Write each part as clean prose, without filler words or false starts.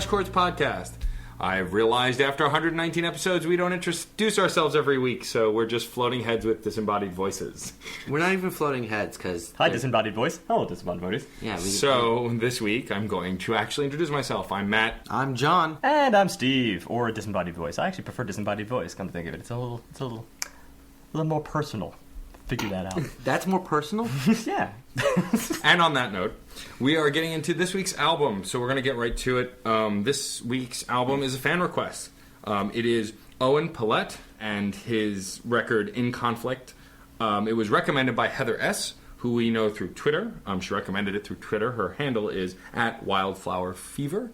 Chords podcast. I've realized after 119 episodes we don't introduce ourselves every week, so we're just floating heads with disembodied voices. We're not even floating heads because... Hi, disembodied voice. Hello, disembodied voice. Yeah. So this week I'm going to actually introduce myself. I'm Matt. I'm John. And I'm Steve, or disembodied voice. I actually prefer disembodied voice. Come to think of it, it's a little more personal. Figure that out. That's more personal? Yeah. And on that note, we are getting into this week's album, so we're going to get right to it. This week's album is a fan request. It is Owen Pallett and his record In Conflict. It was recommended by Heather S., who we know through Twitter. She recommended it through Twitter. Her handle is @wildflowerfever.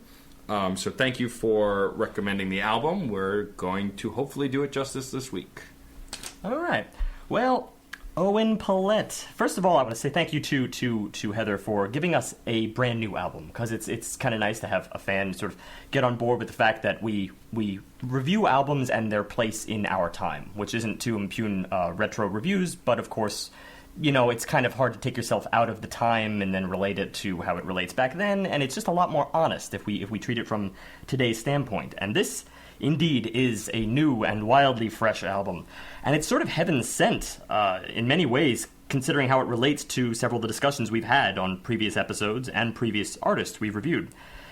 So thank you for recommending the album. We're going to hopefully do it justice this week. All right. Well, Owen Pallett. First of all, I want to say thank you to Heather for giving us a brand new album, because it's kind of nice to have a fan sort of get on board with the fact that we review albums and their place in our time, which isn't to impugn retro reviews, but of course, you know, it's kind of hard to take yourself out of the time and then relate it to how it relates back then, and it's just a lot more honest if we treat it from today's standpoint. And this indeed is a new and wildly fresh album. And it's sort of heaven sent in many ways, considering how it relates to several of the discussions we've had on previous episodes and previous artists we've reviewed.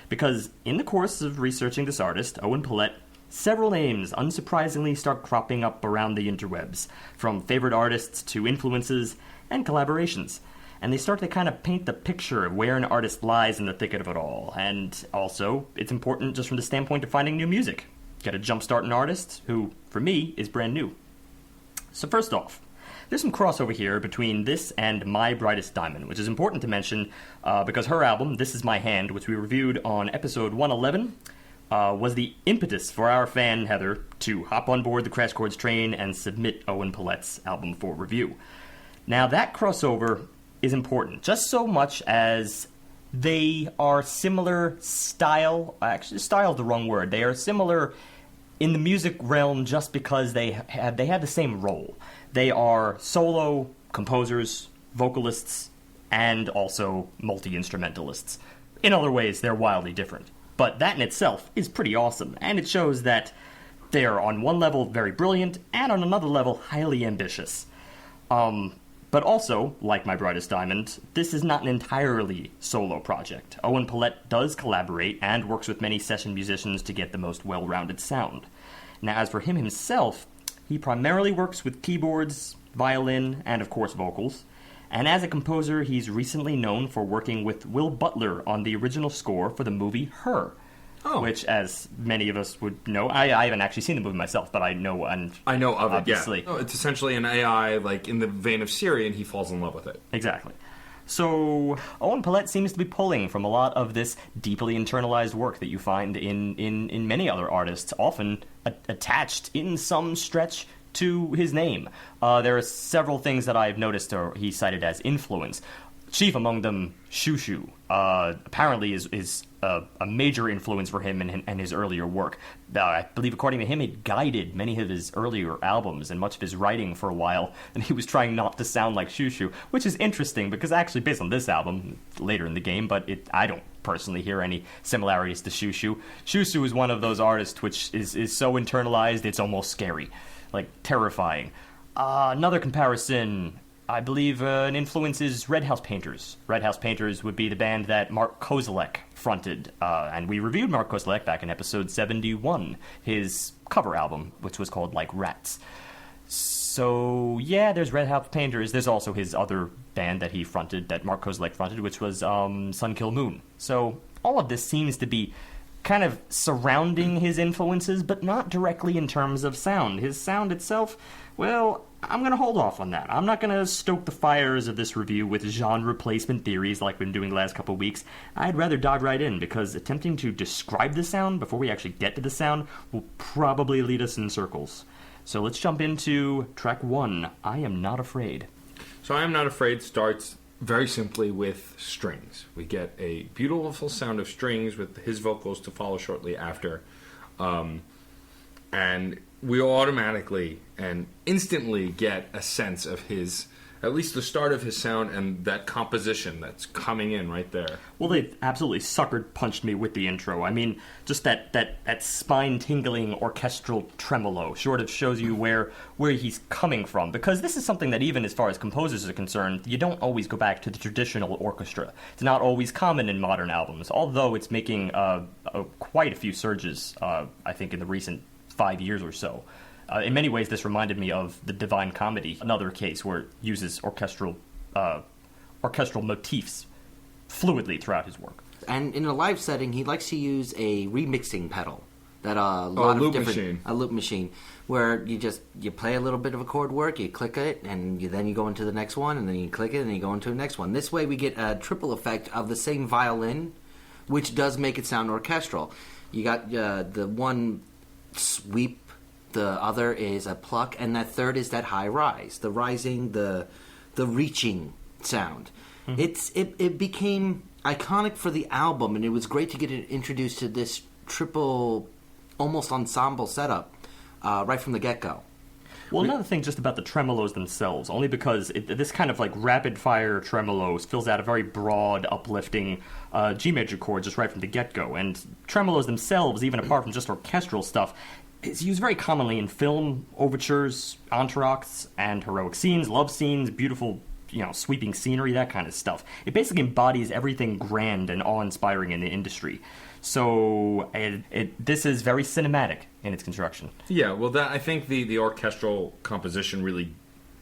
Because in the course of researching this artist, Owen Pallett, several names unsurprisingly start cropping up around the interwebs, from favorite artists to influences and collaborations. And they start to kind of paint the picture of where an artist lies in the thicket of it all. And also, it's important just from the standpoint of finding new music. Get a jumpstart an artist who, for me, is brand new. So first off, there's some crossover here between this and My Brightest Diamond, which is important to mention because her album, This Is My Hand, which we reviewed on episode 111, was the impetus for our fan, Heather, to hop on board the Crash Chords train and submit Owen Pallett's album for review. Now, that crossover is important, just so much as they are similar style. Actually, style is the wrong word. They are similar in the music realm just because they have the same role. They are solo composers, vocalists, and also multi-instrumentalists. In other ways, they're wildly different. But that in itself is pretty awesome, and it shows that they're on one level very brilliant, and on another level highly ambitious. But also, like My Brightest Diamond, this is not an entirely solo project. Owen Pallett does collaborate and works with many session musicians to get the most well-rounded sound. Now, as for him himself, he primarily works with keyboards, violin, and of course vocals. And as a composer, he's recently known for working with Will Butler on the original score for the movie Her. Oh. Which, as many of us would know, I haven't actually seen the movie myself, but I know of obviously. It, yeah. Oh, it's essentially an AI, like, in the vein of Siri, and he falls in love with it. Exactly. So, Owen Pallett seems to be pulling from a lot of this deeply internalized work that you find in many other artists, often attached in some stretch to his name. There are several things that I've noticed he cited as influence. Chief among them, Shushu, apparently is a major influence for him and his earlier work. I believe, according to him, it guided many of his earlier albums and much of his writing for a while, and he was trying not to sound like Shushu, which is interesting because actually, based on this album, later in the game, but I don't personally hear any similarities to Shushu. Shushu is one of those artists which is so internalized, it's almost scary, like terrifying. Another comparison, I believe an influence is Red House Painters. Red House Painters would be the band that Mark Kozelek fronted, and we reviewed Mark Kozelek back in episode 71, his cover album, which was called Like Rats. So, yeah, there's Red House Painters. There's also his other band that he fronted, that Mark Kozelek fronted, which was Sun Kill Moon. So, all of this seems to be kind of surrounding his influences, but not directly in terms of sound. His sound itself, well, I'm going to hold off on that. I'm not going to stoke the fires of this review with genre replacement theories like we've been doing the last couple of weeks. I'd rather dive right in, because attempting to describe the sound before we actually get to the sound will probably lead us in circles. So let's jump into track 1, I Am Not Afraid. So I Am Not Afraid starts very simply with strings. We get a beautiful sound of strings with his vocals to follow shortly after. And we automatically and instantly get a sense of his, at least the start of his sound and that composition that's coming in right there. Well, they absolutely sucker-punched me with the intro. I mean, just that spine-tingling orchestral tremolo sort of shows you where he's coming from. Because this is something that, even as far as composers are concerned, you don't always go back to the traditional orchestra. It's not always common in modern albums, although it's making quite a few surges, I think, in the recent 5 years or so. In many ways, this reminded me of the Divine Comedy, another case where it uses orchestral motifs fluidly throughout his work. And in a live setting, he likes to use a remixing pedal. That a loop machine, where you play a little bit of a chord work, you click it, and then you go into the next one, and then you click it, and then you go into the next one. This way, we get a triple effect of the same violin, which does make it sound orchestral. You got the one sweep. The other is a pluck, and that third is that high rise, the rising, the reaching sound. Mm-hmm. It became iconic for the album, and it was great to get it introduced to this triple, almost ensemble setup right from the get-go. Well, another thing just about the tremolos themselves, only because this kind of like rapid-fire tremolos fills out a very broad, uplifting G major chord just right from the get-go. And tremolos themselves, even apart from just orchestral stuff, is used very commonly in film, overtures, entr'actes, and heroic scenes, love scenes, beautiful, sweeping scenery, that kind of stuff. It basically embodies everything grand and awe-inspiring in the industry. So this is very cinematic in its construction. Yeah, well, I think the orchestral composition really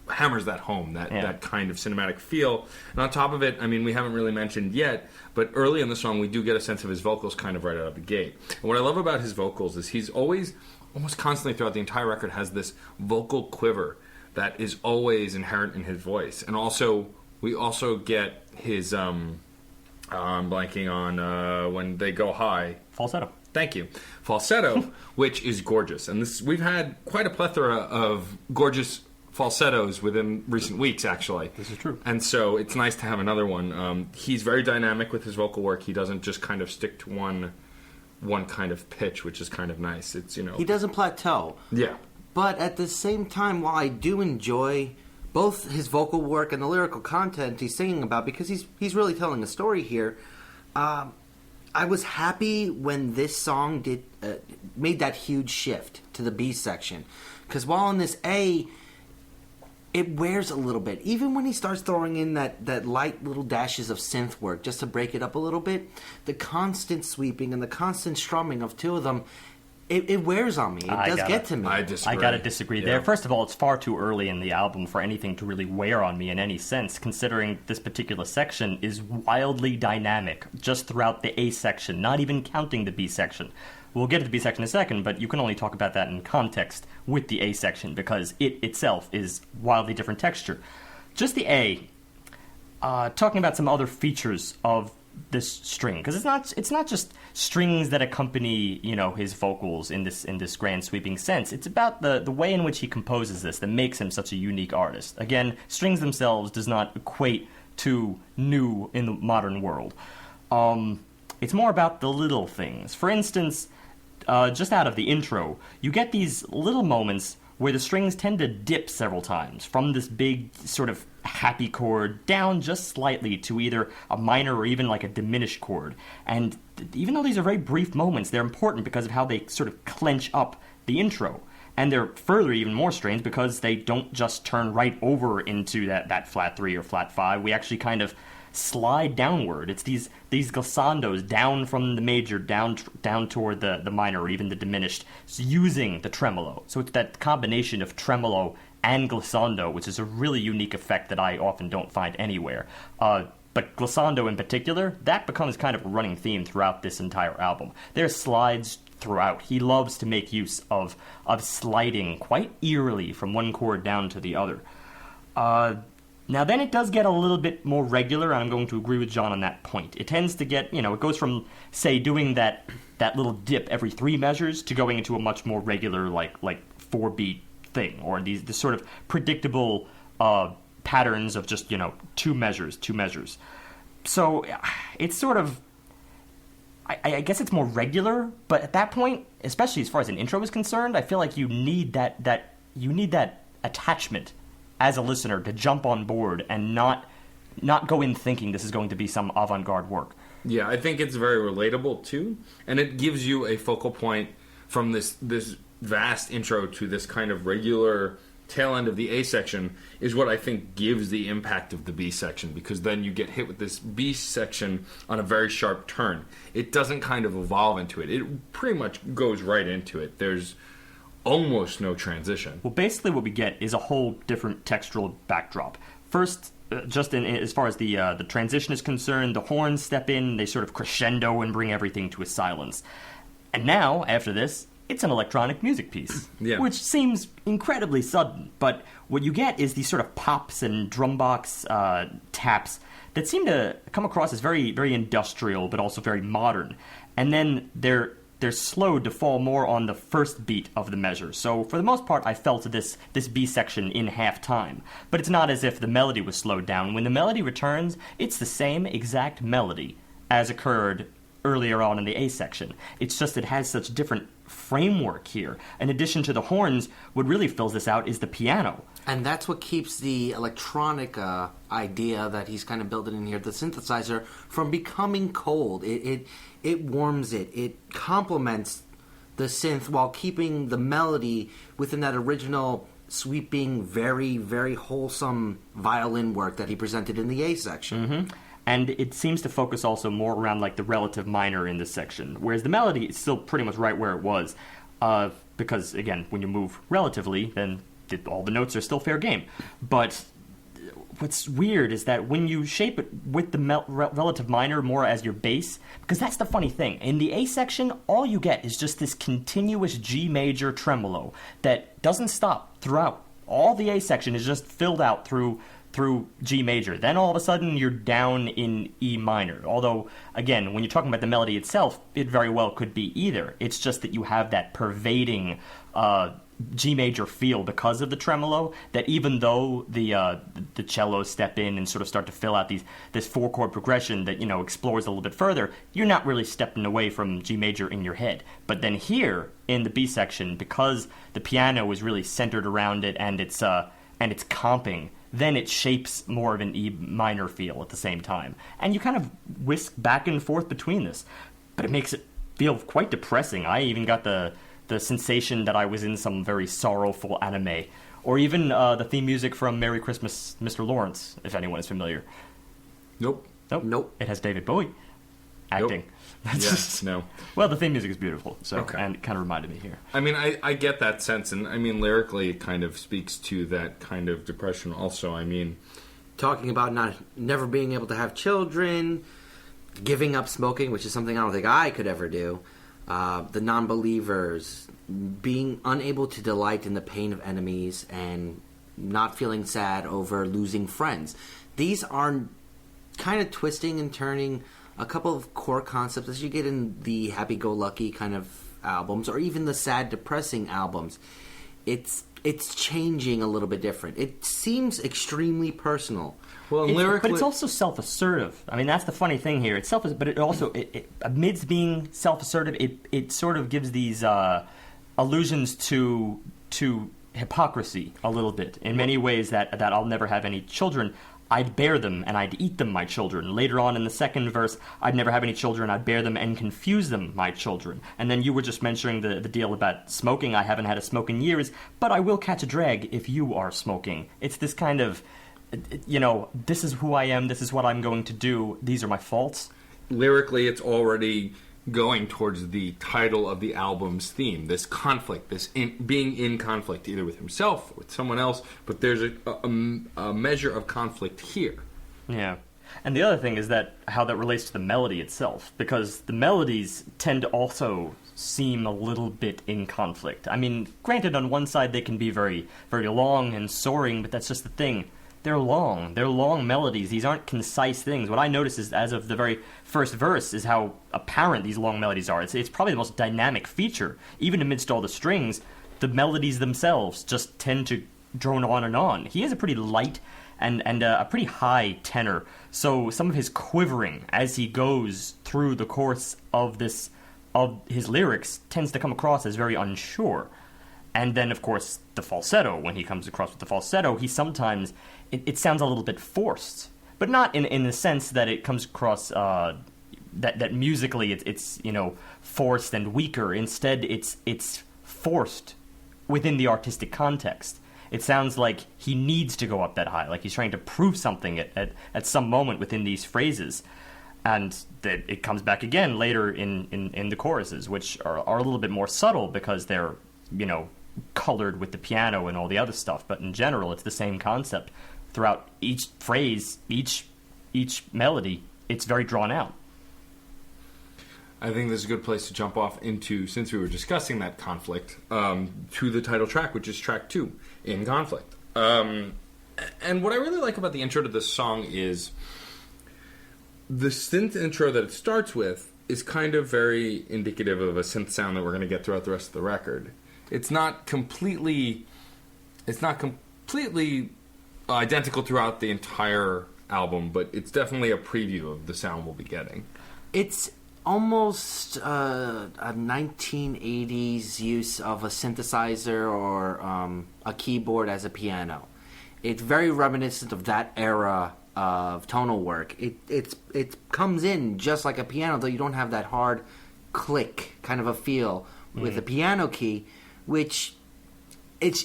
hammers that home, that kind of cinematic feel. And on top of it, I mean, we haven't really mentioned yet, but early in the song we do get a sense of his vocals kind of right out of the gate. And what I love about his vocals is he's almost constantly throughout the entire record has this vocal quiver that is always inherent in his voice. And we also get his I'm blanking on when they go high. Falsetto. Thank you. Falsetto, which is gorgeous. And we've had quite a plethora of gorgeous falsettos within recent weeks, actually. This is true. And so it's nice to have another one. He's very dynamic with his vocal work. He doesn't just kind of stick to one kind of pitch, which is kind of nice. It's he doesn't plateau. Yeah. But at the same time, while I do enjoy both his vocal work and the lyrical content he's singing about, because he's really telling a story here, I was happy when this song made that huge shift to the B section. Because while in this A, it wears a little bit. Even when he starts throwing in that light little dashes of synth work just to break it up a little bit, the constant sweeping and the constant strumming of two of them, it wears on me. It does get to me. I disagree. I gotta disagree there. First of all, it's far too early in the album for anything to really wear on me in any sense, considering this particular section is wildly dynamic just throughout the A section, not even counting the B section. We'll get to the B section in a second, but you can only talk about that in context with the A section because it itself is wildly different texture. Just the A, talking about some other features of this string, because it's not just strings that accompany his vocals in this grand sweeping sense. It's about the way in which he composes this that makes him such a unique artist. Again, strings themselves does not equate to new in the modern world. It's more about the little things. For instance, just out of the intro, you get these little moments where the strings tend to dip several times from this big sort of happy chord down just slightly to either a minor or even like a diminished chord. And even though these are very brief moments, they're important because of how they sort of clench up the intro. And they're further even more strange because they don't just turn right over into that flat 3 or flat 5. We actually kind of slide downward. It's these glissandos down from the major down toward the minor or even the diminished, using the tremolo. So it's that combination of tremolo and glissando, which is a really unique effect that I often don't find anywhere. But But glissando in particular, that becomes kind of a running theme throughout this entire album. There's slides throughout. He loves to make use of sliding quite eerily from one chord down to the other. Now then it does get a little bit more regular, and I'm going to agree with John on that point. It tends to get, it goes from, say, doing that little dip every 3 measures to going into a much more regular, like 4-beat thing, or this sort of predictable patterns of just, 2 measures. So it's sort of, I guess it's more regular, but at that point, especially as far as an intro is concerned, I feel like you need that attachment as a listener to jump on board and not go in thinking this is going to be some avant-garde work. Yeah, I think it's very relatable too, and it gives you a focal point from this vast intro to this kind of regular tail end of the A section is what I think gives the impact of the B section, because then you get hit with this B section on a very sharp turn. It doesn't kind of evolve into it. It pretty much goes right into it. There's almost no transition. Well, basically what we get is a whole different textural backdrop. First, just as far as the transition is concerned, the horns step in, they sort of crescendo and bring everything to a silence. And now, after this, it's an electronic music piece, which seems incredibly sudden. But what you get is these sort of pops and drum box taps that seem to come across as very, very industrial, but also very modern. And then they're slowed to fall more on the first beat of the measure. So for the most part, I felt this B section in half time. But it's not as if the melody was slowed down. When the melody returns, it's the same exact melody as occurred earlier on in the A section. It's just it has such different framework here. In addition to the horns, what really fills this out is the piano. And that's what keeps the electronic idea that he's kind of building in here, the synthesizer, from becoming cold. It warms it. It complements the synth while keeping the melody within that original sweeping, very, very wholesome violin work that he presented in the A section. Mm-hmm. And it seems to focus also more around like the relative minor in this section, whereas the melody is still pretty much right where it was. Because, again, when you move relatively, then all the notes are still fair game. But what's weird is that when you shape it with the relative minor more as your bass, because that's the funny thing. In the A section, all you get is just this continuous G major tremolo that doesn't stop throughout. All the A section is just filled out through G major. Then all of a sudden you're down in E minor. Although, again, when you're talking about the melody itself, it very well could be either. It's just that you have that pervading G major feel because of the tremolo, that even though the cellos step in and sort of start to fill out this 4-chord progression that, explores a little bit further, you're not really stepping away from G major in your head. But then here in the B section, because the piano is really centered around it and it's comping, then it shapes more of an E minor feel at the same time. And you kind of whisk back and forth between this. But it makes it feel quite depressing. I even got the sensation that I was in some very sorrowful anime. Or even the theme music from Merry Christmas, Mr. Lawrence, if anyone is familiar. Nope. It has David Bowie acting. Nope. Yes, no. Well, the theme music is beautiful, and it kind of reminded me here. I mean, I get that sense, and I mean, lyrically, it kind of speaks to that kind of depression also. I mean, talking about never being able to have children, giving up smoking, which is something I don't think I could ever do, the non-believers, being unable to delight in the pain of enemies, and not feeling sad over losing friends. These are kind of twisting and turning a couple of core concepts as you get in the happy-go-lucky kind of albums, or even the sad, depressing albums. It's changing a little bit different. It seems extremely personal. Well, lyrically, but it's also self-assertive. I mean, that's the funny thing here. It's but it also, amidst being self-assertive, it sort of gives these allusions to hypocrisy a little bit. In many ways, that I'll never have any children. I'd bear them, and I'd eat them, my children. Later on in the second verse, I'd never have any children, I'd bear them and confuse them, my children. And then you were just mentioning the deal about smoking. I haven't had a smoke in years, but I will catch a drag if you are smoking. It's this kind of, this is who I am, this is what I'm going to do, these are my faults. Lyrically, it's already going towards the title of the album's theme, this conflict, being in conflict either with himself or with someone else, but there's a measure of conflict here. Yeah. And the other thing is that how that relates to the melody itself, because the melodies tend to also seem a little bit in conflict. I mean, granted, on one side they can be very, very long and soaring, but that's just the thing. They're long. They're long melodies. These aren't concise things. What I notice is, as of the very first verse, is how apparent these long melodies are. It's probably the most dynamic feature. Even amidst all the strings, the melodies themselves just tend to drone on and on. He has a pretty light and a pretty high tenor, so some of his quivering as he goes through the course of his lyrics tends to come across as very unsure. And then, of course, the falsetto, when he comes across with the falsetto, he sometimes, it sounds a little bit forced, but not in the sense that it comes across, that musically it's forced and weaker. Instead, it's forced within the artistic context. It sounds like he needs to go up that high, like he's trying to prove something at some moment within these phrases. And it comes back again later in the choruses, which are a little bit more subtle because they're, colored with the piano and all the other stuff. But in general, it's the same concept. Throughout each phrase, each melody, it's very drawn out. I think this is a good place to jump off into, since we were discussing that conflict, to the title track, which is track 2, In Conflict. And what I really like about the intro to this song is the synth intro that it starts with is kind of very indicative of a synth sound that we're going to get throughout the rest of the record. It's not completely identical throughout the entire album, but it's definitely a preview of the sound we'll be getting. It's almost a 1980s use of a synthesizer or a keyboard as a piano. It's very reminiscent of that era of tonal work. It comes in just like a piano, though you don't have that hard click kind of a feel with a piano key, which it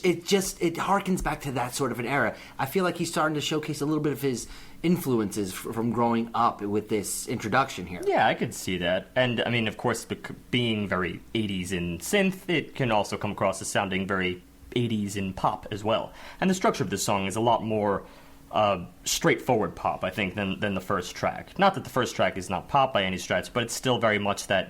harkens back to that sort of an era. I feel like he's starting to showcase a little bit of his influences from growing up with this introduction here. Yeah, I could see that. And, I mean, of course, being very 80s in synth, it can also come across as sounding very 80s in pop as well. And the structure of this song is a lot more straightforward pop, I think, than the first track. Not that the first track is not pop by any stretch, but it's still very much that,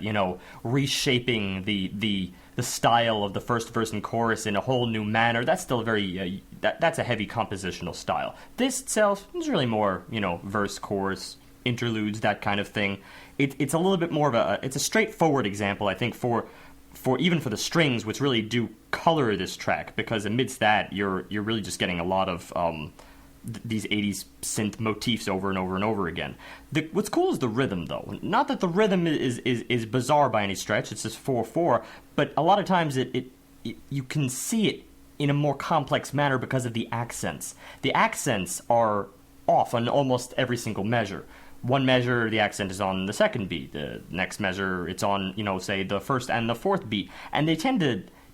reshaping the style of the first verse and chorus in a whole new manner. That's still very that's a heavy compositional style. This itself is really more verse, chorus, interludes, that kind of thing. It's a little bit more of it's a straightforward example, I think, for even for the strings, which really do color this track, because amidst that you're really just getting a lot of these 80s synth motifs over and over and over again. What's cool is the rhythm, though. Not that the rhythm is bizarre by any stretch. It's just 4/4, but a lot of times you can see it in a more complex manner because of the accents. The accents are off on almost every single measure. One measure, the accent is on the second beat. The next measure, it's on, say, the first and the fourth beat. And they tend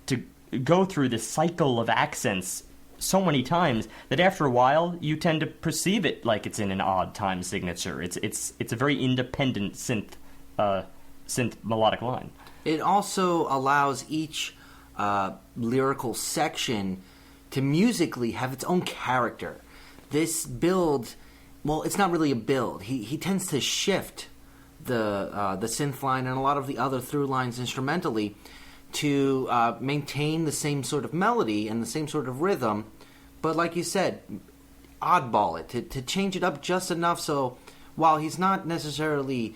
to go through this cycle of accents so many times that after a while you tend to perceive it like it's in an odd time signature. It's a very independent synth melodic line. It also allows each lyrical section to musically have its own character. This build, well, it's not really a build. He tends to shift the synth line and a lot of the other through lines instrumentally to maintain the same sort of melody and the same sort of rhythm, but like you said, oddball it, to change it up just enough so while he's not necessarily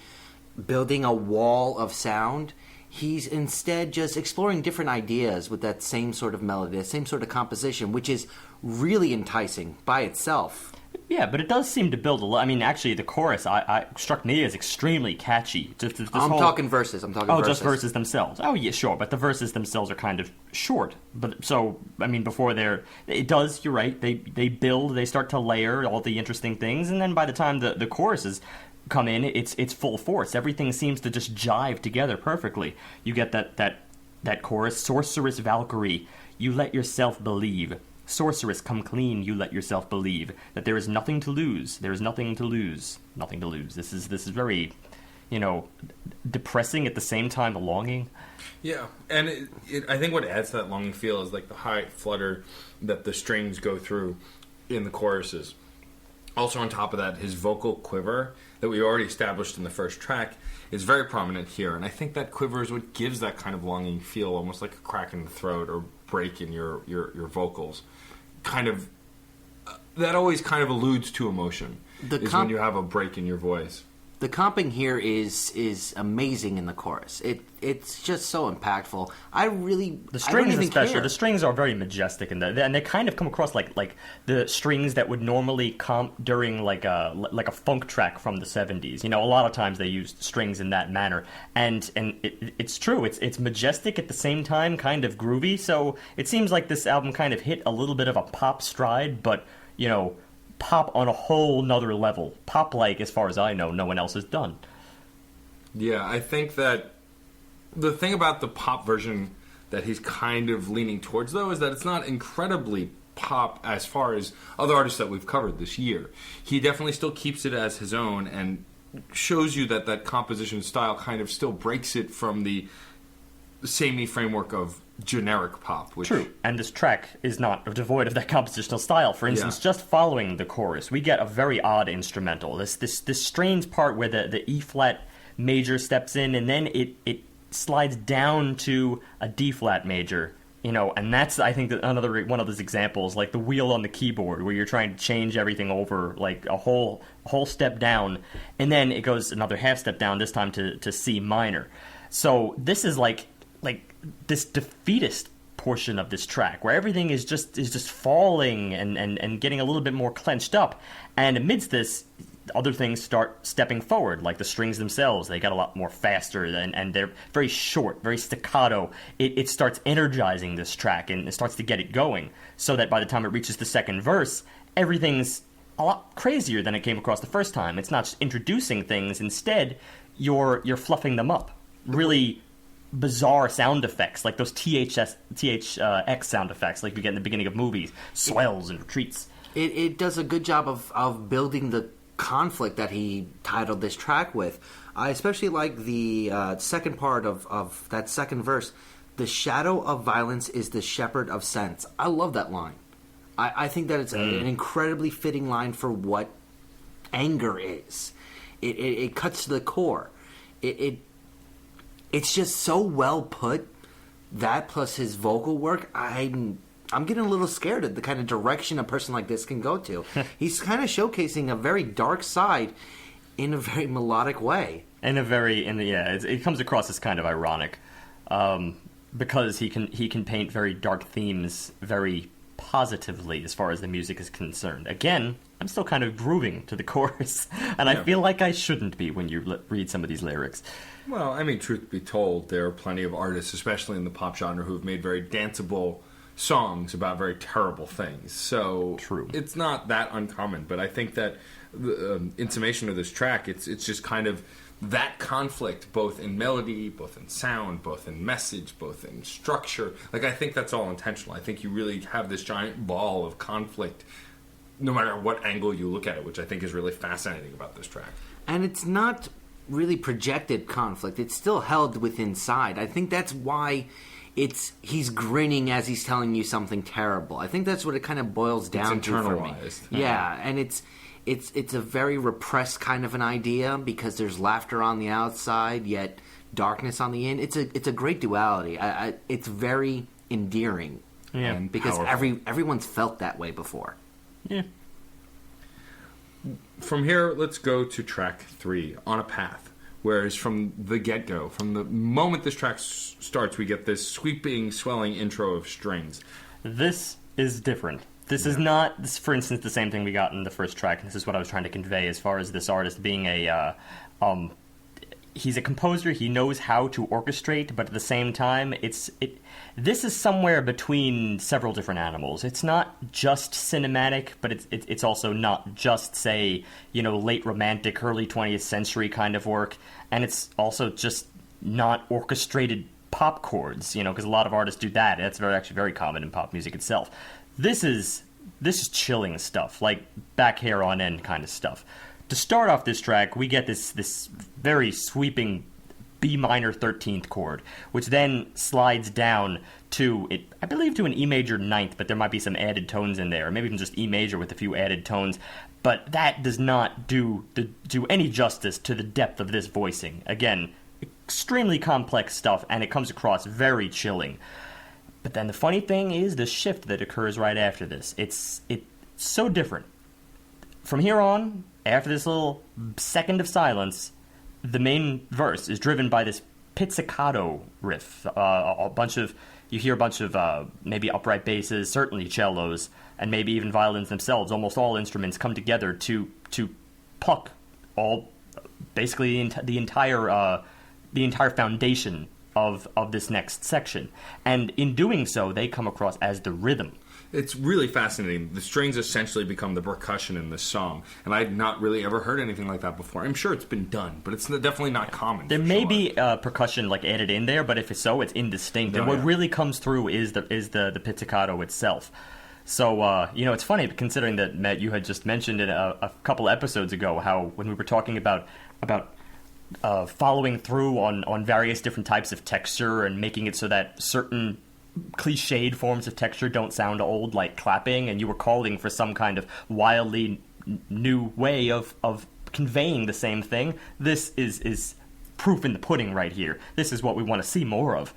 building a wall of sound, he's instead just exploring different ideas with that same sort of melody, the same sort of composition, which is really enticing by itself. Yeah, but it does seem to build a lot. I mean, actually, the chorus I struck me as extremely catchy. Talking verses. Verses. Just verses themselves. Oh, yeah, sure, but the verses themselves are kind of short. But so, I mean, before it does. You're right. They build. They start to layer all the interesting things, and then by the time the choruses come in, it's full force. Everything seems to just jive together perfectly. You get that chorus, sorceress Valkyrie, you let yourself believe. Sorceress, come clean, you let yourself believe that there is nothing to lose. There is nothing to lose. Nothing to lose. This is very, depressing at the same time longing. Yeah, and I think what adds to that longing feel is like the high flutter that the strings go through in the choruses. Also on top of that, his vocal quiver that we already established in the first track is very prominent here. And I think that quiver is what gives that kind of longing feel, almost like a crack in the throat or break in your vocals. Kind of, that always kind of alludes to emotion, when you have a break in your voice. The comping here is amazing in the chorus. It's just so impactful. The strings especially. The strings are very majestic and they kind of come across like the strings that would normally comp during like a funk track from the 70s. A lot of times they used strings in that manner, and it's true. It's majestic at the same time, kind of groovy. So it seems like this album kind of hit a little bit of a pop stride, but pop on a whole nother level. Pop-like, as far as I know, no one else has done. Yeah, I think that the thing about the pop version that he's kind of leaning towards, though, is that it's not incredibly pop as far as other artists that we've covered this year. He definitely still keeps it as his own and shows you that composition style kind of still breaks it from the samey framework of generic pop. True, and this track is not devoid of that compositional style. For instance, just following the chorus, we get a very odd instrumental. This strange part where the E flat major steps in, and then it slides down to a D flat major. And that's, I think, another one of those examples, like the wheel on the keyboard, where you're trying to change everything over, like a whole step down, and then it goes another half step down, this time to C minor. So this is like this defeatist portion of this track where everything is just falling and getting a little bit more clenched up, and amidst this other things start stepping forward, like the strings themselves. They got a lot more faster and they're very short, very staccato. It starts energizing this track and it starts to get it going, so that by the time it reaches the second verse, everything's a lot crazier than it came across the first time. It's not just introducing things, instead you're fluffing them up. Really bizarre sound effects, like those THX sound effects like we get in the beginning of movies, swells and retreats. It does a good job of building the conflict that he titled this track with. I especially like the second part of that second verse. The shadow of violence is the shepherd of sense. I love that line. I think that it's an incredibly fitting line for what anger is. It cuts to the core. It's just so well put. That plus his vocal work, I'm getting a little scared at the kind of direction a person like this can go to. He's kind of showcasing a very dark side in a very melodic way. It comes across as kind of ironic, because he can paint very dark themes very positively as far as the music is concerned. Again, I'm still kind of grooving to the chorus, and I feel like I shouldn't be when you read some of these lyrics. Well, I mean, truth be told, there are plenty of artists, especially in the pop genre, who have made very danceable songs about very terrible things. So true. It's not that uncommon, but I think that the in summation of this track, it's just kind of that conflict, both in melody, both in sound, both in message, both in structure. Like, I think that's all intentional. I think you really have this giant ball of conflict no matter what angle you look at it, which I think is really fascinating about this track. And it's not really projected conflict. It's still held within inside. I think that's why he's grinning as he's telling you something terrible. I think that's what it kind of boils down to for me. Yeah, and it's a very repressed kind of an idea, because there's laughter on the outside, yet darkness on the in. It's a great duality. It's very endearing. Yeah, because everyone's felt that way before. Yeah. From here, let's go to track 3, On a Path. Whereas from the get-go, from the moment this track starts, we get this sweeping, swelling intro of strings. This is different. This is not, for instance, the same thing we got in the first track. And this is what I was trying to convey as far as this artist being he's a composer. He knows how to orchestrate, but at the same time, this is somewhere between several different animals. It's not just cinematic, but it's also not just, say, late romantic, early 20th century kind of work, and it's also just not orchestrated pop chords, because a lot of artists do that. That's actually very common in pop music itself. This is chilling stuff, like back hair on end kind of stuff. To start off this track, we get this very sweeping B minor 13th chord, which then slides down to, I believe, to an E major 9th, but there might be some added tones in there, or maybe even just E major with a few added tones. But that does not do any justice to the depth of this voicing. Again, extremely complex stuff, and it comes across very chilling. But then the funny thing is the shift that occurs right after this. It's so different. From here on, after this little second of silence, the main verse is driven by this pizzicato riff. You hear a bunch of maybe upright basses, certainly cellos, and maybe even violins themselves. Almost all instruments come together to pluck all, basically the entire foundation of this next section. And in doing so, they come across as the rhythm. It's really fascinating. The strings essentially become the percussion in this song, and I'd not really ever heard anything like that before. I'm sure it's been done, but it's definitely not common. There may be percussion like added in there, but if it's so, it's indistinct. And what really comes through is the pizzicato itself. So it's funny considering that, Matt, you had just mentioned it a couple episodes ago how when we were talking about following through on various different types of texture and making it so that certain cliched forms of texture don't sound old, like clapping, and you were calling for some kind of wildly new way of conveying the same thing. This is proof in the pudding right here. This is what we want to see more of.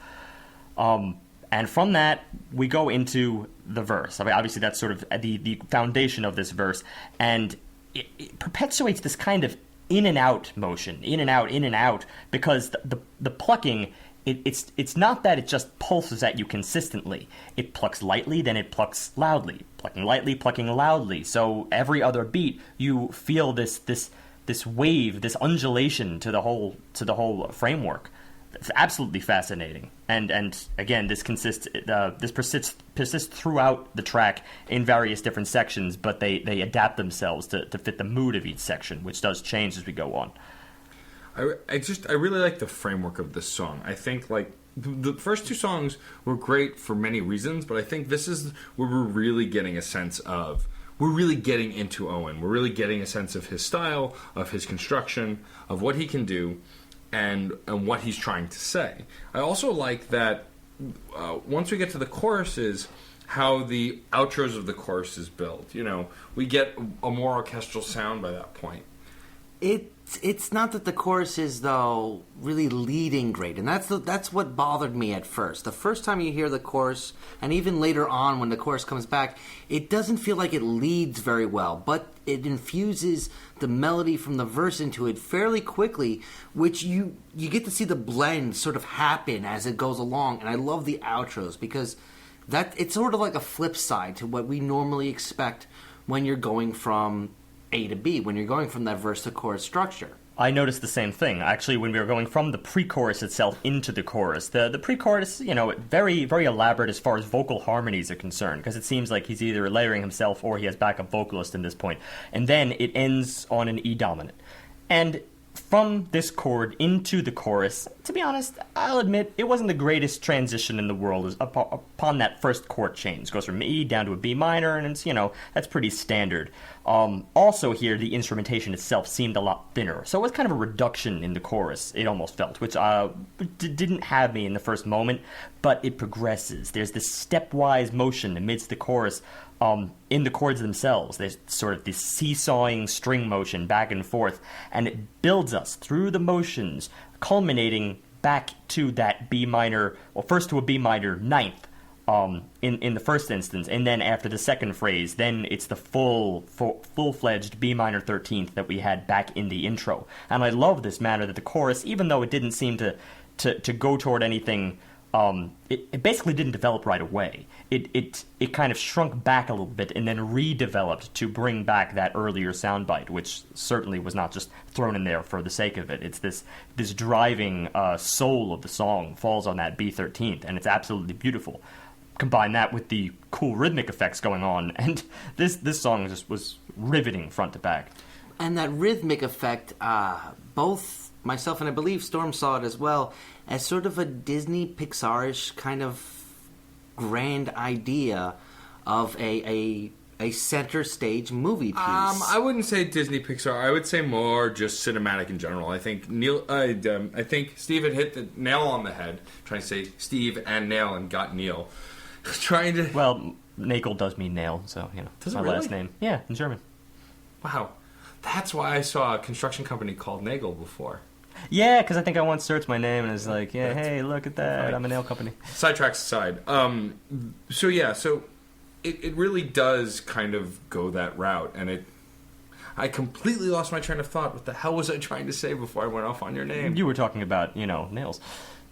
And from that, we go into the verse. I mean, obviously, that's sort of the foundation of this verse, and it perpetuates this kind of in and out motion, in and out, because the plucking, it's not that it just pulses at you consistently. It plucks lightly, then it plucks loudly, plucking lightly, plucking loudly. So every other beat, you feel this wave, this undulation to the whole framework. It's absolutely fascinating, and again, this persists throughout the track in various different sections, but they adapt themselves to fit the mood of each section, which does change as we go on. I really like the framework of this song. I think like the first two songs were great for many reasons, but I think this is where we're really getting a sense of. We're really getting into Owen. We're really getting a sense of his style, of his construction, of what he can do, and what he's trying to say. I also like that once we get to the choruses, how the outros of the choruses build. You know, we get a more orchestral sound by that point. It's not that the chorus is, though, really leading great, and that's what bothered me at first. The first time you hear the chorus, and even later on when the chorus comes back, it doesn't feel like it leads very well, but it infuses the melody from the verse into it fairly quickly, which you get to see the blend sort of happen as it goes along, and I love the outros, because it's sort of like a flip side to what we normally expect when you're going from A to B, when you're going from that verse to chorus structure. I noticed the same thing, actually, when we were going from the pre-chorus itself into the chorus. The pre-chorus, very, very elaborate as far as vocal harmonies are concerned, because it seems like he's either layering himself or he has backup vocalist in this point. And then it ends on an E dominant. And from this chord into the chorus, to be honest, I'll admit, it wasn't the greatest transition in the world upon that first chord change. It goes from E down to a B minor, and it's, that's pretty standard. Also here, the instrumentation itself seemed a lot thinner, so it was kind of a reduction in the chorus, it almost felt, which didn't have me in the first moment, but it progresses. There's this stepwise motion amidst the chorus. In the chords themselves, there's sort of this seesawing string motion back and forth, and it builds us through the motions, culminating back to that B minor, well, first to a B minor ninth in the first instance, and then after the second phrase, then it's the full-fledged B minor 13th that we had back in the intro. And I love this manner that the chorus, even though it didn't seem to go toward anything, it basically didn't develop right away. It kind of shrunk back a little bit and then redeveloped to bring back that earlier soundbite, which certainly was not just thrown in there for the sake of it. It's this driving soul of the song falls on that B13th, and it's absolutely beautiful. Combine that with the cool rhythmic effects going on, and this song just was riveting front to back. And that rhythmic effect, both myself and I believe Storm saw it as well, as sort of a Disney Pixar-ish kind of grand idea of a center stage movie piece. I wouldn't say Disney Pixar. I would say more just cinematic in general. I think I think Steve had hit the nail on the head. Trying to say Steve and nail and got Neil. Trying to. Well, Nagel does mean nail, so Does my it really? last name. Yeah, in German. wow, that's why I saw a construction company called Nagel before. Yeah, because I think I once searched my name and it's like, yeah, hey, look at that, funny. I'm a nail company. Sidetracks aside. So it really does kind of go that route, and I completely lost my train of thought. What the hell was I trying to say before I went off on your name? You were talking about, nails.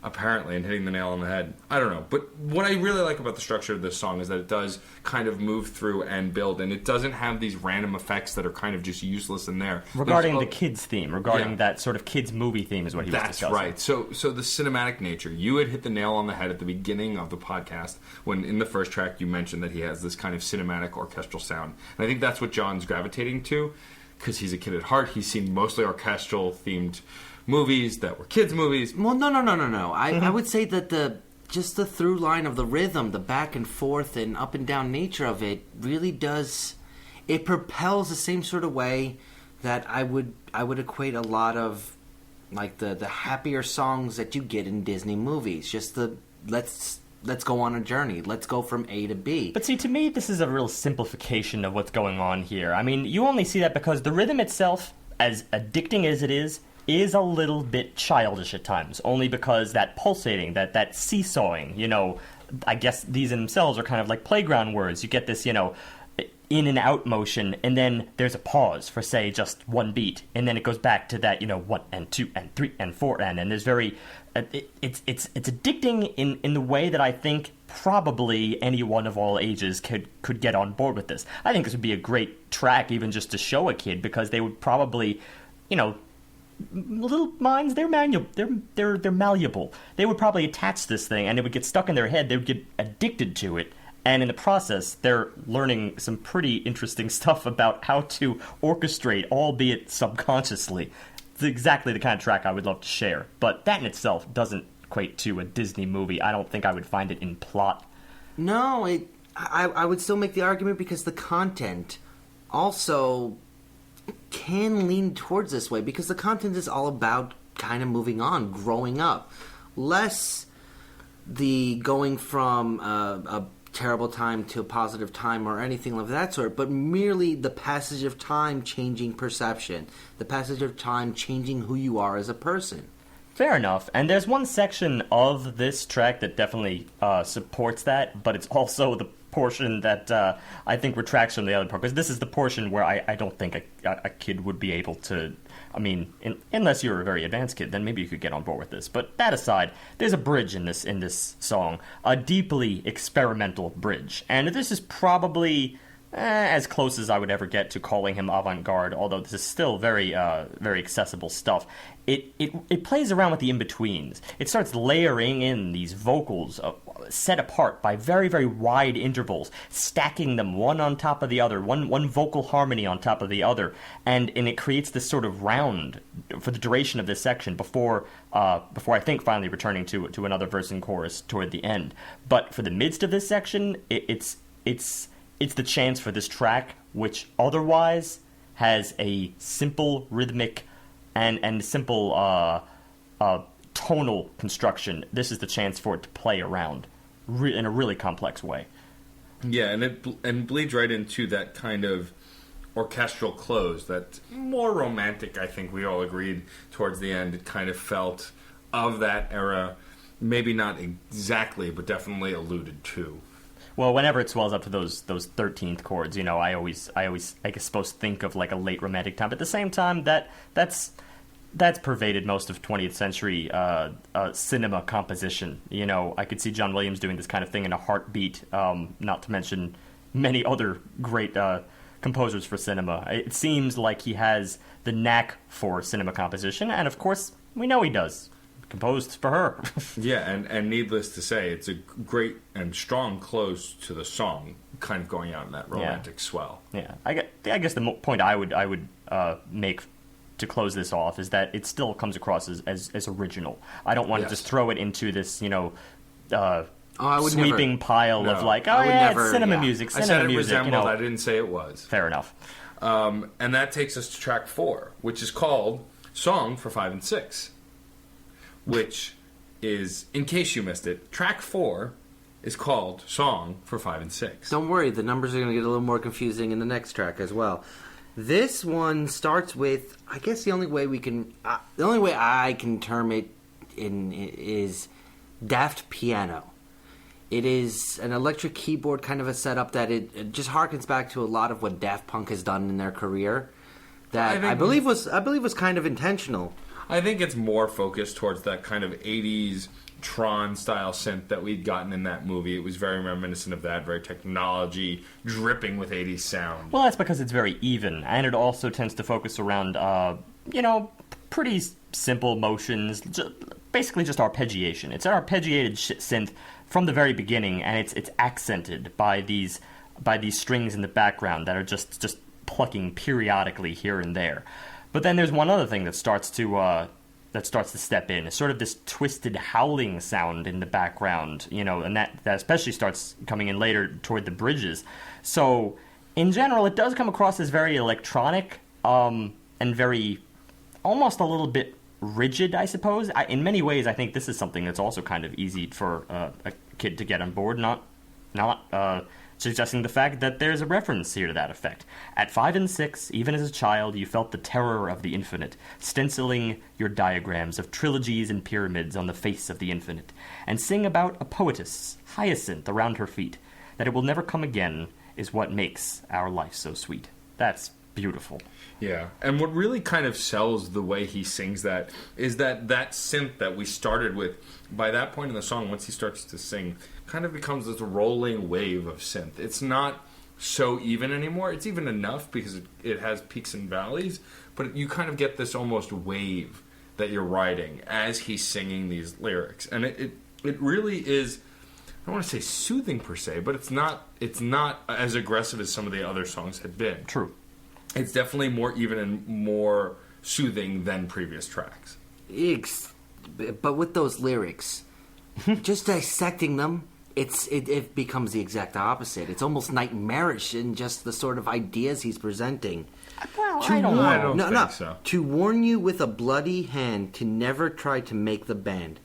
Apparently, and hitting the nail on the head. I don't know. But what I really like about the structure of this song is that it does kind of move through and build, and it doesn't have these random effects that are kind of just useless in there. Regarding the kids theme, regarding that sort of kids movie theme is what he was discussing. That's right. So the cinematic nature. You had hit the nail on the head at the beginning of the podcast when in the first track you mentioned that he has this kind of cinematic orchestral sound. And I think that's what John's gravitating to, because he's a kid at heart. He's seen mostly orchestral-themed movies that were kids' movies. Well, no. I would say that the through line of the rhythm, the back and forth and up and down nature of it really does. It propels the same sort of way that I would equate a lot of like the happier songs that you get in Disney movies. Just the let's go on a journey. Let's go from A to B. But see, to me, this is a real simplification of what's going on here. I mean, you only see that because the rhythm itself, as addicting as it is a little bit childish at times, only because that pulsating, that seesawing, I guess these in themselves are kind of like playground words. You get this, in and out motion, and then there's a pause for, say, just one beat, and then it goes back to that, 1 and 2 and 3 and 4 and there's very, it's addicting in the way that I think probably anyone of all ages could get on board with this. I think this would be a great track even just to show a kid, because they would probably, little minds, they're malleable. They would probably attach this thing, and it would get stuck in their head. They would get addicted to it, and in the process, they're learning some pretty interesting stuff about how to orchestrate, albeit subconsciously. It's exactly the kind of track I would love to share, but that in itself doesn't equate to a Disney movie. I don't think I would find it in plot. No, I would still make the argument because the content also can lean towards this way, because the content is all about kind of moving on, growing up. Less the going from a terrible time to a positive time or anything of that sort, but merely the passage of time changing perception, the passage of time changing who you are as a person. Fair enough. And there's one section of this track that definitely supports that, but it's also the portion that I think retracts from the other part, because this is the portion where I don't think a kid would be able to. I mean, unless you're a very advanced kid, then maybe you could get on board with this. But that aside, there's a bridge in this song, a deeply experimental bridge, and this is probably as close as I would ever get to calling him avant-garde, although this is still very very accessible stuff. It plays around with the in-betweens. It starts layering in these vocals set apart by very, very wide intervals, stacking them one on top of the other, one vocal harmony on top of the other, and it creates this sort of round for the duration of this section before I think finally returning to another verse and chorus toward the end. But for the midst of this section, it's the chance for this track, which otherwise has a simple rhythmic and simple tonal construction. This is the chance for it to play around in a really complex way. Yeah, and it bleeds right into that kind of orchestral close, that more romantic, I think we all agreed towards the end. It kind of felt of that era, maybe not exactly, but definitely alluded to. Well, whenever it swells up to those 13th chords, I always I guess supposed to think of like a late romantic time. But at the same time, that's pervaded most of 20th century cinema composition. I could see John Williams doing this kind of thing in a heartbeat, not to mention many other great composers for cinema. It seems like he has the knack for cinema composition, and of course, we know he does. Composed for her. Yeah, and needless to say, it's a great and strong close to the song, kind of going out in that romantic swell. Yeah, I guess the point I would make to close this off is that it still comes across as original. I don't want to just throw it into this, sweeping pile of like, it's cinema music, I said it resembled, I didn't say it was. Fair enough. And that takes us to track 4, which is called Song for 5 and 6. Which is, in case you missed it, track 4 is called Song for 5 and 6. Don't worry, the numbers are going to get a little more confusing in the next track as well. This one starts with, I guess the only way I can term it is Daft Piano. It is an electric keyboard kind of a setup that it just harkens back to a lot of what Daft Punk has done in their career. That I believe was kind of intentional. I think it's more focused towards that kind of 80s Tron style synth that we'd gotten in that movie. It was very reminiscent of that, very technology dripping with 80s sound. Well, that's because it's very even, and it also tends to focus around pretty simple motions, basically just arpeggiation. It's an arpeggiated synth from the very beginning, and it's accented by these strings in the background that are just plucking periodically here and there. But then there's one other thing that starts to step in. It's sort of this twisted howling sound in the background, and that especially starts coming in later toward the bridges. So, in general, it does come across as very electronic, and very, almost a little bit rigid, I suppose. In many ways, I think this is something that's also kind of easy for a kid to get on board, not suggesting the fact that there's a reference here to that effect. At 5 and 6, even as a child, you felt the terror of the infinite, stenciling your diagrams of trilogies and pyramids on the face of the infinite, and sing about a poetess, hyacinth around her feet. That it will never come again is what makes our life so sweet. That's beautiful. Yeah, and what really kind of sells the way he sings that is that synth that we started with, by that point in the song, once he starts to sing, kind of becomes this rolling wave of synth. It's not so even anymore. It's even enough because it has peaks and valleys, but you kind of get this almost wave that you're riding as he's singing these lyrics. And it really is, I don't want to say soothing per se, but it's not as aggressive as some of the other songs had been. True. It's definitely more even and more soothing than previous tracks. But with those lyrics, just dissecting them, it becomes the exact opposite. It's almost nightmarish in just the sort of ideas he's presenting. Well, I don't think so. To warn you with a bloody hand to never try to make the band.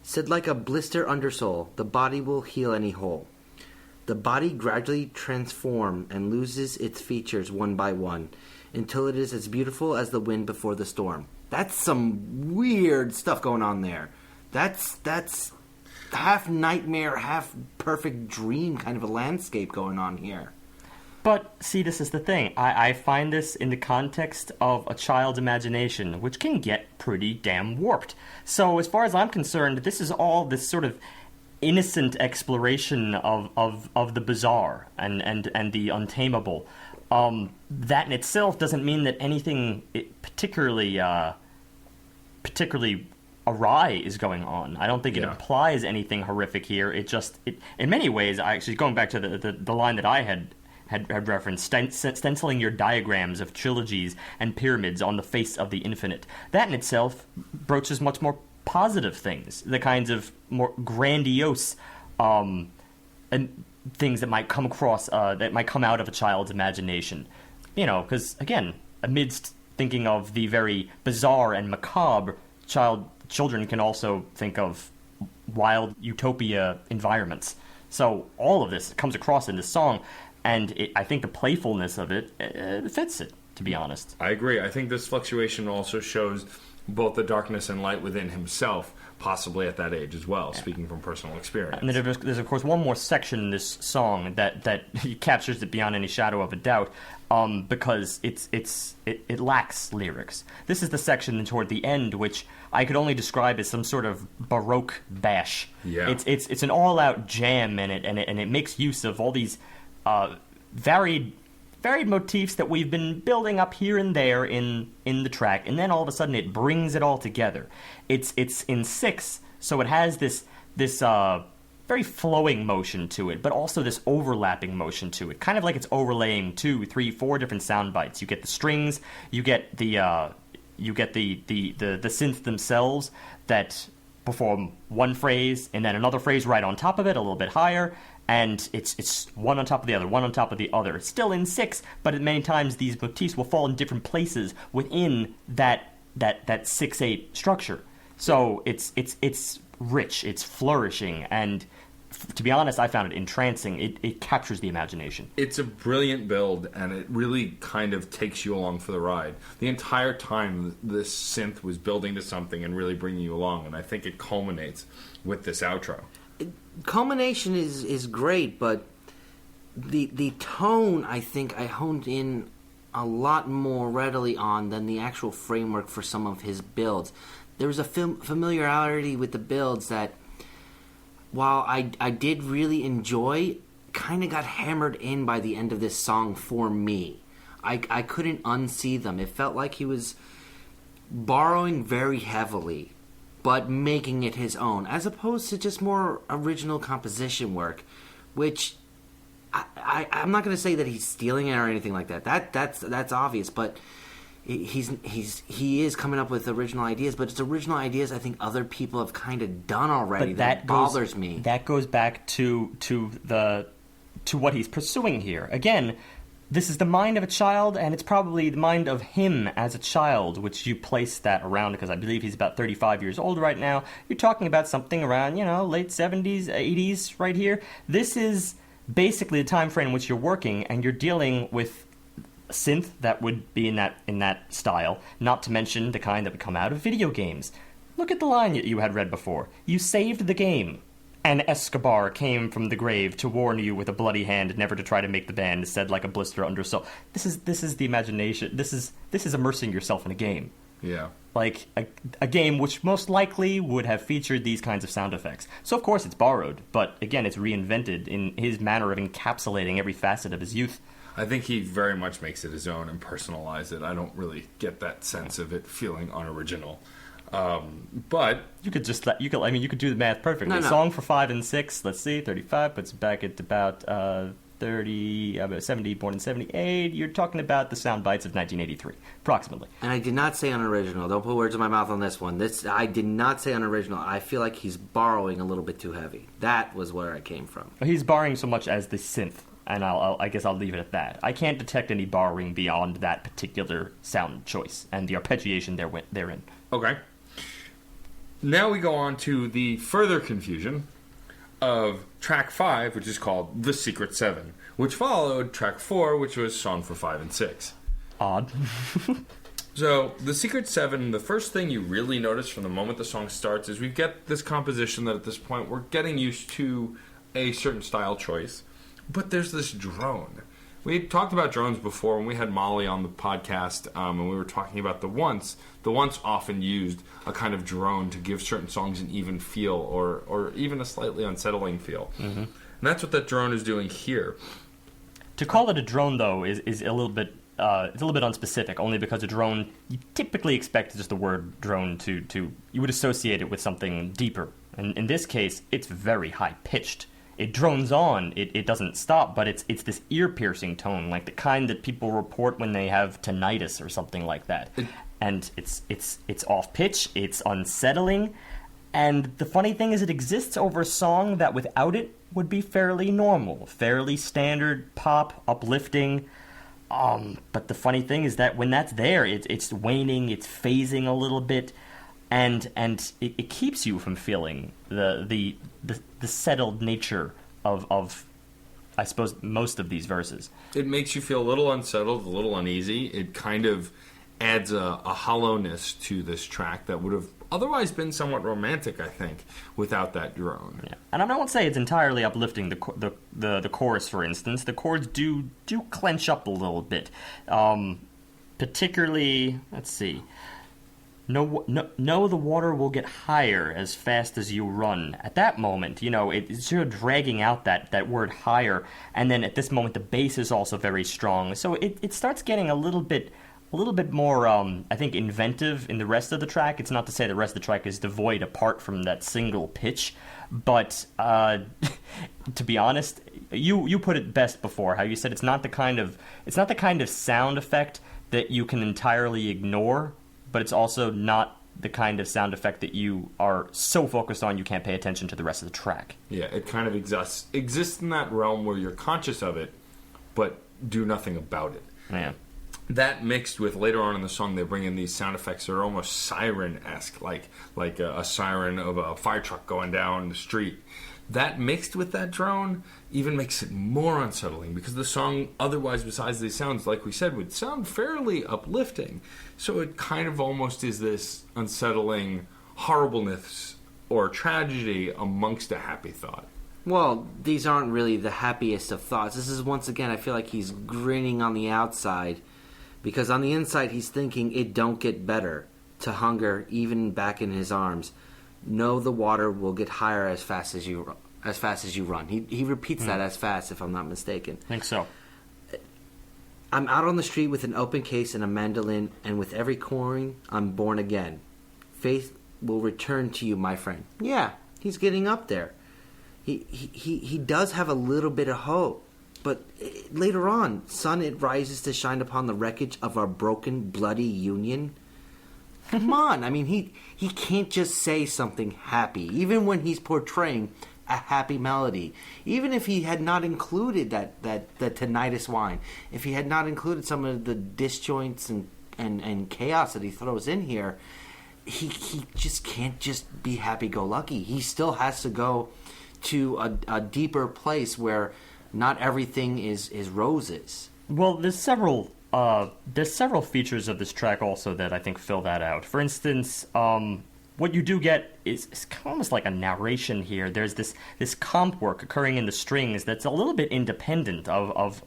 Said like a blister undersole, the body will heal any hole. The body gradually transforms and loses its features one by one, until it is as beautiful as the wind before the storm. That's some weird stuff going on there. That's half nightmare, half perfect dream kind of a landscape going on here. But, see, this is the thing. I find this in the context of a child's imagination, which can get pretty damn warped. So, as far as I'm concerned, this is all this sort of innocent exploration of the bizarre and the untamable. That in itself doesn't mean that anything particularly awry is going on. I don't think it implies anything horrific here. It in many ways, actually going back to the line that I had referenced, stenciling your diagrams of trilogies and pyramids on the face of the infinite. That in itself broaches much more positive things, the kinds of more grandiose and things that might come across, that might come out of a child's imagination. Because, again, amidst thinking of the very bizarre and macabre, children can also think of wild utopia environments. So all of this comes across in this song, and I think the playfulness of it fits it, to be honest. I agree. I think this fluctuation also shows both the darkness and light within himself, possibly at that age as well, speaking from personal experience. And there's of course, one more section in this song that captures it beyond any shadow of a doubt, because it lacks lyrics. This is the section toward the end, which I could only describe as some sort of Baroque bash. Yeah. It's an all-out jam in it, and it makes use of all these varied motifs that we've been building up here and there in the track, and then all of a sudden it brings it all together. It's in 6, so it has this very flowing motion to it, but also this overlapping motion to it, kind of like it's overlaying 2, 3, 4 different sound bites. You get the strings, you get the synths themselves that perform one phrase and then another phrase right on top of it, a little bit higher. And it's one on top of the other, one on top of the other. It's still in 6, but many times these motifs will fall in different places within that 6/8 structure. So it's rich, it's flourishing, and to be honest, I found it entrancing. It captures the imagination. It's a brilliant build, and it really kind of takes you along for the ride. The entire time, this synth was building to something and really bringing you along, and I think it culminates with this outro. Culmination is great, but the tone, I think I honed in a lot more readily on than the actual framework for some of his builds. There was a familiarity with the builds that, while I did really enjoy, kind of got hammered in by the end of this song for me. I couldn't unsee them. It felt like he was borrowing very heavily, but making it his own, as opposed to just more original composition work, which I'm not going to say that he's stealing it or anything like that. That's obvious, but he is coming up with original ideas, but it's original ideas I think other people have kind of done already. That bothers me. That goes back to what he's pursuing here. Again, this is the mind of a child, and it's probably the mind of him as a child, which you place that around, because I believe he's about 35 years old right now. You're talking about something around, late 70s, 80s right here. This is basically the time frame in which you're working, and you're dealing with synth that would be in that style, not to mention the kind that would come out of video games. Look at the line that you had read before. You saved the game, and Escobar came from the grave to warn you with a bloody hand never to try to make the band, said like a blister under soul. This is the imagination. This is immersing yourself in a game. Yeah. Like a game which most likely would have featured these kinds of sound effects. So of course it's borrowed, but again it's reinvented in his manner of encapsulating every facet of his youth. I think he very much makes it his own and personalizes it. I don't really get that sense of it feeling unoriginal. But you could do the math perfectly. No. Song for 5 and 6. Let's see, 35 puts it back at about 70, born in 78. You're talking about the sound bites of 1983, approximately. And I did not say unoriginal. Don't put words in my mouth on this one. I did not say unoriginal. I feel like he's borrowing a little bit too heavy. That was where I came from. He's borrowing so much as the synth, and I guess I'll leave it at that. I can't detect any borrowing beyond that particular sound choice and the arpeggiation therein. Okay. Now we go on to the further confusion of track 5, which is called The Secret 7, which followed track 4, which was Song for 5 and 6. Odd. So, The Secret 7, the first thing you really notice from the moment the song starts is we get this composition that at this point we're getting used to a certain style choice, but there's this drone. We talked about drones before when we had Molly on the podcast, and we were talking about the once. The once often used a kind of drone to give certain songs an even feel, or even a slightly unsettling feel. Mm-hmm. And that's what that drone is doing here. To call it a drone, though, is a little bit unspecific. Only because a drone, you typically expect just the word drone to you would associate it with something deeper. And in this case, it's very high pitched. It drones on. It doesn't stop, but it's this ear-piercing tone, like the kind that people report when they have tinnitus or something like that. And it's off-pitch, it's unsettling, and the funny thing is it exists over a song that without it would be fairly normal, fairly standard pop, uplifting. But the funny thing is that when that's there, it's waning, it's phasing a little bit, and it keeps you from feeling the settled nature of I suppose most of these verses. It makes you feel a little unsettled, a little uneasy. It kind of adds a hollowness to this track that would have otherwise been somewhat romantic, I think, without that drone. Yeah. And I don't say it's entirely uplifting. The chorus, for instance, the chords do clench up a little bit. Particularly, let's see. No, the water will get higher as fast as you run. At that moment, it's sort of dragging out that word higher, and then at this moment the bass is also very strong. So it starts getting a little bit more, I think, inventive in the rest of the track. It's not to say the rest of the track is devoid apart from that single pitch, but to be honest, you put it best before. How you said it's not the kind of sound effect that you can entirely ignore, but it's also not the kind of sound effect that you are so focused on you can't pay attention to the rest of the track. Yeah, it kind of exists in that realm where you're conscious of it, but do nothing about it. Yeah. That mixed with later on in the song, they bring in these sound effects that are almost siren-esque, like a siren of a fire truck going down the street. that mixed with that drone even makes it more unsettling, because the song otherwise, besides these sounds, like we said, would sound fairly uplifting. So it kind of almost is this unsettling horribleness or tragedy amongst a happy thought. Well, these aren't really the happiest of thoughts. This is, once again, I feel like he's grinning on the outside, because on the inside he's thinking it don't get better. To hunger, even back in his arms. Know the water will get higher as fast as you run. He repeats that as fast, if I'm not mistaken. I think so. I'm out on the street with an open case and a mandolin, and with every coin, I'm born again. Faith will return to you, my friend. Yeah, he's getting up there. He does have a little bit of hope. But later on, sun, it rises to shine upon the wreckage of our broken, bloody union. Come on, I mean, he can't just say something happy, even when he's portraying a happy melody. Even if he had not included that tinnitus whine, if he had not included some of the disjoints and chaos that he throws in here, he just can't just be happy-go-lucky. He still has to go to a deeper place where not everything is roses. Well, there's several features of this track also that I think fill that out. For instance, what you do get is almost like a narration here. There's this comp work occurring in the strings that's a little bit independent of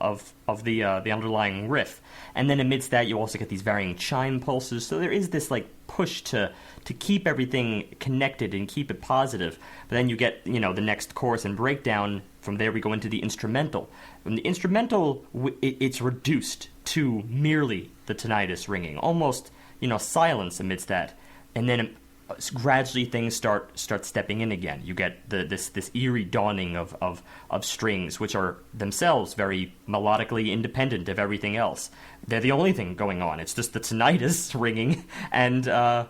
the underlying riff, and then amidst that you also get these varying chime pulses. So there is this like push to keep everything connected and keep it positive. But then you get the next chorus and breakdown. From there we go into the instrumental. From the instrumental, it's reduced to merely the tinnitus ringing, almost silence amidst that, and then gradually things start stepping in again. You get this eerie dawning of strings, which are themselves very melodically independent of everything else. They're the only thing going on. It's just the tinnitus ringing and the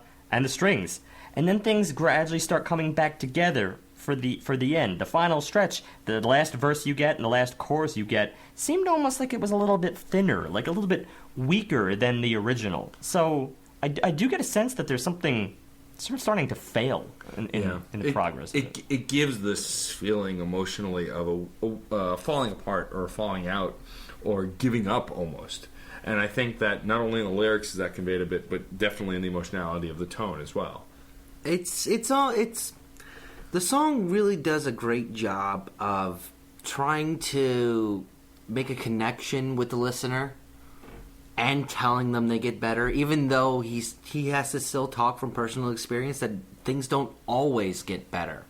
strings, and then things gradually start coming back together. For the end, the final stretch, the last verse you get and the last chorus you get seemed almost like it was a little bit thinner, like a little bit weaker than the original. So I do get a sense that there's something sort of starting to fail in the progress. It gives this feeling emotionally of a falling apart or falling out or giving up almost. And I think that not only in the lyrics is that conveyed a bit, but definitely in the emotionality of the tone as well. The song really does a great job of trying to make a connection with the listener and telling them they get better, even though he has to still talk from personal experience that things don't always get better.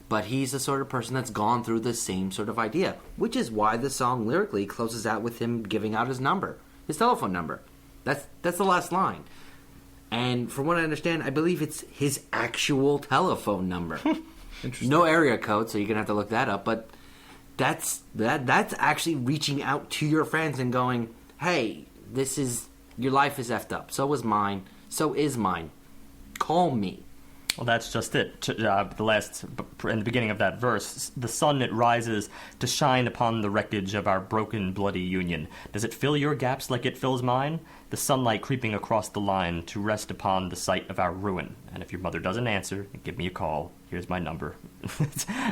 But he's the sort of person that's gone through the same sort of idea, which is why the song lyrically closes out with him giving out his number, his telephone number. That's the last line. And from what I understand, I believe it's his actual telephone number. Interesting. No area code, so you're gonna have to look that up. But that's actually reaching out to your friends and going, "Hey, your life is effed up. So is mine. So is mine. Call me." Well, that's just it. In the beginning of that verse, the sun it rises to shine upon the wreckage of our broken, bloody union. Does it fill your gaps like it fills mine? The sunlight creeping across the line to rest upon the site of our ruin. And if your mother doesn't answer, give me a call. Here's my number.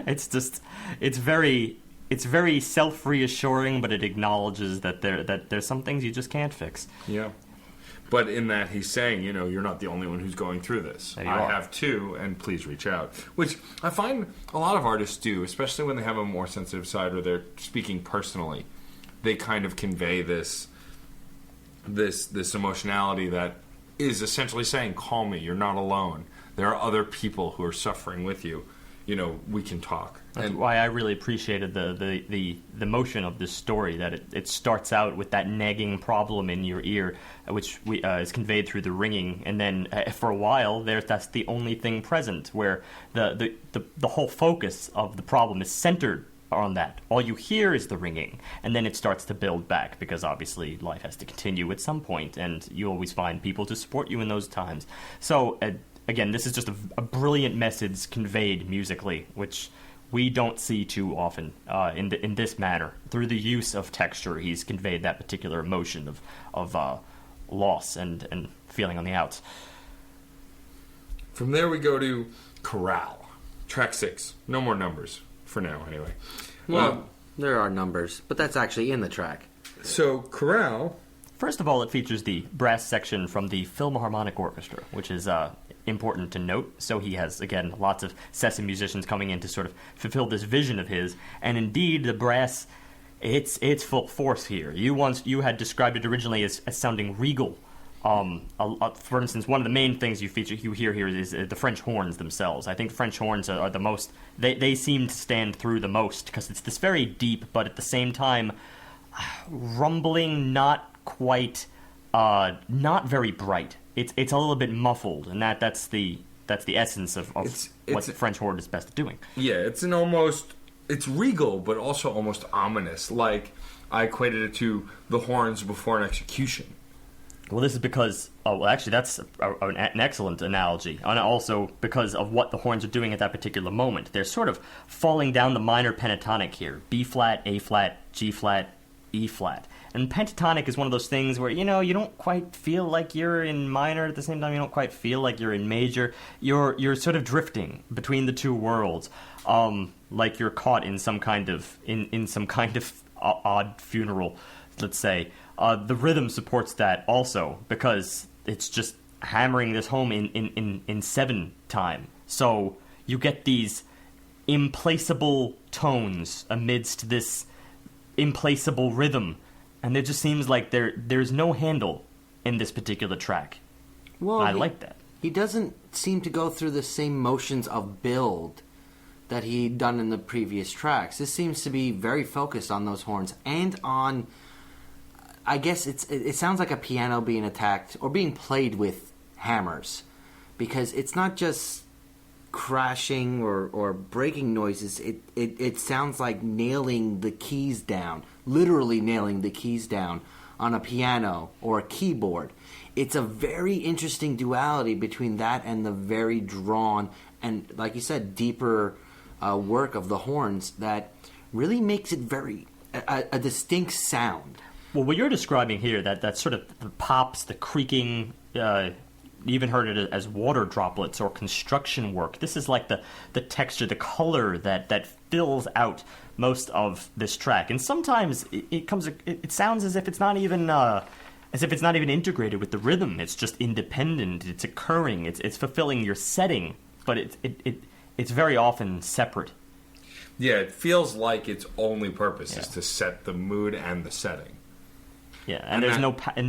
It's very self-reassuring, but it acknowledges that there's some things you just can't fix. Yeah. But in that he's saying, you're not the only one who's going through this. I have too, and please reach out. Which I find a lot of artists do, especially when they have a more sensitive side or they're speaking personally. They kind of convey this emotionality that is essentially saying, call me, you're not alone. There are other people who are suffering with you. We can talk. That's why I really appreciated the motion of this story, that it starts out with that nagging problem in your ear, which is conveyed through the ringing, and then for a while that's the only thing present, where the whole focus of the problem is centered on that. All you hear is the ringing, and then it starts to build back, because obviously life has to continue at some point, and you always find people to support you in those times. So again, this is just a brilliant message conveyed musically, which we don't see too often in this manner. Through the use of texture, he's conveyed that particular emotion of loss and feeling on the outs. From there we go to Chorale. track 6. No more numbers for now, anyway. Well, there are numbers, but that's actually in the track. So, chorale. First of all, it features the brass section from the Philharmonic Orchestra, which is important to note. So he has, again, lots of session musicians coming in to sort of fulfill this vision of his. And indeed, the brass, it's full force here. You had described it originally as sounding regal. For instance, one of the main things you hear here is the French horns themselves. I think French horns are the most, they seem to stand through the most, because it's this very deep, but at the same time, rumbling, not quite, not very bright. It's a little bit muffled, and that's the essence of what the French horn is best at doing. Yeah, it's regal, but also almost ominous. Like, I equated it to the horns before an execution. Well, this is because, actually, that's an excellent analogy, and also because of what the horns are doing at that particular moment. They're sort of falling down the minor pentatonic here: B flat, A flat, G flat, E flat. And pentatonic is one of those things where, you don't quite feel like you're in minor, at the same time you don't quite feel like you're in major. You're sort of drifting between the two worlds, like you're caught in some kind of odd funeral, let's say. The rhythm supports that also, because it's just hammering this home in 7 time. So you get these implacable tones amidst this implacable rhythm. And it just seems like there's no handle in this particular track. Well, I like that. He doesn't seem to go through the same motions of build that he'd done in the previous tracks. This seems to be very focused on those horns and on, I guess it sounds like a piano being attacked or being played with hammers, because it's not just crashing or breaking noises. It sounds like nailing the keys down, literally nailing the keys down on a piano or a keyboard. It's a very interesting duality between that and the very drawn and, like you said, deeper work of the horns that really makes it very a distinct sound. Well, what you're describing here, that sort of the pops, the creaking, you even heard it as water droplets or construction work. This is like the texture, the color that fills out most of this track. And sometimes it sounds as if it's not even integrated with the rhythm. It's just independent. It's occurring. It's fulfilling your setting, but it's very often separate. Yeah, it feels like its only purpose is to set the mood and the setting. Yeah, and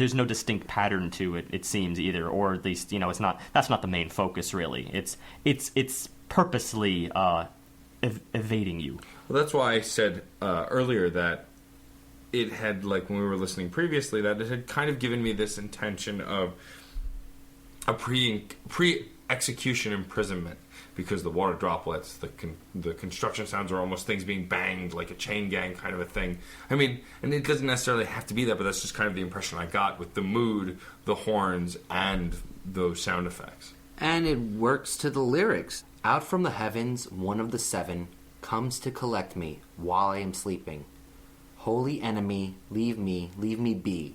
there's no distinct pattern to it. It seems either, or at least it's not. That's not the main focus, really. It's purposely evading you. Well, that's why I said earlier that it had, like when we were listening previously, that it had kind of given me this intention of a pre-execution imprisonment, because the water droplets, the construction sounds are almost things being banged, like a chain gang kind of a thing. I mean, and it doesn't necessarily have to be that, but that's just kind of the impression I got with the mood, the horns, and those sound effects. And it works to the lyrics. Out from the heavens, one of the 7 comes to collect me while I am sleeping. Holy enemy, leave me be.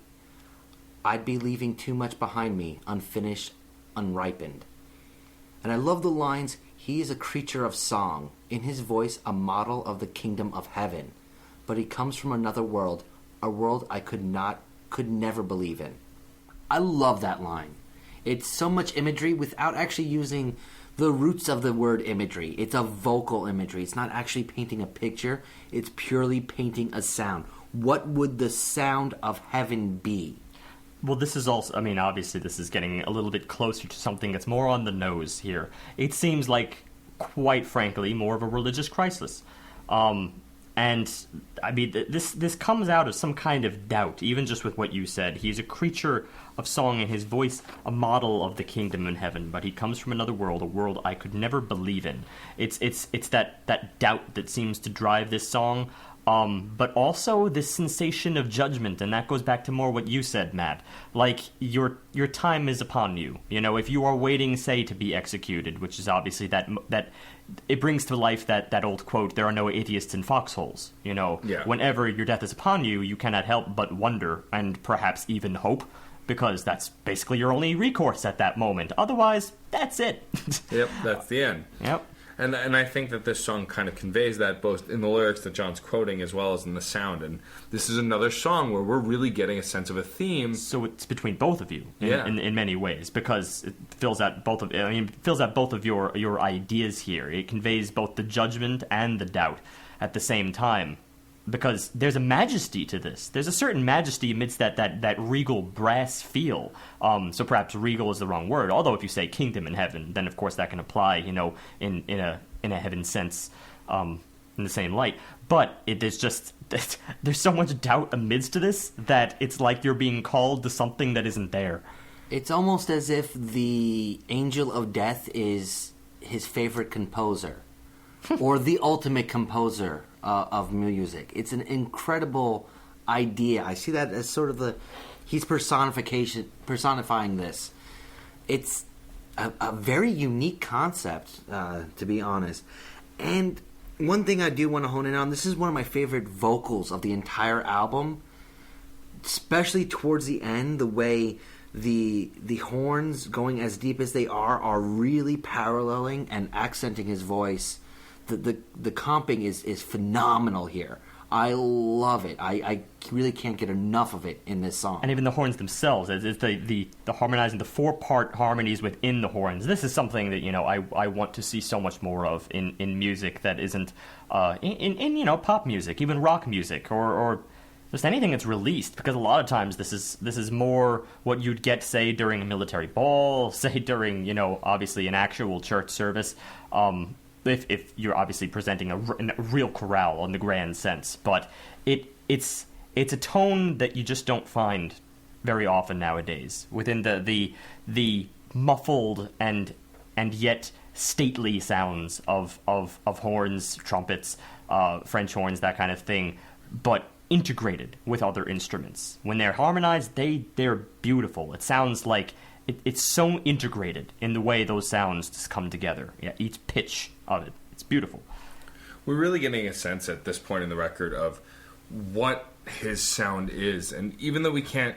I'd be leaving too much behind me, unfinished, unripened. And I love the lines, he is a creature of song, in his voice a model of the kingdom of heaven. But he comes from another world, a world I could never believe in. I love that line. It's so much imagery without actually using the roots of the word imagery. It's a vocal imagery. It's not actually painting a picture. It's purely painting a sound. What would the sound of heaven be? Well, this is also, obviously this is getting a little bit closer to something that's more on the nose here. It seems like, quite frankly, more of a religious crisis. This comes out of some kind of doubt, even just with what you said. He's a creature of song, and his voice a model of the kingdom in heaven, but he comes from another world, a world I could never believe in. It's that doubt that seems to drive this song. But also this sensation of judgment, and that goes back to more what you said, Matt. Like, your time is upon you. If you are waiting, say, to be executed, which is obviously that it brings to life that old quote, there are no atheists in foxholes. Whenever your death is upon you, you cannot help but wonder, and perhaps even hope, because that's basically your only recourse at that moment. Otherwise, that's it. Yep, that's the end. Yep. And I think that this song kind of conveys that both in the lyrics that John's quoting as well as in the sound. And this is another song where we're really getting a sense of a theme. So it's between both of you in many ways, because it fills out both of your ideas here. It conveys both the judgment and the doubt at the same time. Because there's a majesty to this. There's a certain majesty amidst that regal brass feel. So perhaps regal is the wrong word. Although if you say kingdom in heaven, then of course that can apply, in a heaven sense, in the same light. But there's so much doubt amidst this that it's like you're being called to something that isn't there. It's almost as if the angel of death is his favorite composer, or the ultimate composer of music. It's an incredible idea. I see that as sort of he's personifying this. It's a very unique concept, to be honest. And one thing I do want to hone in on, this is one of my favorite vocals of the entire album, especially towards the end, the way the horns, going as deep as they are really paralleling and accenting his voice. The comping is phenomenal here. I love it. I really can't get enough of it in this song. And even the horns themselves, it's the harmonizing, the 4-part harmonies within the horns. This is something that I want to see so much more of in music that isn't in pop music, even rock music, or just anything that's released. Because a lot of times this is more what you'd get, say, during a military ball, say during obviously an actual church service. If you're obviously presenting a real chorale in the grand sense, but it's a tone that you just don't find very often nowadays within the muffled and yet stately sounds of horns, trumpets, French horns, that kind of thing, but integrated with other instruments. When they're harmonized, they're beautiful. It sounds like it's so integrated in the way those sounds just come together. Yeah, each pitch of it. It's beautiful. We're really getting a sense at this point in the record of what his sound is. And even though we can't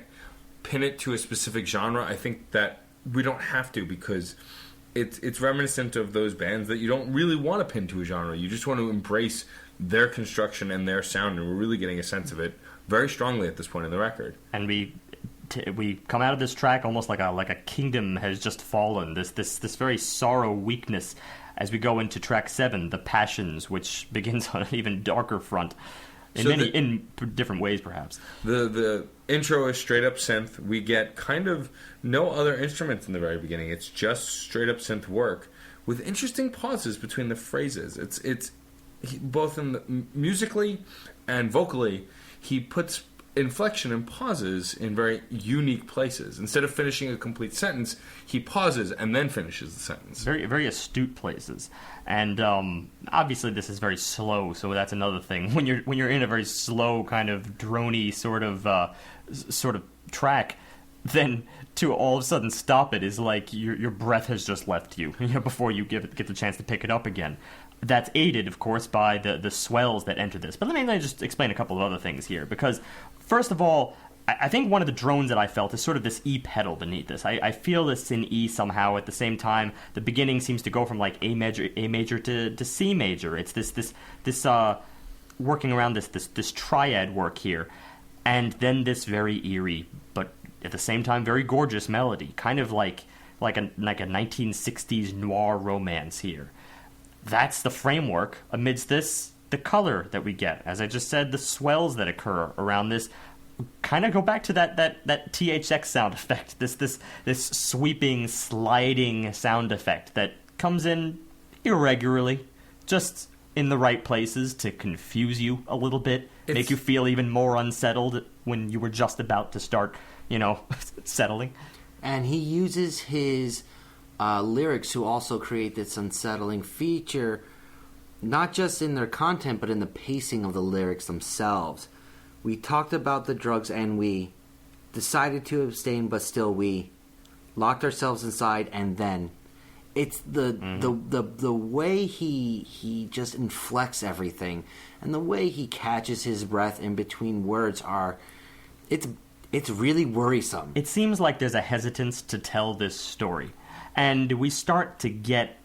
pin it to a specific genre, I think that we don't have to, because it's reminiscent of those bands that you don't really want to pin to a genre. You just want to embrace their construction and their sound, and we're really getting a sense of it very strongly at this point in the record. And we come out of this track almost like a kingdom has just fallen. This very sorrow weakness as we go into track 7, The Passions, which begins on an even darker front in different ways, perhaps. The intro is straight up synth. We get kind of no other instruments in the very beginning. It's just straight up synth work with interesting pauses between the phrases. It's both musically and vocally, he puts inflection and pauses in very unique places. Instead of finishing a complete sentence, he pauses and then finishes the sentence. Very, very astute places. And obviously this is very slow, so that's another thing. When you're in a very slow kind of droney sort of track, then to all of a sudden stop it is like your breath has just left you, before you get the chance to pick it up again. That's aided, of course, by the swells that enter this. But let me just explain a couple of other things here, because first of all, I think one of the drones that I felt is sort of this E pedal beneath this. I feel this in E somehow. At the same time, the beginning seems to go from like A major to C major. It's this working around this triad work here, and then this very eerie but at the same time very gorgeous melody, kind of like a 1960s noir romance here. That's the framework. Amidst this, the color that we get, as I just said, the swells that occur around this kind of go back to that THX sound effect, this sweeping, sliding sound effect that comes in irregularly, just in the right places to confuse you a little bit, make you feel even more unsettled when you were just about to start, settling. And he uses his lyrics to also create this unsettling feature, not just in their content, but in the pacing of the lyrics themselves. We talked about the drugs and we decided to abstain, but still we locked ourselves inside, and then it's the way he just inflects everything, and the way he catches his breath in between words it's really worrisome. It seems like there's a hesitance to tell this story. And we start to get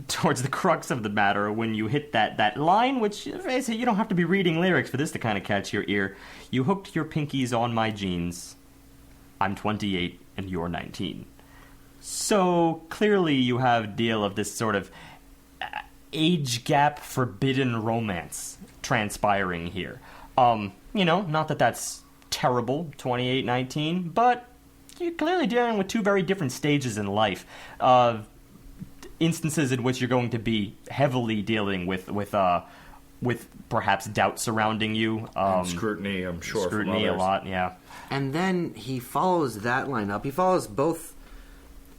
towards the crux of the matter when you hit that line, which, face it, you don't have to be reading lyrics for this to kind of catch your ear. You hooked your pinkies on my jeans. I'm 28 and you're 19. So clearly you have a deal of this sort of age gap forbidden romance transpiring here. Not that that's terrible, 28, 19, but you're clearly dealing with two very different stages in life. Instances in which you're going to be heavily dealing with perhaps doubt surrounding you. And scrutiny, I'm sure. Scrutiny a lot, yeah. And then he follows that line up. He follows both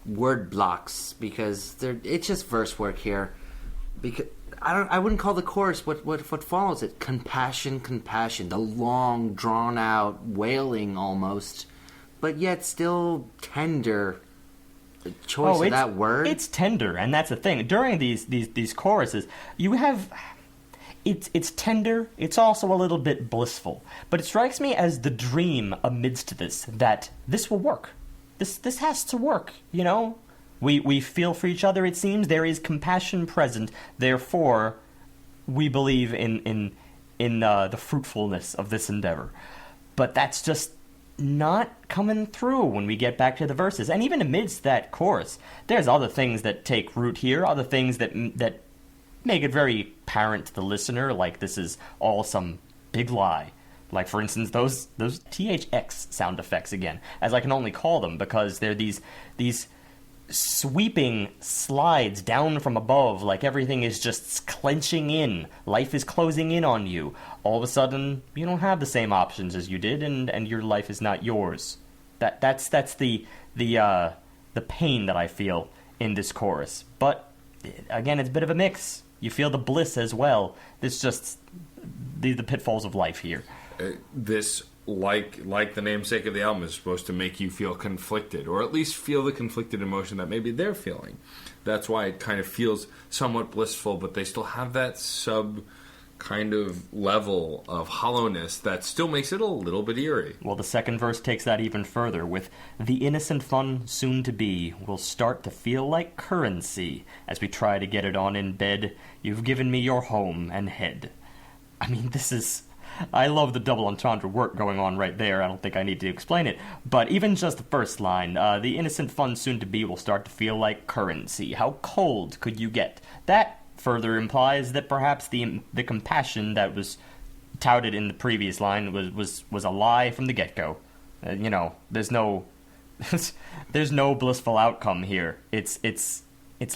word blocks because it's just verse work here. Because I wouldn't call the chorus what follows it compassion, the long drawn out wailing almost, but yet still tender. The choice of that word. It's tender, and that's the thing. During these choruses, you have it's tender. It's also a little bit blissful. But it strikes me as the dream amidst this that this will work. This has to work. We feel for each other. It seems there is compassion present. Therefore, we believe in the fruitfulness of this endeavor. But that's just not coming through when we get back to the verses. And even amidst that chorus, there's other things that take root here, other things that make it very apparent to the listener, like this is all some big lie. Like, for instance, those THX sound effects again, as I can only call them, because they're these sweeping slides down from above, like everything is just clenching in. Life is closing in on you. All of a sudden, you don't have the same options as you did, and your life is not yours. That's the pain that I feel in this chorus. But again, it's a bit of a mix. You feel the bliss as well. It's just the pitfalls of life here. This, like the namesake of the album, is supposed to make you feel conflicted, or at least feel the conflicted emotion that maybe they're feeling. That's why it kind of feels somewhat blissful, but they still have that kind of level of hollowness that still makes it a little bit eerie. Well, the second verse takes that even further with, the innocent fun soon to be will start to feel like currency as we try to get it on in bed. You've given me your home and head. I mean, I love the double entendre work going on right there. I don't think I need to explain it. But even just the first line, the innocent fun soon to be will start to feel like currency. How cold could you get? That further implies that perhaps the compassion that was touted in the previous line was a lie from the get-go. There's no blissful outcome here. It's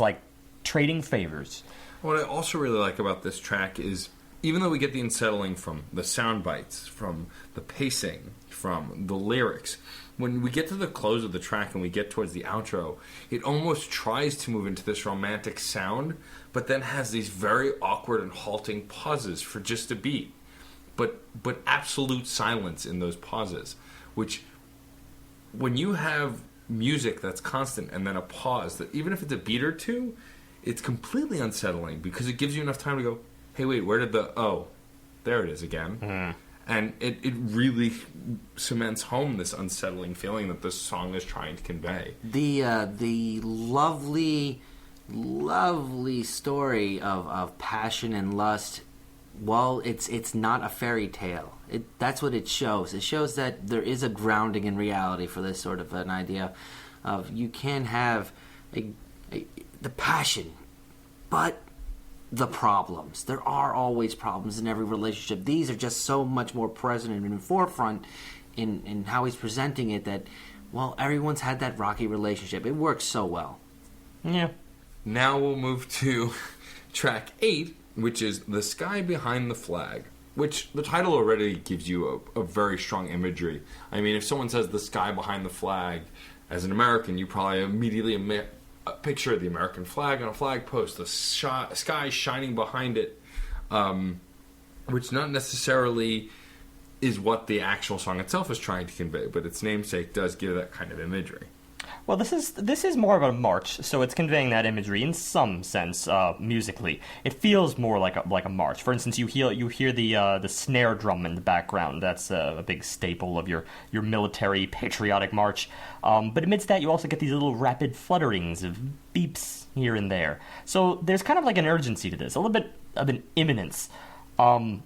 like trading favors. What I also really like about this track is, even though we get the unsettling from the sound bites, from the pacing, from the lyrics, when we get to the close of the track and we get towards the outro, it almost tries to move into this romantic sound, but then has these very awkward and halting pauses for just a beat. But absolute silence in those pauses, which, when you have music that's constant and then a pause, that even if it's a beat or two, it's completely unsettling because it gives you enough time to go, hey, wait, where did there it is again. Mm. And it really cements home this unsettling feeling that this song is trying to convey. The lovely, lovely story of passion and lust, well, it's not a fairy tale. That's what it shows. It shows that there is a grounding in reality for this sort of an idea of you can have the passion, but the problems. There are always problems in every relationship. These are just so much more present and in the forefront in how he's presenting it that, well, everyone's had that rocky relationship. It works so well. Yeah. Now we'll move to track 8, which is The Sky Behind the Flag, which the title already gives you a very strong imagery. I mean, if someone says The Sky Behind the Flag, as an American, you probably immediately picture the American flag on a flag post, the sky shining behind it, which not necessarily is what the actual song itself is trying to convey, but its namesake does give that kind of imagery. Well, this is more of a march, so it's conveying that imagery in some sense musically. It feels more like a march. For instance, you hear the snare drum in the background. That's a big staple of your military patriotic march. But amidst that, you also get these little rapid flutterings of beeps here and there. So there's kind of like an urgency to this, a little bit of an imminence. You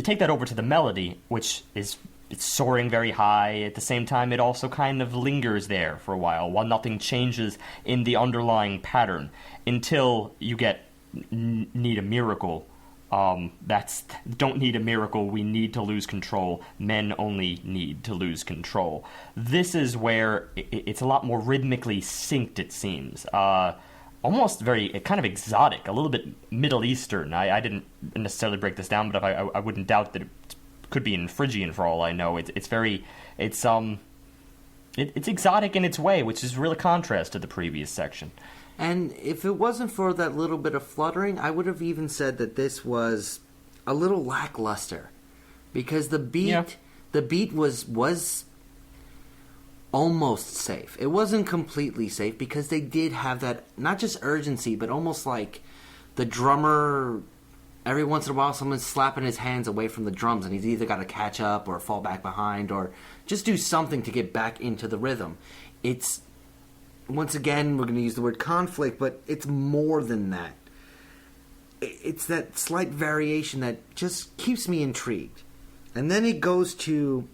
take that over to the melody, which is it's soaring very high. At the same time, it also kind of lingers there for a while nothing changes in the underlying pattern until you get Need a Miracle. That's don't need a miracle, we need to lose control. Men only need to lose control. This is where it's a lot more rhythmically synced, it seems. Almost very kind of exotic, a little bit Middle Eastern. I didn't necessarily break this down, but I wouldn't doubt that it could be in Phrygian for all I know. It's exotic in its way, which is really contrast to the previous section. And if it wasn't for that little bit of fluttering, I would have even said that this was a little lackluster, because the beat was almost safe. It wasn't completely safe because they did have that not just urgency, but almost like the drummer. Every once in a while, someone's slapping his hands away from the drums, and he's either got to catch up or fall back behind or just do something to get back into the rhythm. It's, once again, we're going to use the word conflict, but it's more than that. It's that slight variation that just keeps me intrigued. And then it goes to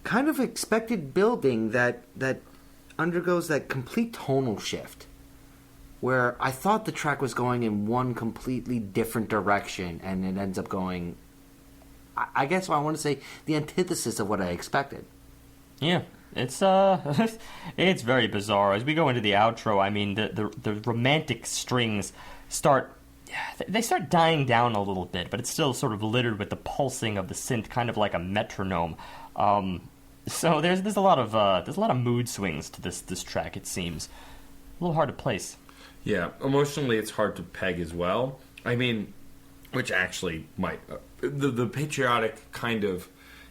kind of expected building that undergoes that complete tonal shift, where I thought the track was going in one completely different direction, and it ends up going, I guess I want to say, the antithesis of what I expected. Yeah, it's it's very bizarre. As we go into the outro, I mean, the romantic strings start dying down a little bit, but it's still sort of littered with the pulsing of the synth, kind of like a metronome. So there's a lot of mood swings to this track. It seems a little hard to place. Yeah, emotionally it's hard to peg as well. I mean, which actually might... the patriotic kind of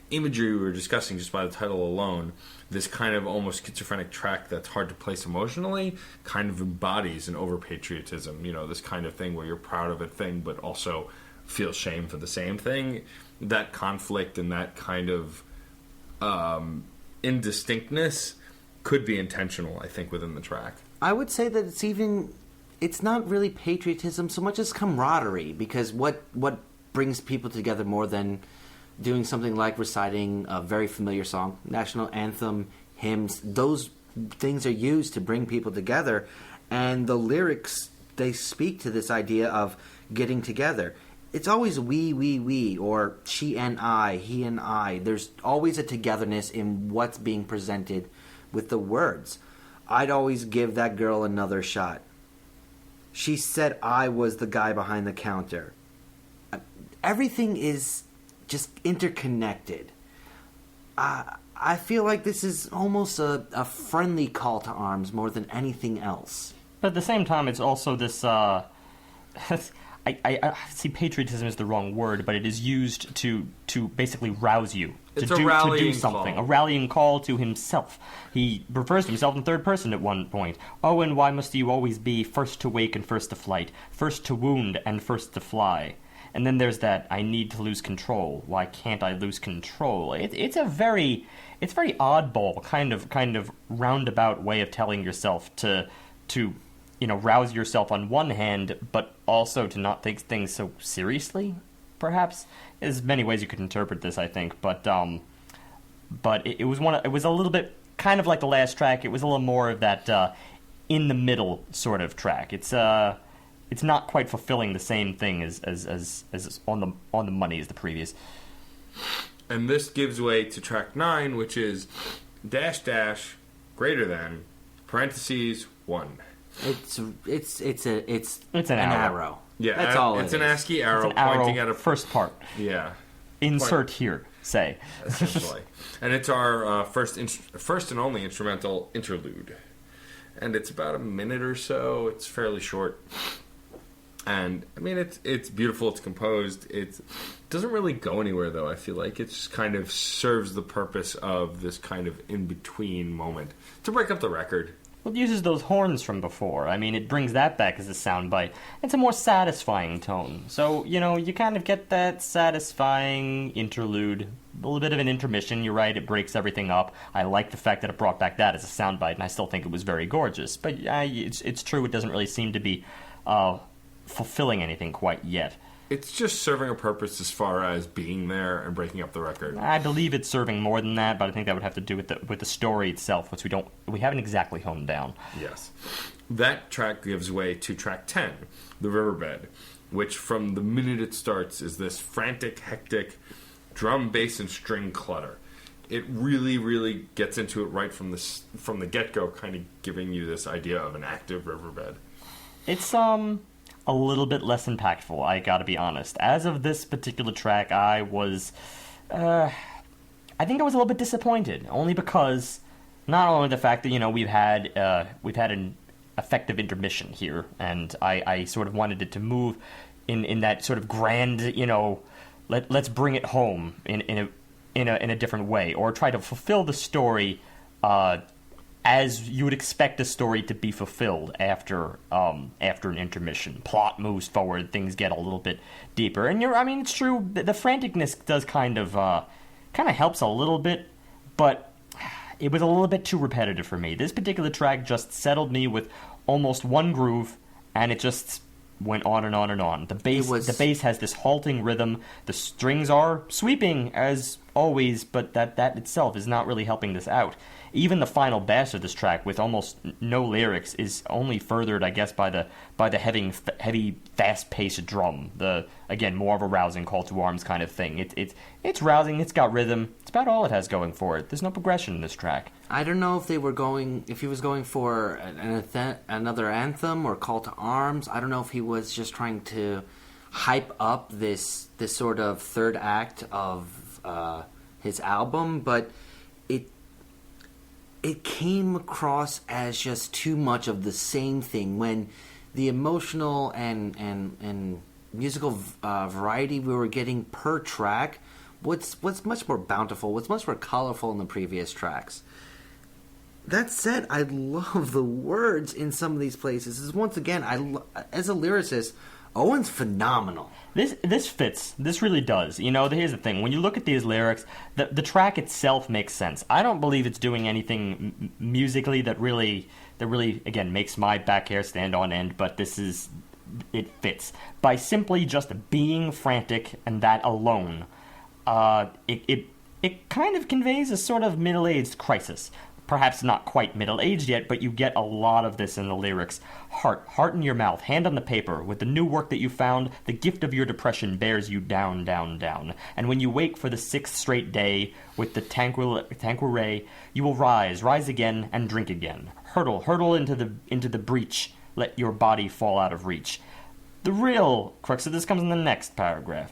imagery we were discussing just by the title alone, this kind of almost schizophrenic track that's hard to place emotionally, kind of embodies an over-patriotism. You know, this kind of thing where you're proud of a thing but also feel shame for the same thing. That conflict and that kind of indistinctness could be intentional, I think, within the track. I would say that it's not really patriotism so much as camaraderie, because what brings people together more than doing something like reciting a very familiar song, national anthem, hymns, those things are used to bring people together, and the lyrics, they speak to this idea of getting together. It's always we, or she and I, he and I. There's always a togetherness in what's being presented with the words. I'd always give that girl another shot. She said I was the guy behind the counter. Everything is just interconnected. I feel like this is almost a friendly call to arms more than anything else. But at the same time, it's also this... I see patriotism is the wrong word, but it is used to basically rouse you to do something. Call. A rallying call to himself. He refers to himself in third person at one point. Owen, why must you always be first to wake and first to flight, first to wound and first to fly? And then there's that, I need to lose control. Why can't I lose control? It's very oddball kind of roundabout way of telling yourself to rouse yourself on one hand, but also to not take things so seriously, perhaps. There's many ways you could interpret this, I think, but it was a little bit kind of like the last track. It was a little more of that in the middle sort of track. It's not quite fulfilling the same thing as on the money as the previous. And this gives way to track 9, which is -- greater than parentheses 1. It's an arrow. Yeah, that's all. It's an ASCII arrow arrow pointing at a first part. Yeah. Insert here, say. Essentially, and it's our first and only instrumental interlude, and it's about a minute or so. It's fairly short. And I mean, it's beautiful. It's composed. It doesn't really go anywhere, though. I feel like it just kind of serves the purpose of this kind of in between moment to break up the record. Well, it uses those horns from before. I mean, it brings that back as a soundbite. It's a more satisfying tone. So, you kind of get that satisfying interlude, a little bit of an intermission. You're right, it breaks everything up. I like the fact that it brought back that as a soundbite, and I still think it was very gorgeous. But it's true, it doesn't really seem to be fulfilling anything quite yet. It's just serving a purpose as far as being there and breaking up the record. I believe it's serving more than that, but I think that would have to do with the story itself, which we haven't exactly honed down. Yes. That track gives way to track 10, The Riverbed, which from the minute it starts is this frantic, hectic drum, bass, and string clutter. It really, really gets into it right from the get-go, kind of giving you this idea of an active riverbed. It's a little bit less impactful, I gotta be honest. As of this particular track, I think I was a little bit disappointed, only because not only the fact that we've had an effective intermission here, and I sort of wanted it to move in that sort of grand let's bring it home in a different way, or try to fulfill the story as you would expect a story to be fulfilled after an intermission. Plot moves forward, things get a little bit deeper, and it's true. The franticness does kind of helps a little bit, but it was a little bit too repetitive for me. This particular track just settled me with almost one groove, and it just went on and on and on. The bass has this halting rhythm. The strings are sweeping as always, but that itself is not really helping this out. Even the final bass of this track, with almost no lyrics, is only furthered, I guess, by the heavy, fast-paced drum. Again, more of a rousing call to arms kind of thing. It's rousing. It's got rhythm. It's about all it has going for it. There's no progression in this track. I don't know if he was going for another anthem or call to arms. I don't know if he was just trying to hype up this sort of third act of his album, but it came across as just too much of the same thing, when the emotional and musical variety we were getting per track what's much more bountiful, what's much more colorful in the previous tracks. That said, I love the words in some of these places. Once again, as a lyricist, Owen's phenomenal. This fits. This really does. Here's the thing. When you look at these lyrics, the track itself makes sense. I don't believe it's doing anything musically that really, again, makes my back hair stand on end, but it fits. By simply just being frantic, and that alone, it kind of conveys a sort of middle-aged crisis. Perhaps not quite middle-aged yet, but you get a lot of this in the lyrics. Heart in your mouth, hand on the paper. With the new work that you found, the gift of your depression bears you down, down, down. And when you wake for the 6th straight day, with the tanqueray, you will rise again, and drink again. Hurtle into the breach. Let your body fall out of reach. The real crux of this comes in the next paragraph.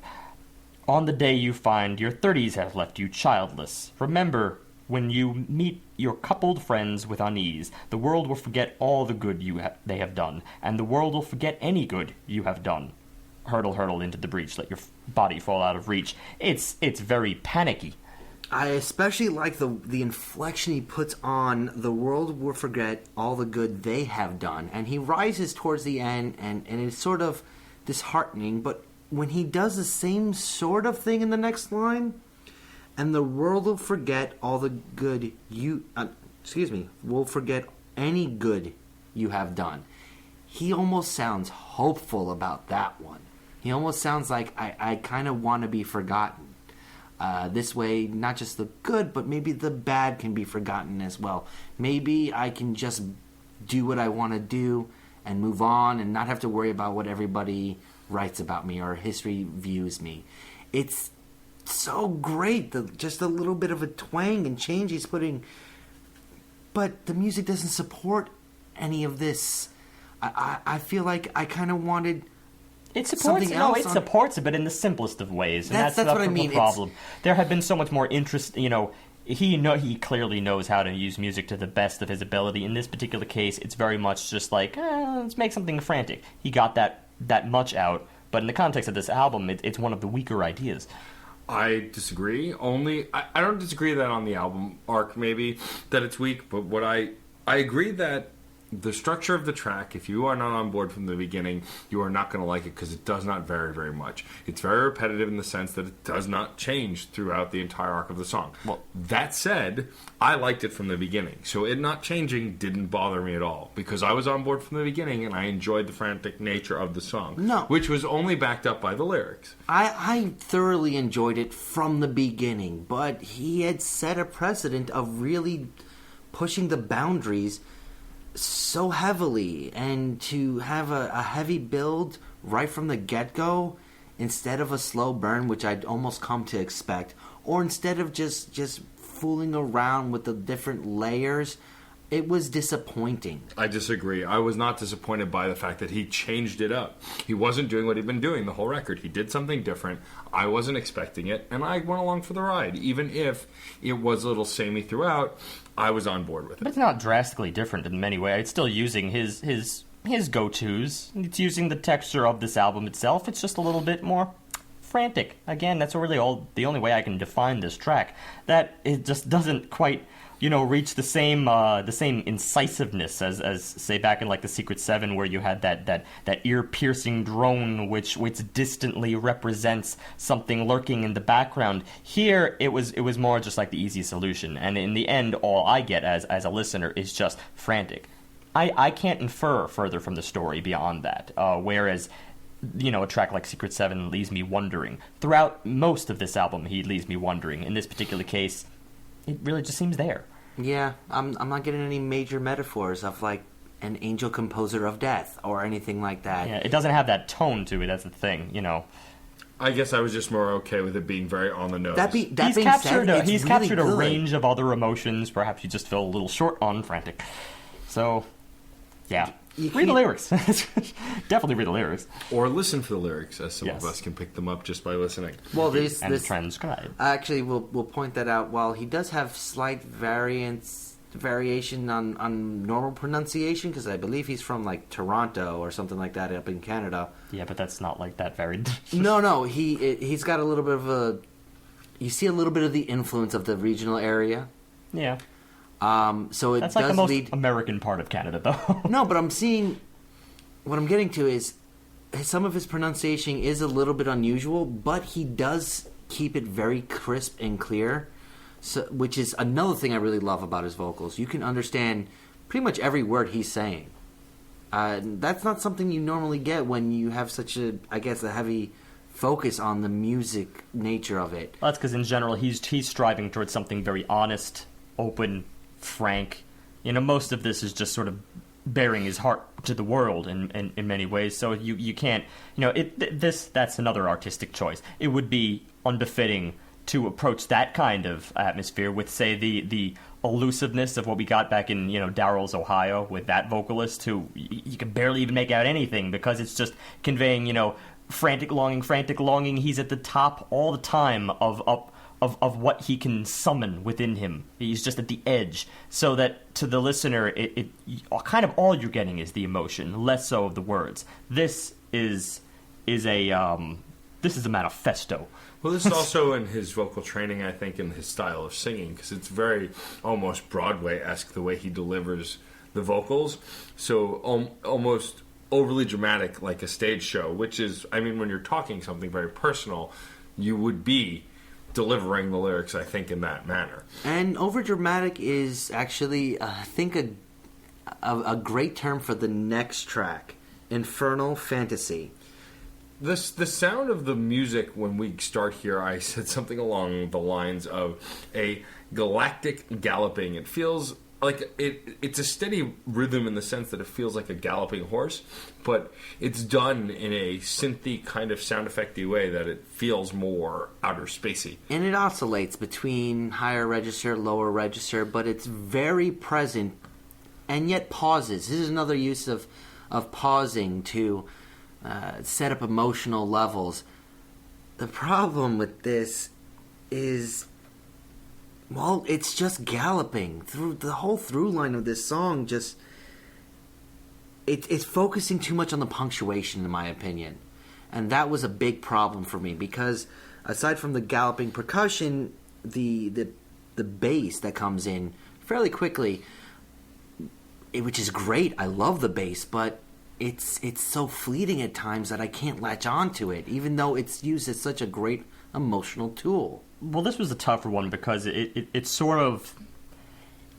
On the day you find your 30s have left you childless, remember, when you meet your coupled friends with unease, the world will forget all the good they have done, and the world will forget any good you have done. Hurtle into the breach, let your body fall out of reach. It's very panicky. I especially like the inflection he puts on the world will forget all the good they have done. And he rises towards the end, and it's sort of disheartening, but when he does the same sort of thing in the next line, and the world will forget all the good will forget any good you have done. He almost sounds hopeful about that one. He almost sounds like I kind of want to be forgotten. This way, not just the good, but maybe the bad can be forgotten as well. Maybe I can just do what I want to do and move on and not have to worry about what everybody writes about me or history views me. It's so great, just a little bit of a twang and change he's putting, but the music doesn't support any of this. I feel like I kind of wanted something else. It supports it, but in the simplest of ways. And that's what I mean. The problem. There had been so much more interest. He clearly knows how to use music to the best of his ability. In this particular case, it's very much just like, let's make something frantic. He got that that much out. But in the context of this album, it's one of the weaker ideas. I disagree. I don't disagree that on the album arc, maybe, that it's weak, but what I agree that the structure of the track, if you are not on board from the beginning, you are not going to like it because it does not vary very much. It's very repetitive in the sense that it does not change throughout the entire arc of the song. Well, that said, I liked it from the beginning, so it not changing didn't bother me at all because I was on board from the beginning and I enjoyed the frantic nature of the song, which was only backed up by the lyrics. I thoroughly enjoyed it from the beginning, but he had set a precedent of really pushing the boundaries so heavily, and to have a heavy build right from the get-go instead of a slow burn, which I'd almost come to expect, or instead of just fooling around with the different layers, it was disappointing. I disagree. I was not disappointed by the fact that he changed it up. He wasn't doing what he'd been doing the whole record. He did something different. I wasn't expecting it, and I went along for the ride. Even if it was a little samey throughout, I was on board with it. But it's not drastically different in many ways. It's still using his go-tos. It's using the texture of this album itself. It's just a little bit more frantic. Again, that's really the only way I can define this track. That it just doesn't quite, reach the same incisiveness as say back in like the Secret Seven, where you had that ear-piercing drone which distantly represents something lurking in the background. Here it was more just like the easy solution, and in the end, all I get as a listener is just frantic. I can't infer further from the story beyond that. Whereas, a track like Secret Seven leaves me wondering. Throughout most of this album, he leaves me wondering. In this particular case, it really just seems there. Yeah, I'm not getting any major metaphors of like an angel composer of death or anything like that. Yeah, it doesn't have that tone to it. That's the thing, I guess I was just more okay with it being very on the nose. He's captured a range of other emotions. Perhaps you just feel a little short on frantic. So, yeah. Read the lyrics. Definitely read the lyrics. Or listen for the lyrics, as some of us can pick them up just by listening. Well, this transcribe. Actually, we'll point that out. While he does have slight variation on normal pronunciation, because I believe he's from like Toronto or something like that up in Canada. Yeah, but that's not like that varied. No, he's got a little bit of you see a little bit of the influence of the regional area. Yeah. So it that's does like the most lead... American part of Canada, though. No, but what I'm getting to is some of his pronunciation is a little bit unusual, but he does keep it very crisp and clear, which is another thing I really love about his vocals. You can understand pretty much every word he's saying. That's not something you normally get when you have such a heavy focus on the music nature of it. Well, that's because in general he's striving towards something very honest, open, frank. Most of this is just sort of bearing his heart to the world in many ways. So you can't, that's another artistic choice. It would be unbefitting to approach that kind of atmosphere with, say, the elusiveness of what we got back in, Daryl's Ohio with that vocalist who you can barely even make out anything because it's just conveying, frantic longing. He's at the top all the time of what he can summon within him. He's just at the edge, so that to the listener, it kind of all you're getting is the emotion, less so of the words. This is a manifesto. Well, this is also in his vocal training, I think, in his style of singing, because it's very almost Broadway-esque the way he delivers the vocals. So almost overly dramatic, like a stage show, which is, when you're talking something very personal, you would be delivering the lyrics, I think, in that manner. And overdramatic is actually, I think, a great term for the next track, Infernal Fantasy. The sound of the music when we start here, I said something along the lines of a galactic galloping. It feels like it's a steady rhythm in the sense that it feels like a galloping horse, but it's done in a synthy kind of sound effecty way that it feels more outer spacey. And it oscillates between higher register, lower register, but it's very present and yet pauses. This is another use of pausing to set up emotional levels. The problem with this is, well, it's just galloping through the whole through line of this song. it's focusing too much on the punctuation, in my opinion. And that was a big problem for me because aside from the galloping percussion, the bass that comes in fairly quickly, which is great. I love the bass, but it's so fleeting at times that I can't latch on to it, even though it's used as such a great emotional tool. Well, this was a tougher one because it's sort of...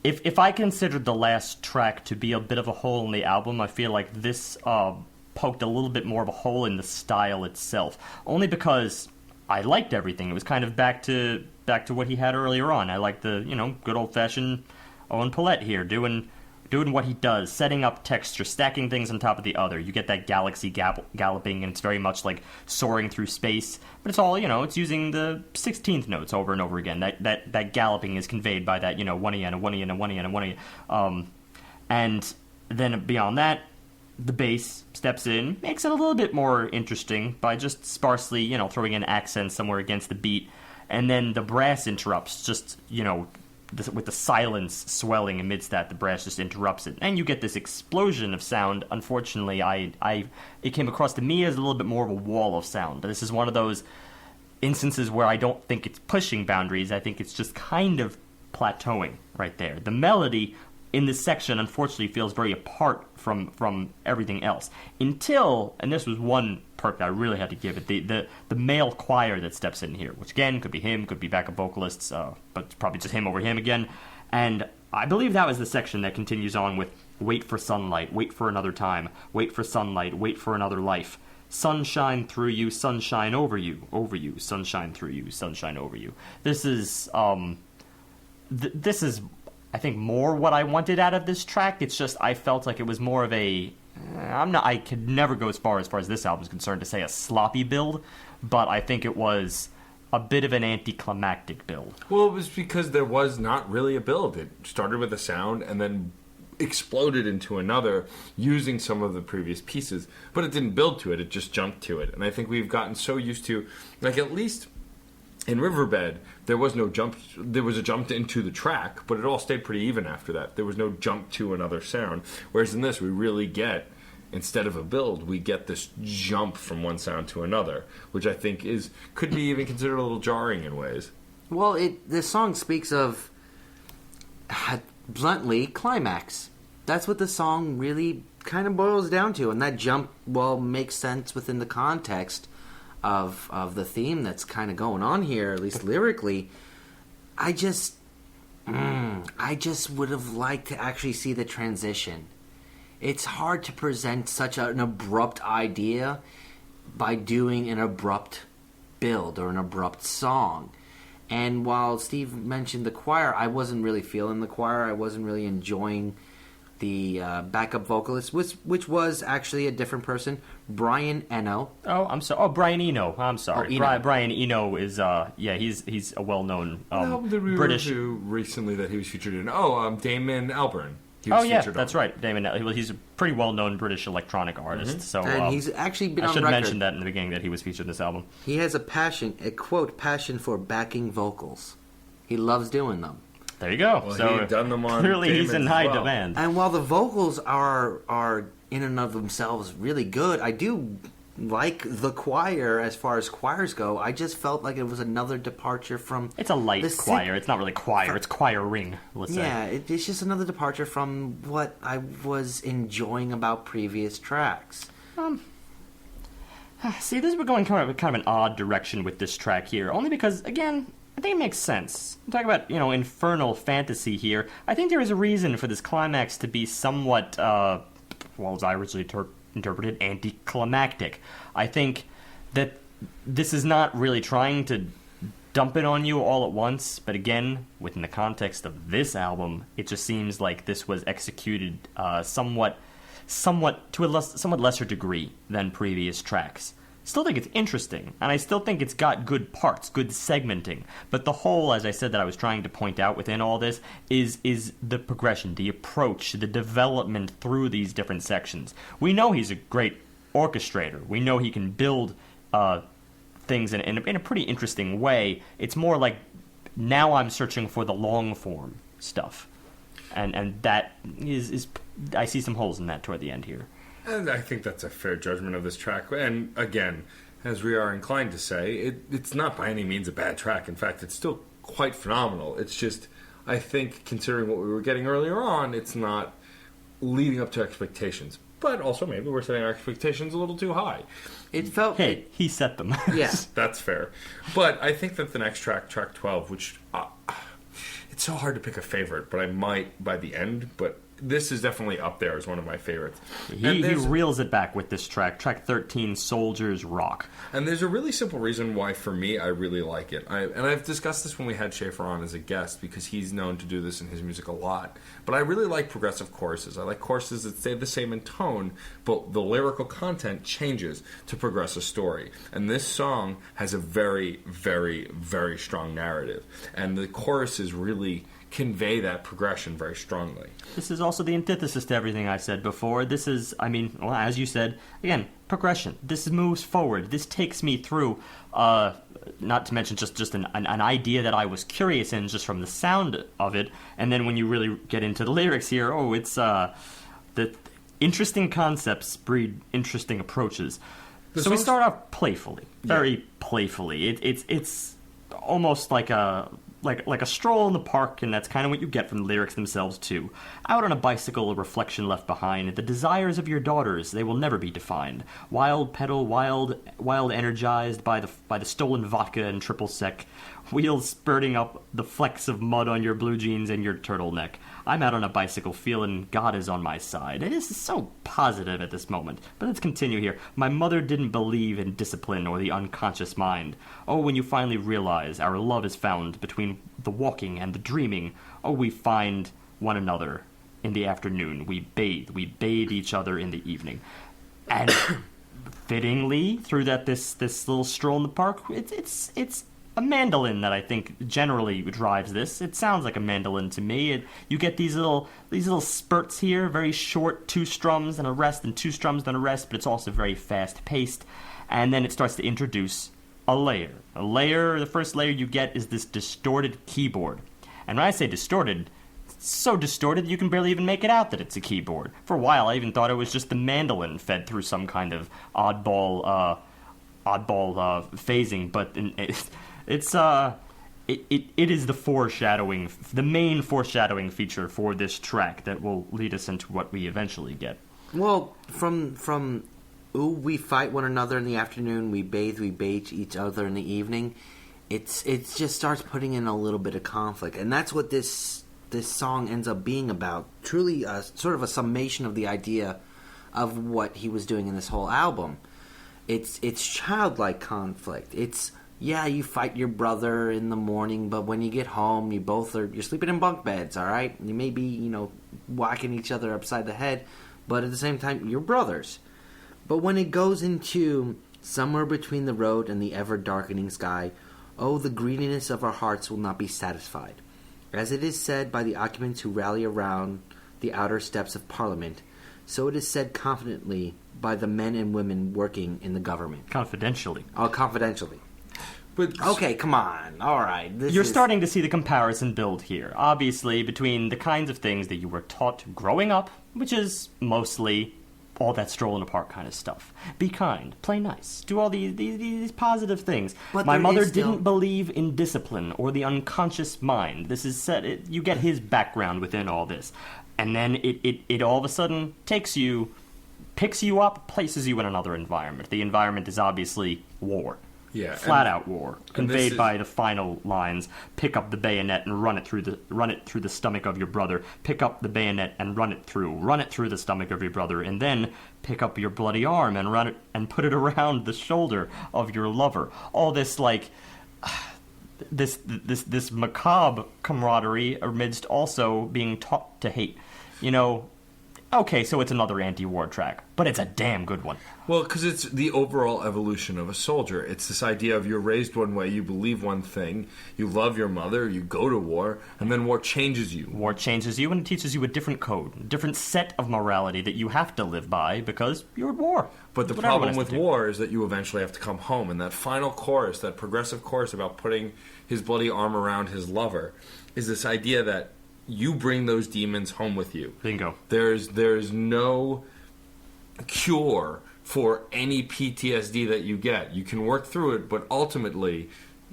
If I considered the last track to be a bit of a hole in the album, I feel like this poked a little bit more of a hole in the style itself. Only because I liked everything. It was kind of back to what he had earlier on. I liked the, good old-fashioned Owen Pallett here, doing what he does, setting up texture, stacking things on top of the other. You get that galaxy galloping, and it's very much like soaring through space. But it's all, it's using the 16th notes over and over again. That galloping is conveyed by that, 1E and a 1E and a 1E and a 1E. And then beyond that, the bass steps in, makes it a little bit more interesting by just sparsely, throwing in accents somewhere against the beat. And then the brass interrupts, just, with the silence swelling amidst that, the brass just interrupts it. And you get this explosion of sound. Unfortunately, it came across to me as a little bit more of a wall of sound. This is one of those instances where I don't think it's pushing boundaries. I think it's just kind of plateauing right there. The melody in this section, unfortunately, feels very apart from everything else. Until, and this was one perk that I really had to give it, the male choir that steps in here, which again, could be him, could be backup vocalists, but it's probably just him over him again. And I believe that was the section that continues on with wait for sunlight, wait for another time, wait for sunlight, wait for another life. Sunshine through you, sunshine over you, sunshine through you, sunshine over you. This is, this is, I think, more what I wanted out of this track. It's just I felt like it was more of a... I could never go as far as this album is concerned to say a sloppy build, but I think it was a bit of an anticlimactic build. Well, it was because there was not really a build. It started with a sound and then exploded into another using some of the previous pieces, but it didn't build to it. It just jumped to it. And I think we've gotten so used to, like, at least... in Riverbed, there was no jump. There was a jump into the track, but it all stayed pretty even after that. There was no jump to another sound. Whereas in this, we really get, instead of a build, we get this jump from one sound to another, which I think could be even considered a little jarring in ways. Well, this song speaks of, bluntly, climax. That's what the song really kind of boils down to, and that jump, makes sense within the context of the theme that's kind of going on here, at least lyrically. I just would have liked to actually see the transition. It's hard to present such an abrupt idea by doing an abrupt build or an abrupt song. And while Steve mentioned the choir, I wasn't really feeling the choir. I wasn't really enjoying the backup vocalist, which was actually a different person, Brian Eno. Oh, I'm sorry. Oh, Brian Eno. I'm sorry. Eno. Brian Eno is, he's a well-known British. Recently that he was featured in. Damon Albarn. That's right, Damon. He's a pretty well-known British electronic artist. Mm-hmm. So, and he's actually been on record. I should have mentioned that in the beginning that he was featured in this album. He has a passion for backing vocals. He loves doing them. There you go. Well, so he'd done them on clearly Damon's he's in high demand. And while the vocals are in and of themselves really good, I do like the choir as far as choirs go. I just felt like it was another departure from... It's a light choir. It's not really choir. It's choiring, let's say. Yeah, it's just another departure from what I was enjoying about previous tracks. See, we're going kind of an odd direction with this track here, only because, again, I think it makes sense. I'm talking about, infernal fantasy here. I think there is a reason for this climax to be somewhat, as I originally interpreted, anticlimactic. I think that this is not really trying to dump it on you all at once, but again, within the context of this album, it just seems like this was executed somewhat to a somewhat lesser degree than previous tracks. Still think it's interesting, and I still think it's got good parts, good segmenting. But the whole, as I said, that I was trying to point out within all this is the progression, the approach, the development through these different sections. We know he's a great orchestrator. We know he can build things in a pretty interesting way. It's more like now I'm searching for the long form stuff, and that is I see some holes in that toward the end here. And I think that's a fair judgment of this track. And again, as we are inclined to say, it's not by any means a bad track. In fact, it's still quite phenomenal. It's just, I think, considering what we were getting earlier on, it's not leading up to expectations. But also, maybe we're setting our expectations a little too high. It felt... Hey, he set them. Yeah. That's fair. But I think that the next track, track 12, which... it's so hard to pick a favorite, but I might by the end. But this is definitely up there as one of my favorites. He reels it back with this track, track 13, Soldiers Rock. And there's a really simple reason why, for me, I really like it. And I've discussed this when we had Schaefer on as a guest, because he's known to do this in his music a lot. But I really like progressive choruses. I like choruses that stay the same in tone, but the lyrical content changes to progress a story. And this song has a very, very, very strong narrative. And the choruses really convey that progression very strongly. This is also the antithesis to everything I said before. This is, well, as you said, again, progression. This moves forward. This takes me through, not to mention just an idea that I was curious in just from the sound of it, and then when you really get into the lyrics here, it's the interesting concepts breed interesting approaches. So we start off playfully, very playfully. It's almost like a stroll in the park, and that's kind of what you get from the lyrics themselves too. Out on a bicycle, a reflection left behind. The desires of your daughters, they will never be defined. Wild pedal, wild energized by the stolen vodka and triple sec. Wheels spurting up the flecks of mud on your blue jeans and your turtleneck. I'm out on a bicycle feeling God is on my side. It is so positive at this moment. But let's continue here. My mother didn't believe in discipline or the unconscious mind. Oh, when you finally realize our love is found between the walking and the dreaming. Oh, we find one another in the afternoon. We bathe each other in the evening. And fittingly, through this little stroll in the park, it's a mandolin that I think generally drives this. It sounds like a mandolin to me. You get these little spurts here, very short, 2 strums and a rest, and 2 strums and a rest, but it's also very fast paced. And then it starts to introduce a layer. The first layer you get is this distorted keyboard. And when I say distorted, it's so distorted you can barely even make it out that it's a keyboard. For a while I even thought it was just the mandolin fed through some kind of oddball phasing, but it is the foreshadowing, the main foreshadowing feature for this track that will lead us into what we eventually get. Well, from we fight one another in the afternoon, we bathe each other in the evening. It just starts putting in a little bit of conflict, and that's what this song ends up being about. Truly, sort of a summation of the idea of what he was doing in this whole album. It's childlike conflict. You fight your brother in the morning, but when you get home, you're sleeping in bunk beds, all right? You may be, whacking each other upside the head, but at the same time, you're brothers. But when it goes into somewhere between the road and the ever-darkening sky, oh, the greediness of our hearts will not be satisfied. As it is said by the occupants who rally around the outer steps of Parliament, so it is said confidently by the men and women working in the government. Confidentially. Oh, confidentially. But okay, come on. All right. You're starting to see the comparison build here. Obviously, between the kinds of things that you were taught growing up, which is mostly all that stroll in the park kind of stuff. Be kind, play nice, do all these positive things. But my mother didn't believe in discipline or the unconscious mind. This is said. You get his background within all this, and then it all of a sudden picks you up, places you in another environment. The environment is obviously war. Yeah, flat-out war, conveyed by the final lines: "Pick up the bayonet and run it through the stomach of your brother. Pick up the bayonet and run it through the stomach of your brother, and then pick up your bloody arm and run it and put it around the shoulder of your lover." All this this macabre camaraderie amidst also being taught to hate. Okay, so it's another anti-war track, but it's a damn good one. Well, because it's the overall evolution of a soldier. It's this idea of you're raised one way, you believe one thing, you love your mother, you go to war, and then war changes you. War changes you, and it teaches you a different code, a different set of morality that you have to live by because you're at war. But the problem with war is that you eventually have to come home, and that final chorus, that progressive chorus about putting his bloody arm around his lover, is this idea that you bring those demons home with you. Bingo. There's no cure for any PTSD that you get. You can work through it, but ultimately,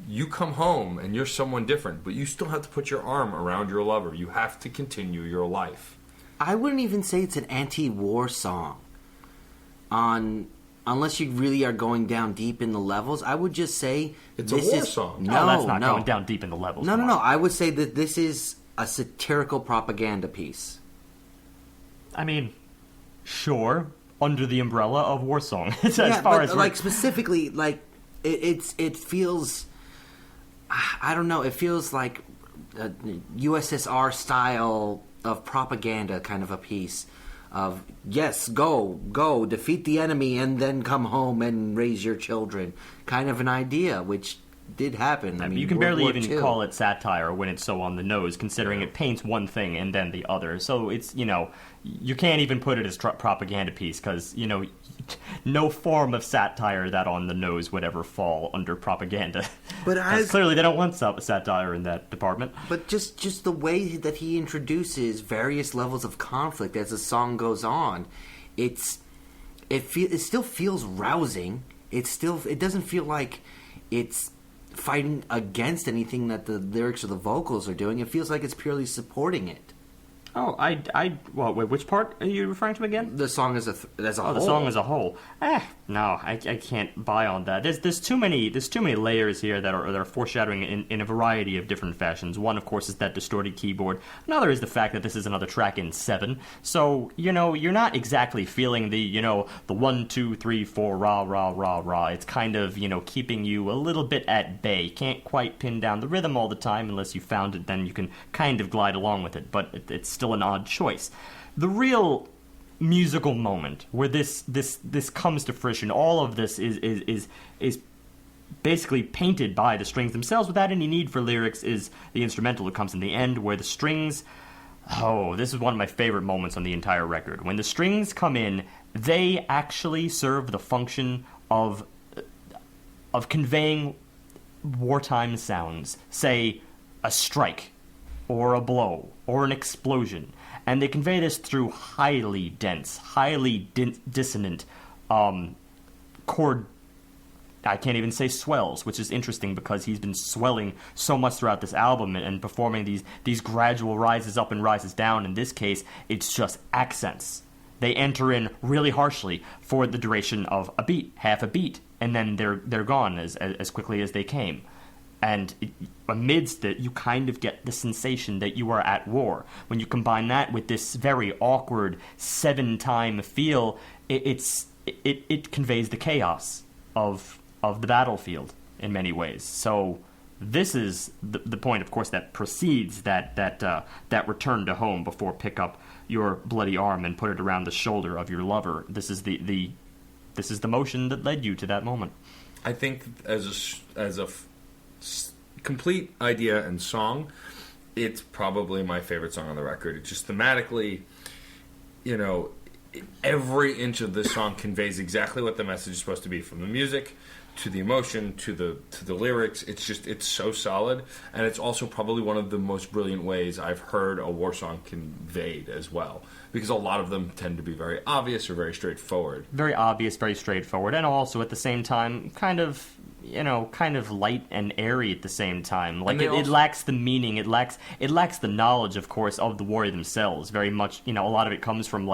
you come home and you're someone different, but you still have to put your arm around your lover. You have to continue your life. I wouldn't even say it's an anti-war song. Unless you really are going down deep in the levels, I would just say it's a war song. No, that's not going down deep in the levels. No. I would say that this is a satirical propaganda piece. I mean, sure, under the umbrella of war song. As yeah, far but as like specifically, like it feels. I don't know. It feels like a USSR style of propaganda, kind of a piece. Of yes, go, defeat the enemy, and then come home and raise your children. Kind of an idea, which did happen. I mean, you can World barely War even II. call it satire when it's so on the nose, considering it paints one thing and then the other. So it's, you can't even put it as propaganda piece because, no form of satire that on the nose would ever fall under propaganda. But clearly they don't want satire in that department. But just the way that he introduces various levels of conflict as the song goes on, it still feels rousing. It doesn't feel like it's fighting against anything that the lyrics or the vocals are doing. It feels like it's purely supporting it. Oh, well, wait, which part are you referring to again? The song as a whole. The song as a whole. No, I can't buy on that. There's too many layers here that are foreshadowing in a variety of different fashions. One, of course, is that distorted keyboard. Another is the fact that this is another track in 7. So, you're not exactly feeling the 1, 2, 3, 4, rah, rah, rah, rah. It's kind of, keeping you a little bit at bay. Can't quite pin down the rhythm all the time unless you found it, then you can kind of glide along with it. But it's still an odd choice. The real musical moment where this comes to fruition, all of this is basically painted by the strings themselves without any need for lyrics, is the instrumental that comes in the end where the strings, this is one of my favorite moments on the entire record. When the strings come in, they actually serve the function of conveying wartime sounds, say a strike or a blow or an explosion. And they convey this through highly dense, highly dissonant chord, I can't even say swells, which is interesting because he's been swelling so much throughout this album and performing these gradual rises up and rises down. In this case, it's just accents. They enter in really harshly for the duration of a beat, half a beat, and then they're gone as quickly as they came. And amidst it, you kind of get the sensation that you are at war. When you combine that with this very awkward 7-time feel, it conveys the chaos of the battlefield in many ways. So this is the point, of course, that precedes that return to home before pick up your bloody arm and put it around the shoulder of your lover. This is the motion that led you to that moment. I think as a complete idea and song, it's probably my favorite song on the record. It's just thematically, every inch of this song conveys exactly what the message is supposed to be, from the music to the emotion to the lyrics. It's so solid, and it's also probably one of the most brilliant ways I've heard a war song conveyed as well, because a lot of them tend to be very obvious or very straightforward. Very obvious, very straightforward, and also at the same time kind of light and airy at the same time. Like it lacks the meaning, it lacks the knowledge, of course, of the warrior themselves. Very much, a lot of it comes from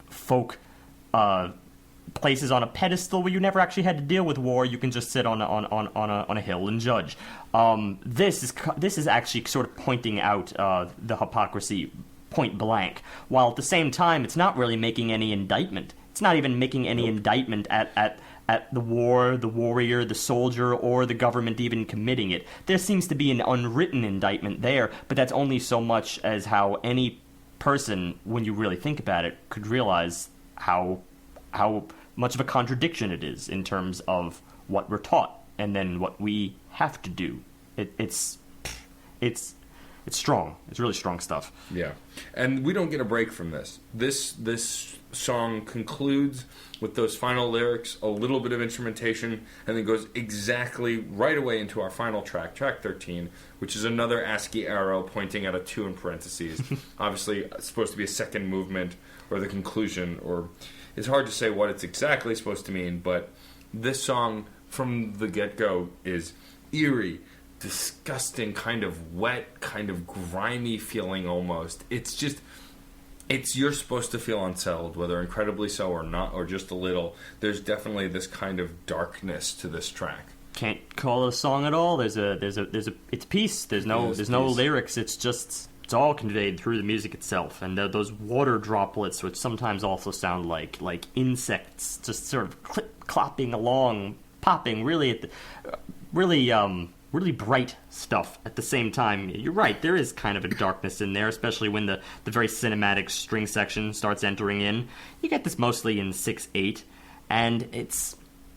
folk places on a pedestal where you never actually had to deal with war. You can just sit on a hill and judge. This is actually sort of pointing out the hypocrisy point blank, while at the same time it's not really making any indictment. It's not even making any indictment at the war, the warrior, the soldier, or the government even committing it. There seems to be an unwritten indictment there, but that's only so much as how any person, when you really think about it, could realize how much of a contradiction it is in terms of what we're taught and then what we have to do. It's strong. It's really strong stuff. Yeah, and we don't get a break from this. This song concludes with those final lyrics, a little bit of instrumentation, and then goes exactly right away into our final track, track 13, which is another ASCII arrow pointing at a 2 in parentheses. Obviously, it's supposed to be a second movement or the conclusion, or it's hard to say what it's exactly supposed to mean, but this song from the get-go is eerie, disgusting, kind of wet, kind of grimy feeling almost. It's you're supposed to feel unsettled, whether incredibly so or not, or just a little. There's definitely this kind of darkness to this track. Can't call it a song at all. It's peace. There's no lyrics. It's all conveyed through the music itself, and those water droplets, which sometimes also sound like insects, just sort of clopping along, popping really bright stuff at the same time. You're right, there is kind of a darkness in there, especially when the very cinematic string section starts entering in. You get this mostly in 6/8, and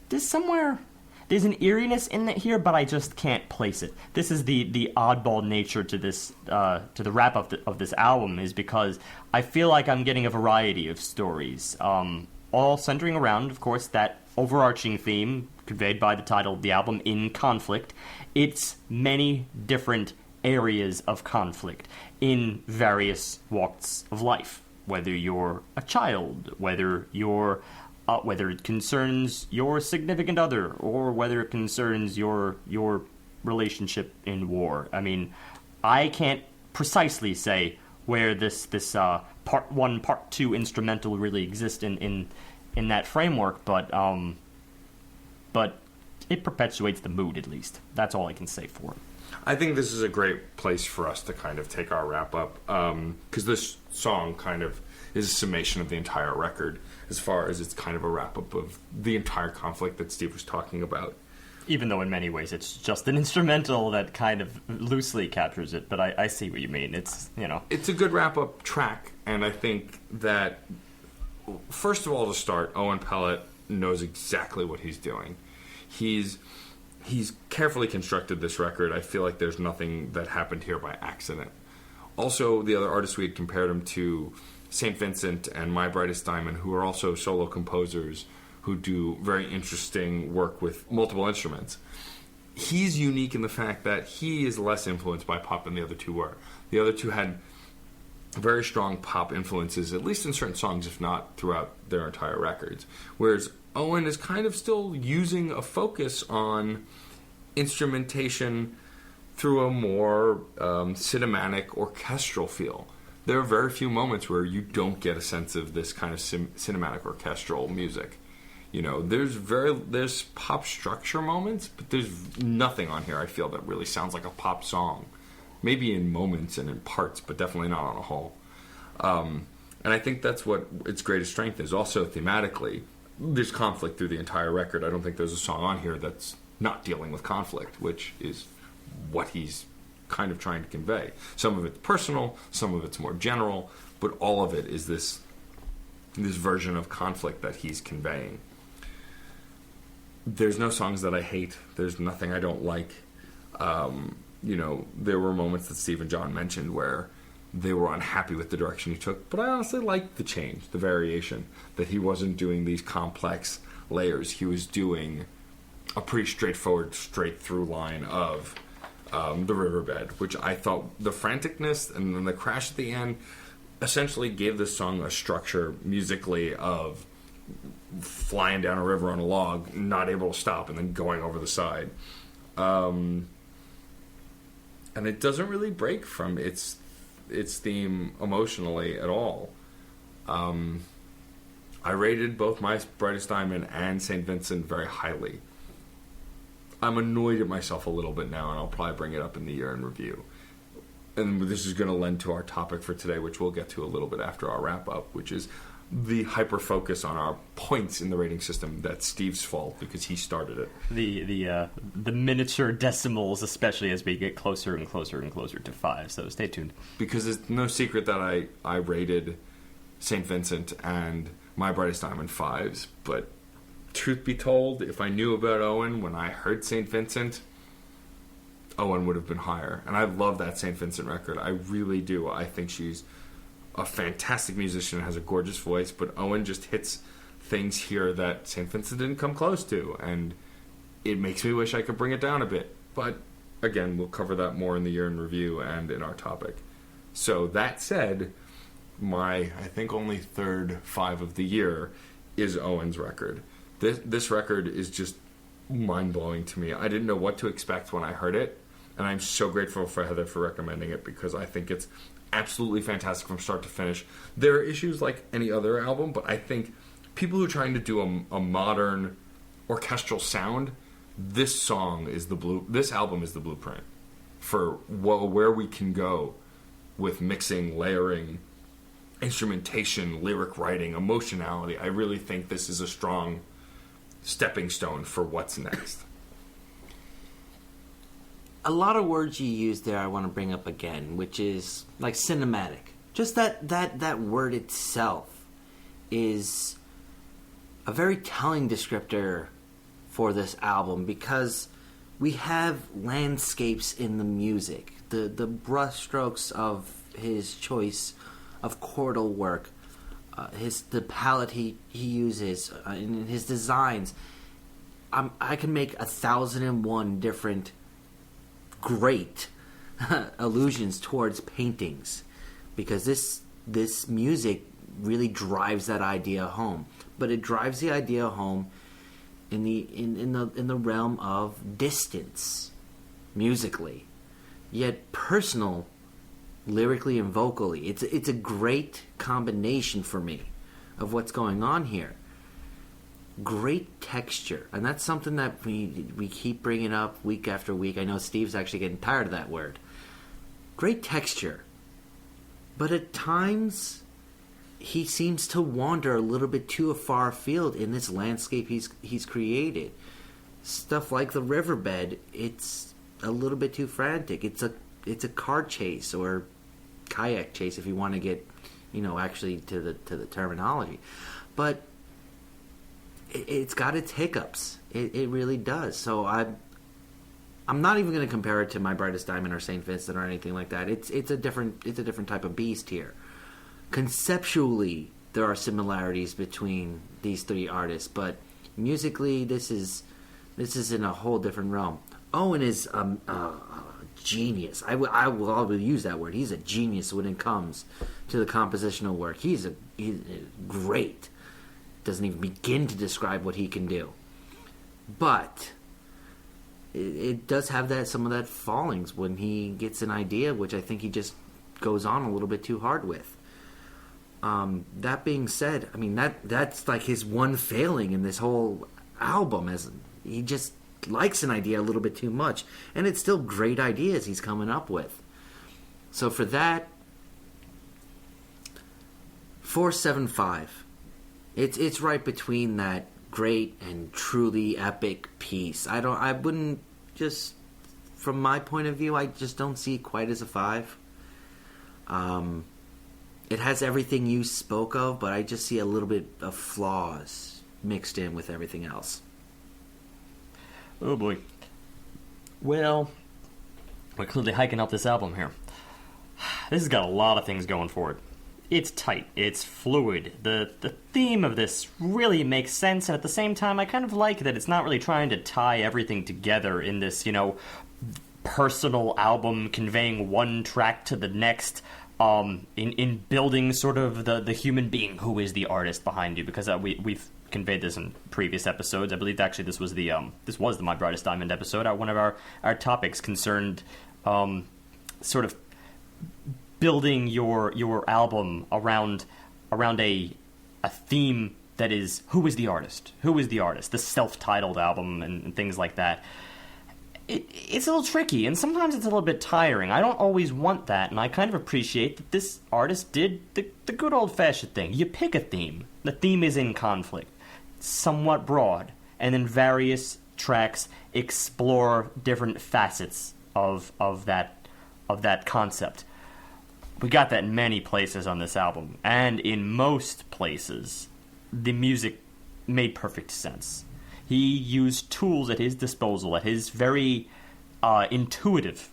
there's an eeriness in it here, but I just can't place it. This is the oddball nature to this to the wrap of this album, is because I feel like I'm getting a variety of stories, all centering around, of course, that overarching theme conveyed by the title of the album, In Conflict. It's many different areas of conflict in various walks of life, whether you're a child, whether it concerns your significant other, or whether it concerns your relationship in war. I mean, I can't precisely say where this part 1, part 2 instrumental really exists in that framework, but it perpetuates the mood, at least. That's all I can say for it. I think this is a great place for us to kind of take our wrap up, because this song kind of is a summation of the entire record, as far as it's kind of a wrap-up of the entire conflict that Steve was talking about. Even though in many ways it's just an instrumental that kind of loosely captures it, but I see what you mean. It's a good wrap-up track, and I think that, first of all, to start, Owen Pallett knows exactly what he's doing. He's carefully constructed this record. I feel like there's nothing that happened here by accident. Also, the other artists we had compared him to, St. Vincent and My Brightest Diamond, who are also solo composers who do very interesting work with multiple instruments. He's unique in the fact that he is less influenced by pop than the other two were. The other two had very strong pop influences, at least in certain songs, if not throughout their entire records. Whereas Owen is kind of still using a focus on instrumentation through a more cinematic orchestral feel. There are very few moments where you don't get a sense of this kind of cinematic orchestral music. There's pop structure moments, but there's nothing on here I feel that really sounds like a pop song. Maybe in moments and in parts, but definitely not on a whole. And I think that's what its greatest strength is. Also, thematically, there's conflict through the entire record. I don't think there's a song on here that's not dealing with conflict, which is what he's kind of trying to convey. Some of it's personal, some of it's more general, but all of it is this version of conflict that he's conveying. There's no songs that I hate. There's nothing I don't like. There were moments that Steve and John mentioned where they were unhappy with the direction he took, but I honestly liked the change, the variation, that he wasn't doing these complex layers. He was doing a pretty straightforward, straight through line of the riverbed, which I thought the franticness and then the crash at the end essentially gave this song a structure musically of flying down a river on a log, not able to stop, and then going over the side. And it doesn't really break from its theme emotionally at all. I rated both My Brightest Diamond and St. Vincent very highly. I'm annoyed at myself a little bit now, and I'll probably bring it up in the year in review. And this is going to lend to our topic for today, which we'll get to a little bit after our wrap-up, which is the hyper-focus on our points in the rating system. That's Steve's fault, because he started it. The miniature decimals, especially as we get closer and closer and closer to 5, so stay tuned. Because it's no secret that I rated St. Vincent and My Brightest Diamond 5s, but truth be told, if I knew about Owen when I heard St. Vincent, Owen would have been higher. And I love that St. Vincent record. I really do. I think she's a fantastic musician, has a gorgeous voice, but Owen just hits things here that St. Vincent didn't come close to, and it makes me wish I could bring it down a bit. But again, we'll cover that more in the year in review and in our topic. So that said, my, I think, only third 5 of the year is Owen's record. This record is just mind-blowing to me. I didn't know what to expect when I heard it, and I'm so grateful for Heather for recommending it, because I think it's absolutely fantastic from start to finish. There are issues like any other album, but I think people who are trying to do a modern orchestral sound, this album is the blueprint for where we can go with mixing, layering, instrumentation, lyric writing, emotionality. I really think this is a strong stepping stone for what's next. A lot of words you use there I want to bring up again, which is like cinematic. Just that word itself is a very telling descriptor for this album, because we have landscapes in the music. The brushstrokes of his choice of chordal work, the palette he uses in his designs. I can make 1,001 different great allusions towards paintings, because this music really drives that idea home. But it drives the idea home in the realm of distance, musically, yet personal, lyrically and vocally. It's a great combination for me of what's going on here. Great texture, and that's something that we keep bringing up week after week. I know Steve's actually getting tired of that word. Great texture, but at times he seems to wander a little bit too far afield in this landscape he's created. Stuff like the riverbed, it's a little bit too frantic. It's a car chase or kayak chase, if you want to get, actually to the terminology, but it's got its hiccups. It really does. So I'm not even going to compare it to My Brightest Diamond or St. Vincent or anything like that. It's a different type of beast here. Conceptually, there are similarities between these three artists, but musically, this is in a whole different realm. Owen is a genius. I will always use that word. He's a genius when it comes to the compositional work. He's great. Doesn't even begin to describe what he can do. But it does have some of that fallings when he gets an idea, which I think he just goes on a little bit too hard with. That being said, I mean that's like his one failing in this whole album, as he just likes an idea a little bit too much, and it's still great ideas he's coming up with. So for that, 4.75. It's right between that great and truly epic piece. I wouldn't, just from my point of view, I just don't see it quite as a 5. It has everything you spoke of, but I just see a little bit of flaws mixed in with everything else. Oh boy. Well, we're clearly hiking up this album here. This has got a lot of things going for it. It's tight. It's fluid. The theme of this really makes sense, and at the same time, I kind of like that it's not really trying to tie everything together in this, personal album conveying one track to the next, in building sort of the human being who is the artist behind you, because we've conveyed this in previous episodes. I believe actually this was the My Brightest Diamond episode. One of our topics concerned sort of building your album around a theme that is who is the artist, the self-titled album and things like that. It's a little tricky, and sometimes it's a little bit tiring. I don't always want that, and I kind of appreciate that this artist did the good old-fashioned thing. You pick a theme. The theme is in conflict, somewhat broad, and then various tracks explore different facets of that concept. We got that in many places on this album, and in most places, the music made perfect sense. He used tools at his disposal, at his very intuitive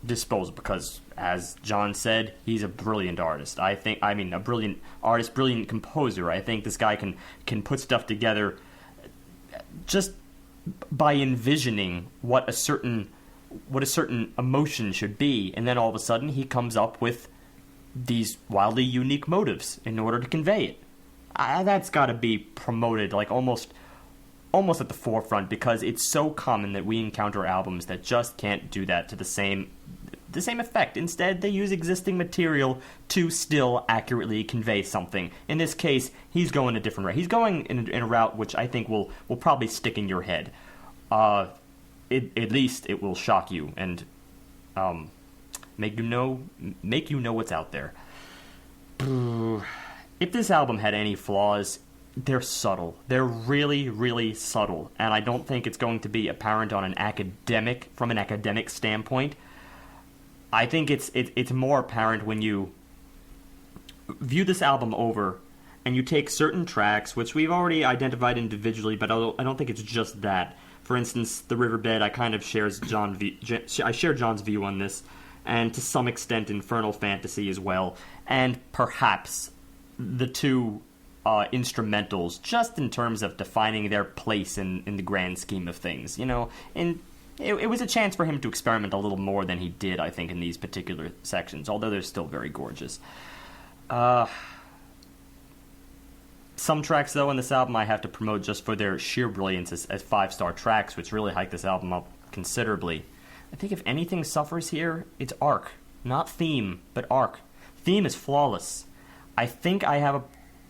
disposal, because, as John said, he's a brilliant artist. A brilliant artist, brilliant composer. I think this guy can put stuff together just by envisioning what a certain emotion should be, and then all of a sudden he comes up with these wildly unique motives in order to convey it. that's got to be promoted like almost at the forefront, because it's so common that we encounter albums that just can't do that to the same effect. Instead, they use existing material to still accurately convey something. In this case, he's going a different route. He's going in a route which I think will probably stick in your head. At least it will shock you and make you know what's out there. If this album had any flaws, they're subtle. They're really, really subtle, and I don't think it's going to be apparent from an academic standpoint. I think it's more apparent when you view this album over and you take certain tracks, which we've already identified individually, but I don't think it's just that. For instance, The Riverbed, I kind of share John's view on this, and to some extent Infernal Fantasy as well, and perhaps the two instrumentals, just in terms of defining their place in the grand scheme of things, and it was a chance for him to experiment a little more than he did, I think, in these particular sections, although they're still very gorgeous. Some tracks, though, on this album I have to promote just for their sheer brilliance as 5-star tracks, which really hike this album up considerably. I think if anything suffers here, it's arc. Not theme, but arc. Theme is flawless. I think I have a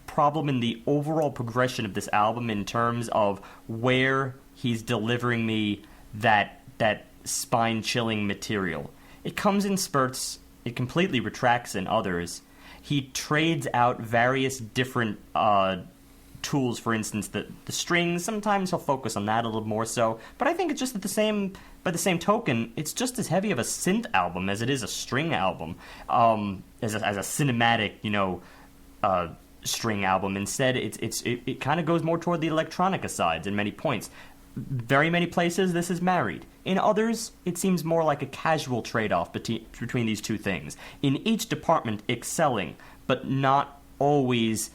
problem in the overall progression of this album in terms of where he's delivering me that spine-chilling material. It comes in spurts. It completely retracts in others. He trades out various different tools. For instance, the strings. Sometimes he'll focus on that a little more so. But I think it's just by the same token, it's just as heavy of a synth album as it is a string album. As a cinematic, string album. Instead, it kind of goes more toward the electronica sides in many points. Very many places, this is married. In others, it seems more like a casual trade-off between these two things. In each department, excelling, but not always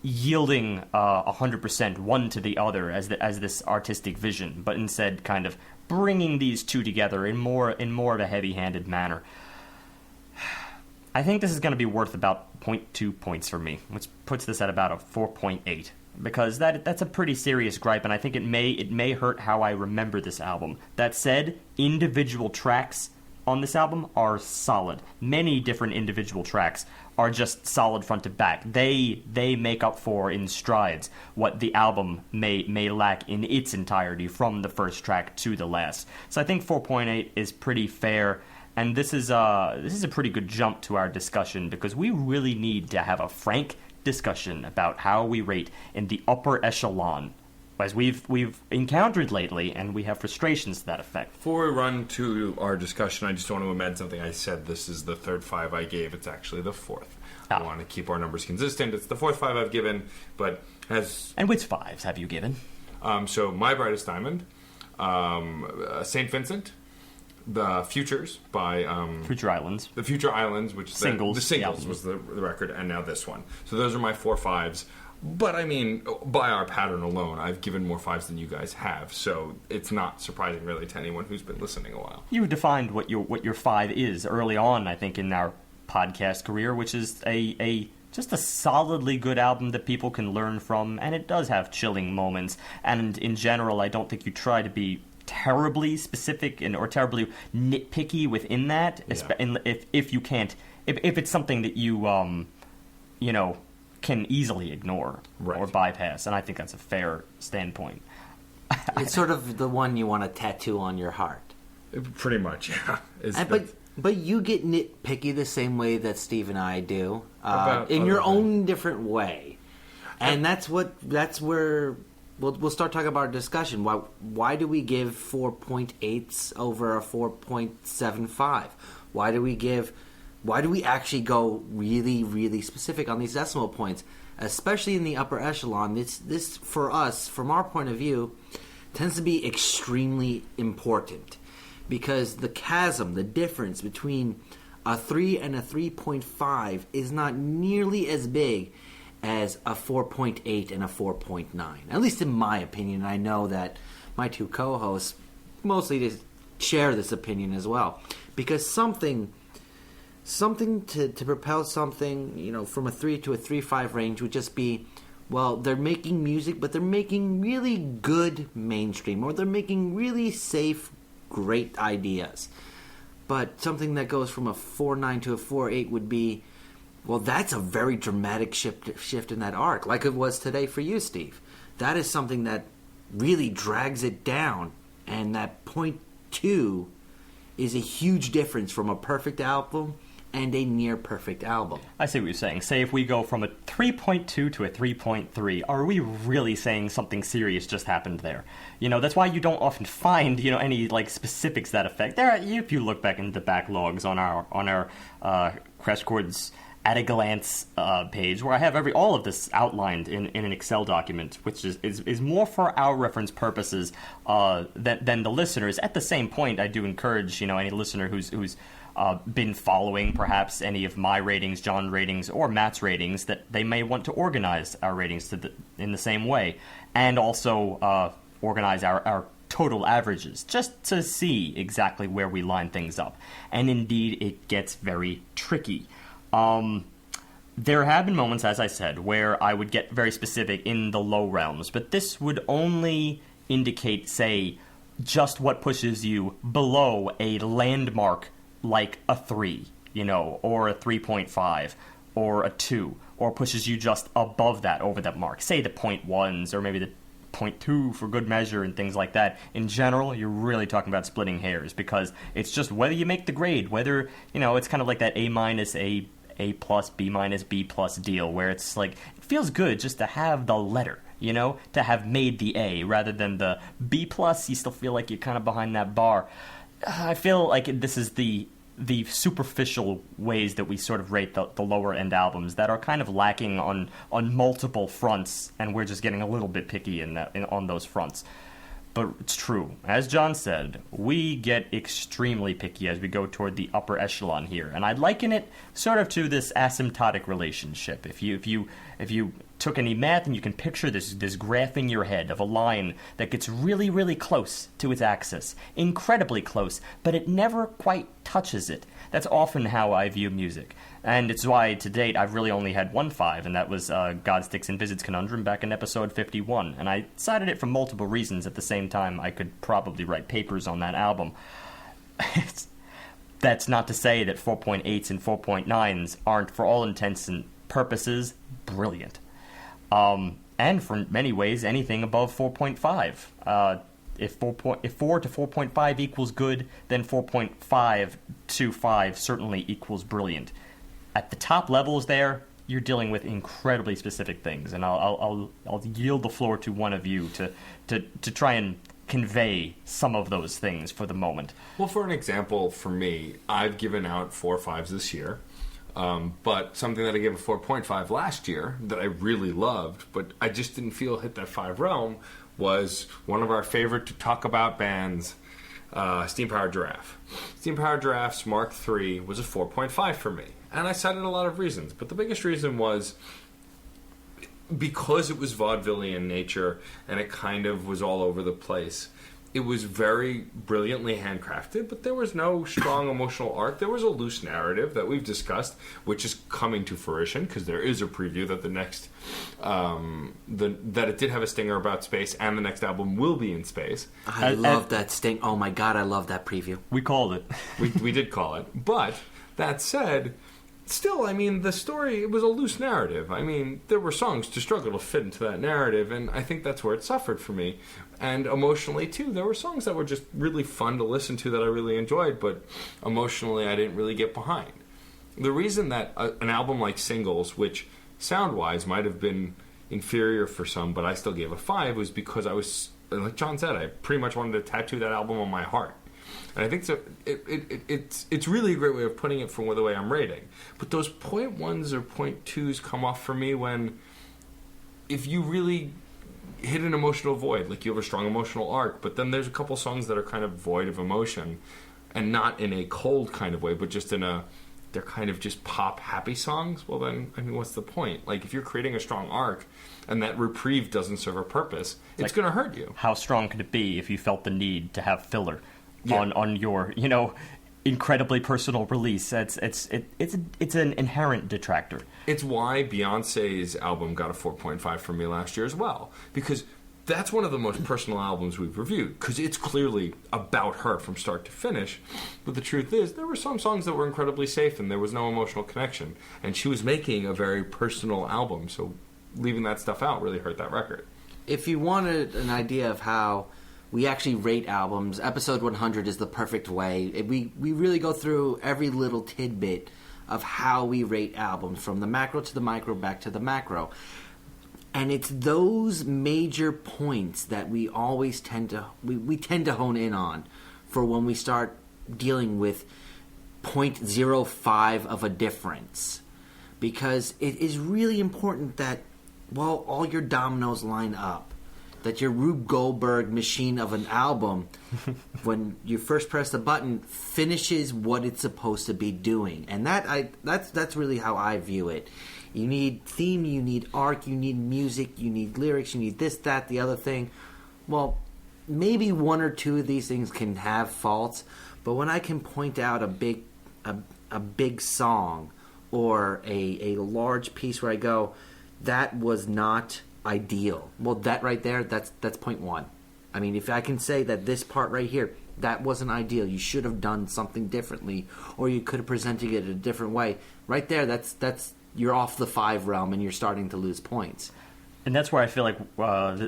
yielding 100% one to the other as this artistic vision, but instead kind of bringing these two together in more of a heavy-handed manner. I think this is going to be worth about 0.2 points for me, which puts this at about a 4.8. Because that's a pretty serious gripe, and I think it may hurt how I remember this album. That said, individual tracks on this album are solid. Many different individual tracks are just solid front to back. They make up for in strides what the album may lack in its entirety from the first track to the last. So I think 4.8 is pretty fair. And this is a pretty good jump to our discussion, because we really need to have a frank discussion about how we rate in the upper echelon, as we've encountered lately, and we have frustrations to that effect. Before we run to our discussion, I just want to amend something I said. This is the third 5 I gave. It's actually the fourth. I want to keep our numbers consistent. It's the fourth 5 I've given, but has... And which 5s have you given? So My Brightest Diamond, St. Vincent, The Futures by... Future Islands. The Future Islands, which... Singles. The Singles was the record, and now this one. So those are my 4 5s. But, I mean, by our pattern alone, I've given more 5s than you guys have. So it's not surprising, really, to anyone who's been listening a while. You defined what your 5 is early on, I think, in our podcast career, which is just a solidly good album that people can learn from, and it does have chilling moments. And in general, I don't think you try to be terribly specific or terribly nitpicky within that. Yeah. If you can't, if it's something that you can easily ignore or bypass, and I think that's a fair standpoint. It's sort of the one you want to tattoo on your heart. Pretty much, yeah. But you get nitpicky the same way that Steve and I do, in your own different way, and that's where we'll start talking about our discussion. Why do we give 4.8s over a 4.75? Why do we actually go really, really specific on these decimal points, especially in the upper echelon? This for us, from our point of view, tends to be extremely important, because the chasm, the difference between a 3 and a 3.5 is not nearly as big as a 4.8 and a 4.9. At least in my opinion. I know that my two co-hosts mostly share this opinion as well. Because something something to propel something, from a 3 to a 3-5 range would just be, well, they're making music, but they're making really good mainstream, or they're making really safe, great ideas. But something that goes from a 4.9 to a 4.8 would be, well, that's a very dramatic shift in that arc, like it was today for you, Steve. That is something that really drags it down, and that 0.2 is a huge difference from a perfect album and a near-perfect album. I see what you're saying. Say if we go from a 3.2 to a 3.3, are we really saying something serious just happened there? That's why you don't often find, any, specifics that affect. If you look back into the backlogs on our Crash Chords at a glance page, where I have all of this outlined in an Excel document, which is more for our reference purposes than the listeners. At the same point, I do encourage, any listener who's been following perhaps any of my ratings, John's ratings, or Matt's ratings, that they may want to organize our ratings in the same way, and also organize our total averages, just to see exactly where we line things up. And indeed, it gets very tricky. There have been moments, as I said, where I would get very specific in the low realms, but this would only indicate, say, just what pushes you below a landmark like a 3, or a 3.5, or a 2, or pushes you just above that, over that mark. Say the 0.1s, or maybe the 0.2 for good measure and things like that. In general, you're really talking about splitting hairs, because it's just whether you make the grade, whether, it's kind of like that A minus, A plus, B minus, B plus deal, where it's like, it feels good just to have the letter, to have made the A, rather than the B plus. You still feel like you're kind of behind that bar. I feel like this is the superficial ways that we sort of rate the lower end albums that are kind of lacking on multiple fronts, and we're just getting a little bit picky on those fronts. But it's true. As John said, we get extremely picky as we go toward the upper echelon here, and I'd liken it sort of to this asymptotic relationship. If you took any math and you can picture this graph in your head of a line that gets really, really close to its axis, incredibly close, but it never quite touches it. That's often how I view music. And it's why, to date, I've really only had one 5, and that was God, Sticks, and Visits Conundrum back in episode 51. And I cited it for multiple reasons. At the same time, I could probably write papers on that album. That's not to say that 4.8s and 4.9s aren't, for all intents and purposes, brilliant. And for many ways, anything above 4.5. If 4 to 4.5 equals good, then 4.5 to 5 certainly equals brilliant. At the top levels there, you're dealing with incredibly specific things, and I'll yield the floor to one of you to try and convey some of those things for the moment. Well, for an example, for me, I've given out 4 5s this year. But something that I gave a 4.5 last year that I really loved, but I just didn't feel hit that 5 realm, was one of our favorite to talk about bands, Steam Powered Giraffe. Steam Powered Giraffe's Mark III was a 4.5 for me. And I cited a lot of reasons, but the biggest reason was because it was vaudevillian in nature and it kind of was all over the place. It was very brilliantly handcrafted, but there was no strong emotional arc. There was a loose narrative that we've discussed, which is coming to fruition because there is a preview that the next, that it did have a stinger about space, and the next album will be in space. I love that sting. Oh my god, I love that preview. We called it. we did call it. But that said, still, I mean, the story, it was a loose narrative. I mean, there were songs to struggle to fit into that narrative, and I think that's where it suffered for me. And emotionally, too, there were songs that were just really fun to listen to that I really enjoyed, but emotionally I didn't really get behind. The reason that an album like Singles, which sound-wise might have been inferior for some, but I still gave a 5, was because I was, like John said, I pretty much wanted to tattoo that album on my heart. And I think so. It's really a great way of putting it from the way I'm rating. But those 0.1s or 0.2s come off for me when, if you really hit an emotional void, like you have a strong emotional arc, but then there's a couple songs that are kind of void of emotion, and not in a cold kind of way, but just in a, they're kind of just pop happy songs. Well then, I mean, what's the point? Like, if you're creating a strong arc and that reprieve doesn't serve a purpose, it's like, going to hurt you. How strong could it be if you felt the need to have filler? Yeah. On your, you know, incredibly personal release. It's an inherent detractor. It's why Beyonce's album got a 4.5 from me last year as well, because that's one of the most personal albums we've reviewed, because it's clearly about her from start to finish. But the truth is, there were some songs that were incredibly safe and there was no emotional connection. And she was making a very personal album, so leaving that stuff out really hurt that record. If you wanted an idea of how we actually rate albums, episode 100 is the perfect way. We really go through every little tidbit of how we rate albums, from the macro to the micro, back to the macro. And it's those major points that we always tend to hone in on for when we start dealing with 0.05 of a difference. Because it is really important that, well, all your dominoes line up. That your Rube Goldberg machine of an album, when you first press the button, finishes what it's supposed to be doing. And that's really how I view it. You need theme, you need arc, you need music, you need lyrics, you need this, that, the other thing. Well, maybe one or two of these things can have faults, but when I can point out a big song or a large piece where I go, that was not ideal. Well, that right there, that's point one. I mean, if I can say that this part right here, that wasn't ideal, you should have done something differently, or you could have presented it a different way. Right there, that's you're off the 5 realm and you're starting to lose points. And that's where I feel like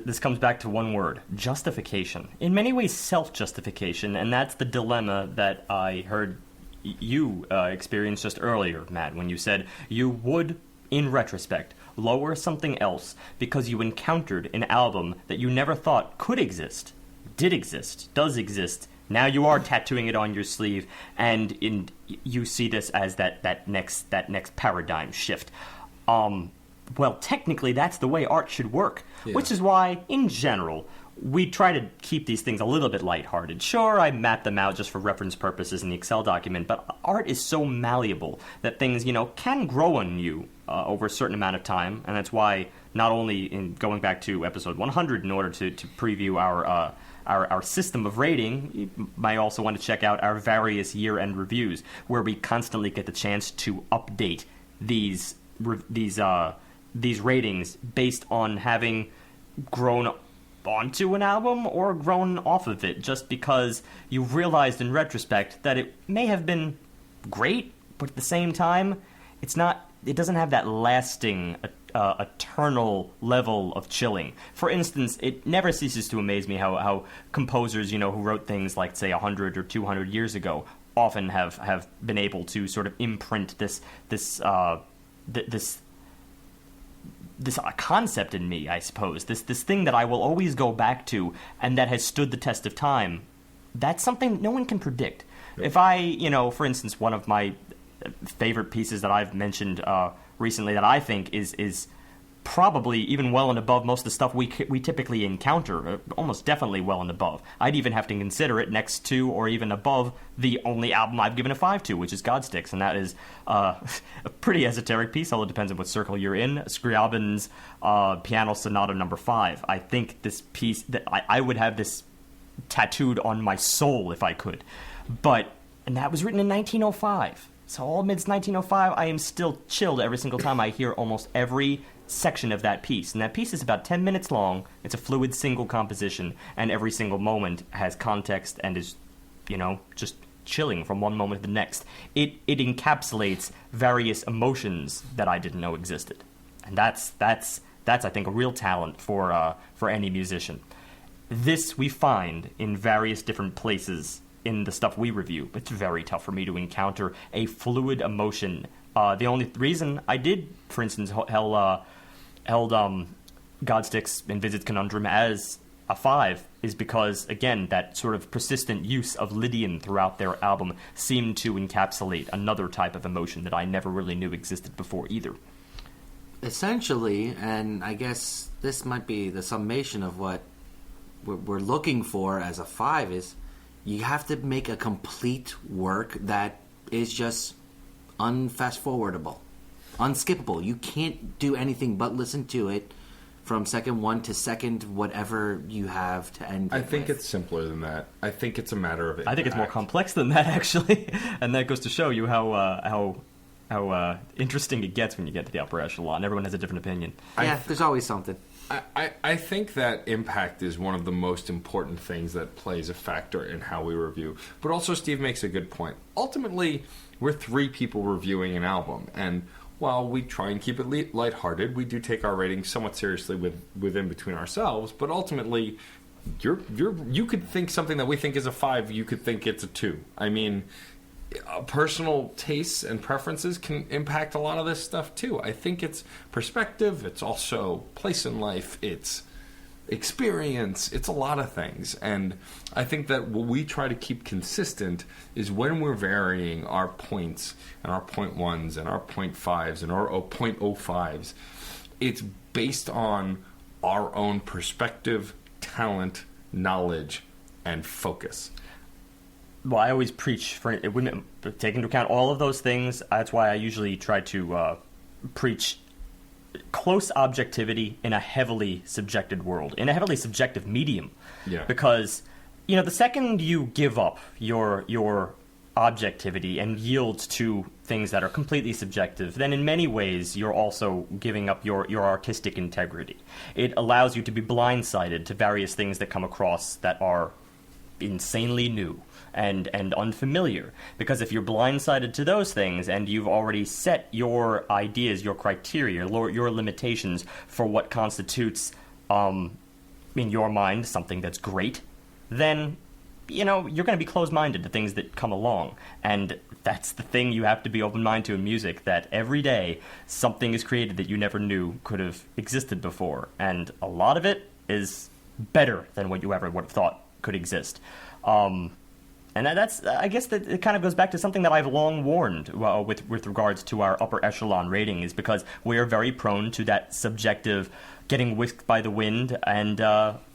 this comes back to one word: justification. In many ways, self-justification, and that's the dilemma that I heard you experience just earlier, Matt, when you said you would, in retrospect, lower something else because you encountered an album that you never thought could exist, did exist, does exist. Now you are tattooing it on your sleeve, and you see this as that next paradigm shift. Well, technically, that's the way art should work, which is why, in general, we try to keep these things a little bit lighthearted. Sure, I mapped them out just for reference purposes in the Excel document, but art is so malleable that things, can grow on you over a certain amount of time, and that's why not only in going back to episode 100 in order to preview our system of rating, you might also want to check out our various year-end reviews, where we constantly get the chance to update these ratings based on having grown onto an album or grown off of it, just because you've realized in retrospect that it may have been great, but at the same time, it doesn't have that lasting, eternal level of chilling. For instance, it never ceases to amaze me how composers, who wrote things like, say, 100 or 200 years ago, often have been able to sort of imprint this concept in me, I suppose. This thing that I will always go back to and that has stood the test of time. That's something no one can predict. If I, for instance, one of my favorite pieces that I've mentioned recently that I think is probably even well and above most of the stuff we typically encounter, almost definitely well and above. I'd even have to consider it next to or even above the only album I've given a 5 to, which is Godsticks, and that is a pretty esoteric piece, although it depends on what circle you're in. Scriabin's Piano Sonata No. 5. I think this piece, that I would have this tattooed on my soul if I could. And that was written in 1905. So all amidst 1905, I am still chilled every single time I hear almost every section of that piece. And that piece is about 10 minutes long. It's a fluid single composition, and every single moment has context and is, just chilling from one moment to the next. It encapsulates various emotions that I didn't know existed. And that's I think, a real talent for any musician. This we find in various different places in the stuff we review. It's very tough for me to encounter a fluid emotion. The only reason I did, for instance, held Godsticks and Visits Conundrum as a 5 is because, again, that sort of persistent use of Lydian throughout their album seemed to encapsulate another type of emotion that I never really knew existed before either. Essentially, and I guess this might be the summation of what we're looking for as a 5, is you have to make a complete work that is just unfast-forwardable, unskippable. You can't do anything but listen to it from second one to second whatever you have to end. I think it's simpler than that. I think it's a matter of impact. I think it's more complex than that, actually, and that goes to show you how interesting it gets when you get to the upper echelon. Everyone has a different opinion. There's always something. I think that impact is one of the most important things that plays a factor in how we review. But also, Steve makes a good point. Ultimately, we're three people reviewing an album, and while we try and keep it lighthearted, we do take our ratings somewhat seriously within between ourselves. But ultimately, you could think something that we think is a 5, you could think it's a 2. I mean, personal tastes and preferences can impact a lot of this stuff too. I think it's perspective, it's also place in life, it's experience, it's a lot of things. And I think that what we try to keep consistent is when we're varying our points and our 0.1s and our 0.5s and our 0.05s, it's based on our own perspective, talent, knowledge, and focus. Well, I always preach for it. Wouldn't take into account all of those things. That's why I usually try to preach close objectivity in a heavily subjective world, in a heavily subjective medium. Yeah. Because the second you give up your objectivity and yield to things that are completely subjective, then in many ways you're also giving up your artistic integrity. It allows you to be blindsided to various things that come across that are insanely new and unfamiliar, because if you're blindsided to those things and you've already set your ideas, your criteria, your limitations for what constitutes in your mind something that's great, then you're going to be closed-minded to things that come along. And that's the thing you have to be open-minded to in music, that every day something is created that you never knew could have existed before, and a lot of it is better than what you ever would have thought could exist. And that's, I guess, that it kind of goes back to something that I've long warned with regards to our upper echelon rating, is because we are very prone to that subjective getting whisked by the wind and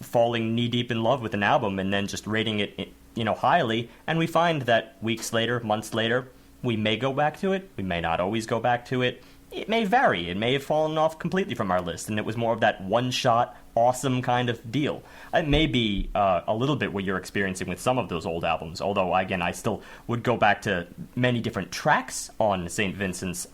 falling knee-deep in love with an album and then just rating it, highly. And we find that weeks later, months later, we may go back to it. We may not always go back to it. It may vary. It may have fallen off completely from our list, and it was more of that one-shot, awesome kind of deal. It may be a little bit what you're experiencing with some of those old albums, although, again, I still would go back to many different tracks on St. Vincent's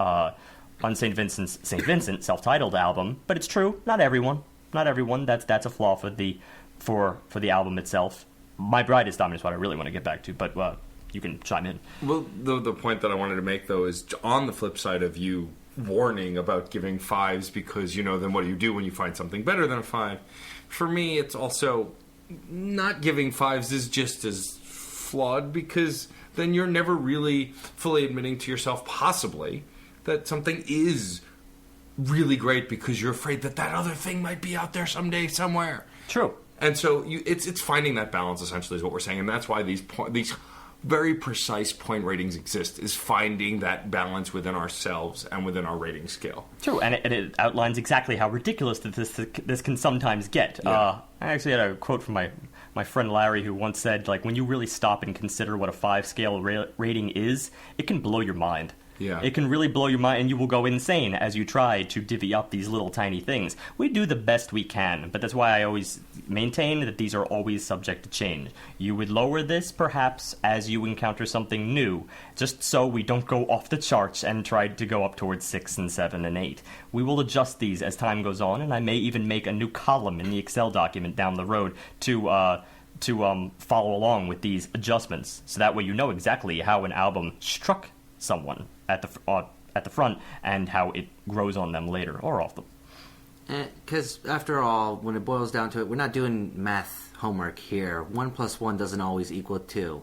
self-titled album. But it's true, not everyone. That's a flaw for the album itself. My Bride is Dominant is what I really want to get back to, but you can chime in. Well, the point that I wanted to make, though, is on the flip side of you warning about giving 5s, because then what do you do when you find something better than a 5? For me, it's also not giving 5s is just as flawed, because then you're never really fully admitting to yourself, possibly, that something is really great, because you're afraid that other thing might be out there someday somewhere. True. And so it's finding that balance, essentially, is what we're saying, and that's why these very precise point ratings exist, is finding that balance within ourselves and within our rating scale. True, and it outlines exactly how ridiculous this can sometimes get. Yeah. I actually had a quote from my friend Larry, who once said, when you really stop and consider what a 5-scale rating is, it can blow your mind. Yeah. It can really blow your mind, and you will go insane as you try to divvy up these little tiny things. We do the best we can, but that's why I always maintain that these are always subject to change. You would lower this, perhaps, as you encounter something new, just so we don't go off the charts and try to go up towards 6 and 7 and 8. We will adjust these as time goes on, and I may even make a new column in the Excel document down the road to follow along with these adjustments, so that way you know exactly how an album struck someone at the front and how it grows on them later or off them. Because after all, when it boils down to it, we're not doing math homework here. 1 + 1 doesn't always equal 2.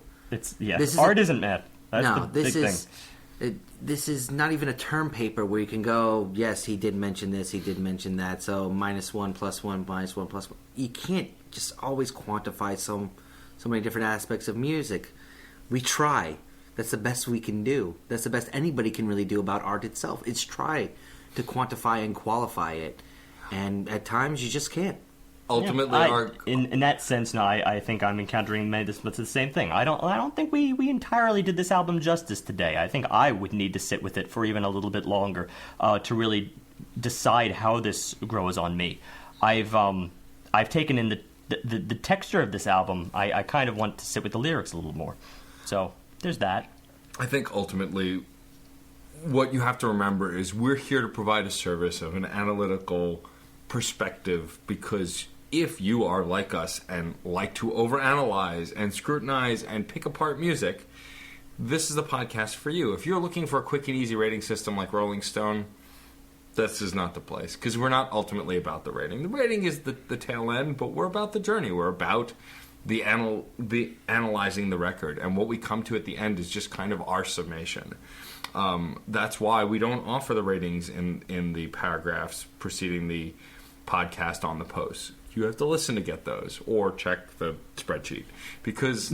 Art isn't math. That's no, the big thing. This is not even a term paper where you can go, yes, he did mention this, he did mention that, so -1 + 1 -1 + 1. You can't just always quantify so many different aspects of music. We try. That's the best we can do. That's the best anybody can really do about art itself. It's try to quantify and qualify it. And at times, you just can't. Ultimately, in that sense, no, I think I'm encountering the same thing. I don't think we entirely did this album justice today. I think I would need to sit with it for even a little bit longer to really decide how this grows on me. I've taken in the texture of this album. I kind of want to sit with the lyrics a little more. So there's that. I think ultimately what you have to remember is we're here to provide a service of an analytical perspective, because if you are like us and like to overanalyze and scrutinize and pick apart music, this is the podcast for you. If you're looking for a quick and easy rating system like Rolling Stone, this is not the place, because we're not ultimately about the rating. The rating is the tail end, but we're about the journey. We're about the analyzing the record, and what we come to at the end is just kind of our summation. That's why we don't offer the ratings in the paragraphs preceding the podcast on the post. You have to listen to get those, or check the spreadsheet, because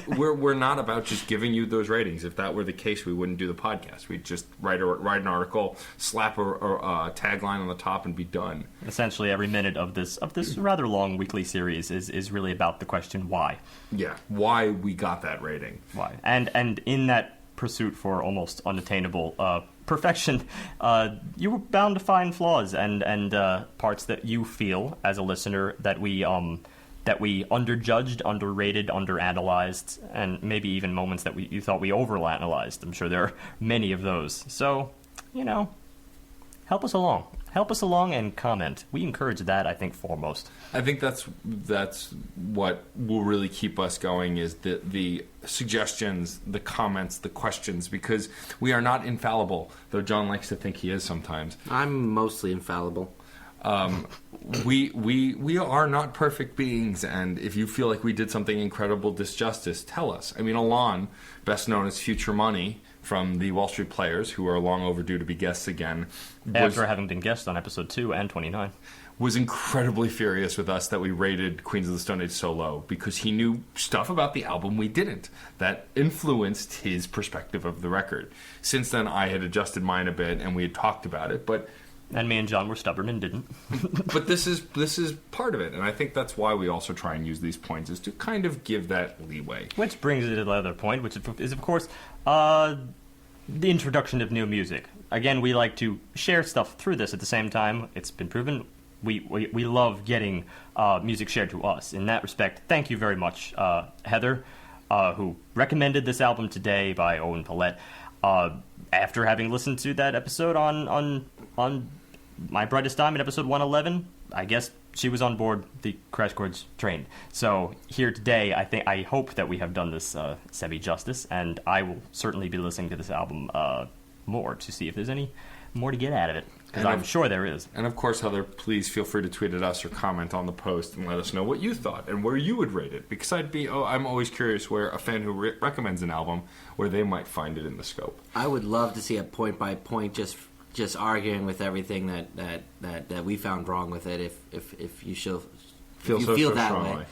we're not about just giving you those ratings. If that were the case, we wouldn't do the podcast. We'd just write an article, slap a tagline on the top, and be done. Essentially, every minute of this rather long weekly series is really about the question why. Yeah, why we got that rating. Why, and in that pursuit for almost unattainable perfection, you were bound to find flaws and parts that you feel as a listener that we underjudged, underrated, underanalyzed, and maybe even moments that you thought we overanalyzed. I'm sure there are many of those. So, help us along. Help us along and comment. We encourage that, I think, foremost. I think that's what will really keep us going, is the suggestions, the comments, the questions, because we are not infallible, though John likes to think he is sometimes. I'm mostly infallible. We are not perfect beings, and if you feel like we did something incredible disjustice, tell us. I mean, Alon, best known as Future Money from the Wall Street Players, who are long overdue to be guests again, after having been guests on episode 2 and 29, was incredibly furious with us that we rated Queens of the Stone Age so low, because he knew stuff about the album we didn't that influenced his perspective of the record. Since then, I had adjusted mine a bit, and we had talked about it, and me and John were stubborn and didn't. But this is part of it, and I think that's why we also try and use these points, is to kind of give that leeway. Which brings it to the other point, which is, of course, the introduction of new music. Again, we like to share stuff through this. At the same time, it's been proven we love getting music shared to us. In that respect, thank you very much, Heather, who recommended this album today by Owen Pallett. After having listened to that episode on My Brightest Diamond, episode 111, I guess she was on board the Crash Chords train. So here today, I hope that we have done this semi-justice, and I will certainly be listening to this album more to see if there's any more to get out of it, because I'm sure there is. And of course, Heather, please feel free to tweet at us or comment on the post and let us know what you thought and where you would rate it, because I'm always curious where a fan who recommends an album, where they might find it in the scope. I would love to see a point by point, just arguing with everything that we found wrong with it. If you feel that strongly way,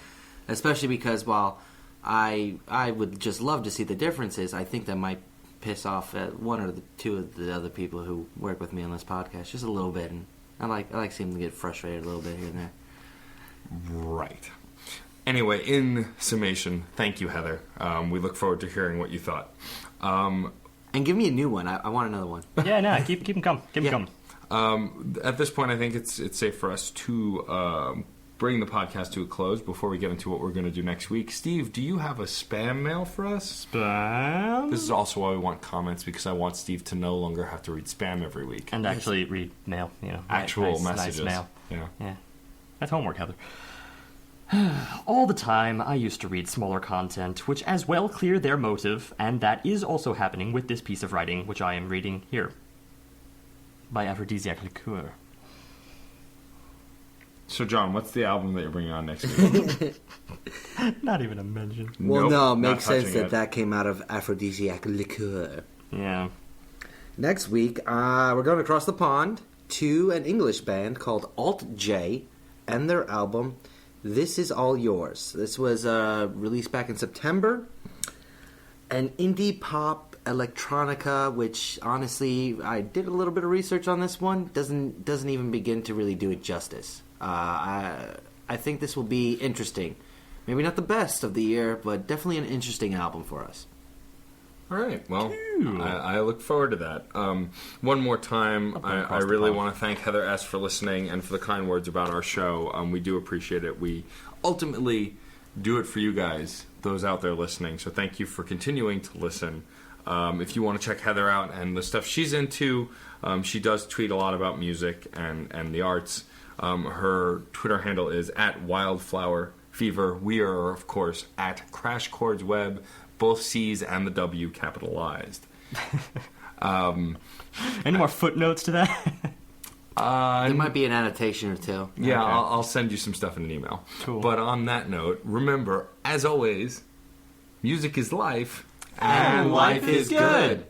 especially because while I would just love to see the differences, I think that might piss off one or two of the other people who work with me on this podcast just a little bit, and I like seeing them get frustrated a little bit here and there. Right. Anyway, in summation, thank you, Heather. We look forward to hearing what you thought. And give me a new one. I want another one. Yeah, no, keep them coming. Keep them coming. At this point, I think it's safe for us to bring the podcast to a close before we get into what we're going to do next week. Steve, do you have a spam mail for us? Spam? This is also why we want comments, because I want Steve to no longer have to read spam every week. And actually read mail, Actual messages. Nice mail. Yeah. That's homework, Heather. All the time, I used to read smaller content, which as well clear their motive, and that is also happening with this piece of writing, which I am reading here. By Aphrodisiac Liqueur. So, John, what's the album that you're bringing on next week? Not even a mention. Well, nope, no, it makes sense it. that came out of Aphrodisiac Liqueur. Yeah. Next week, we're going across the pond to an English band called Alt J and their album This Is All Yours. This was released back in September. An indie pop electronica, which honestly, I did a little bit of research on this one. Doesn't even begin to really do it justice. I think this will be interesting. Maybe not the best of the year, but definitely an interesting album for us. All right. Well, I look forward to that. One more time, I really want to thank Heather S. for listening and for the kind words about our show. We do appreciate it. We ultimately do it for you guys, those out there listening. So thank you for continuing to listen. If you want to check Heather out and the stuff she's into, she does tweet a lot about music and the arts. Her Twitter handle is @wildflowerfever. We are, of course, @CrashChordsWeb. Both C's and the W capitalized. Any more footnotes to that? There might be an annotation or two. Yeah, Okay. I'll send you some stuff in an email. Cool. But on that note, remember, as always, music is life, And life is good.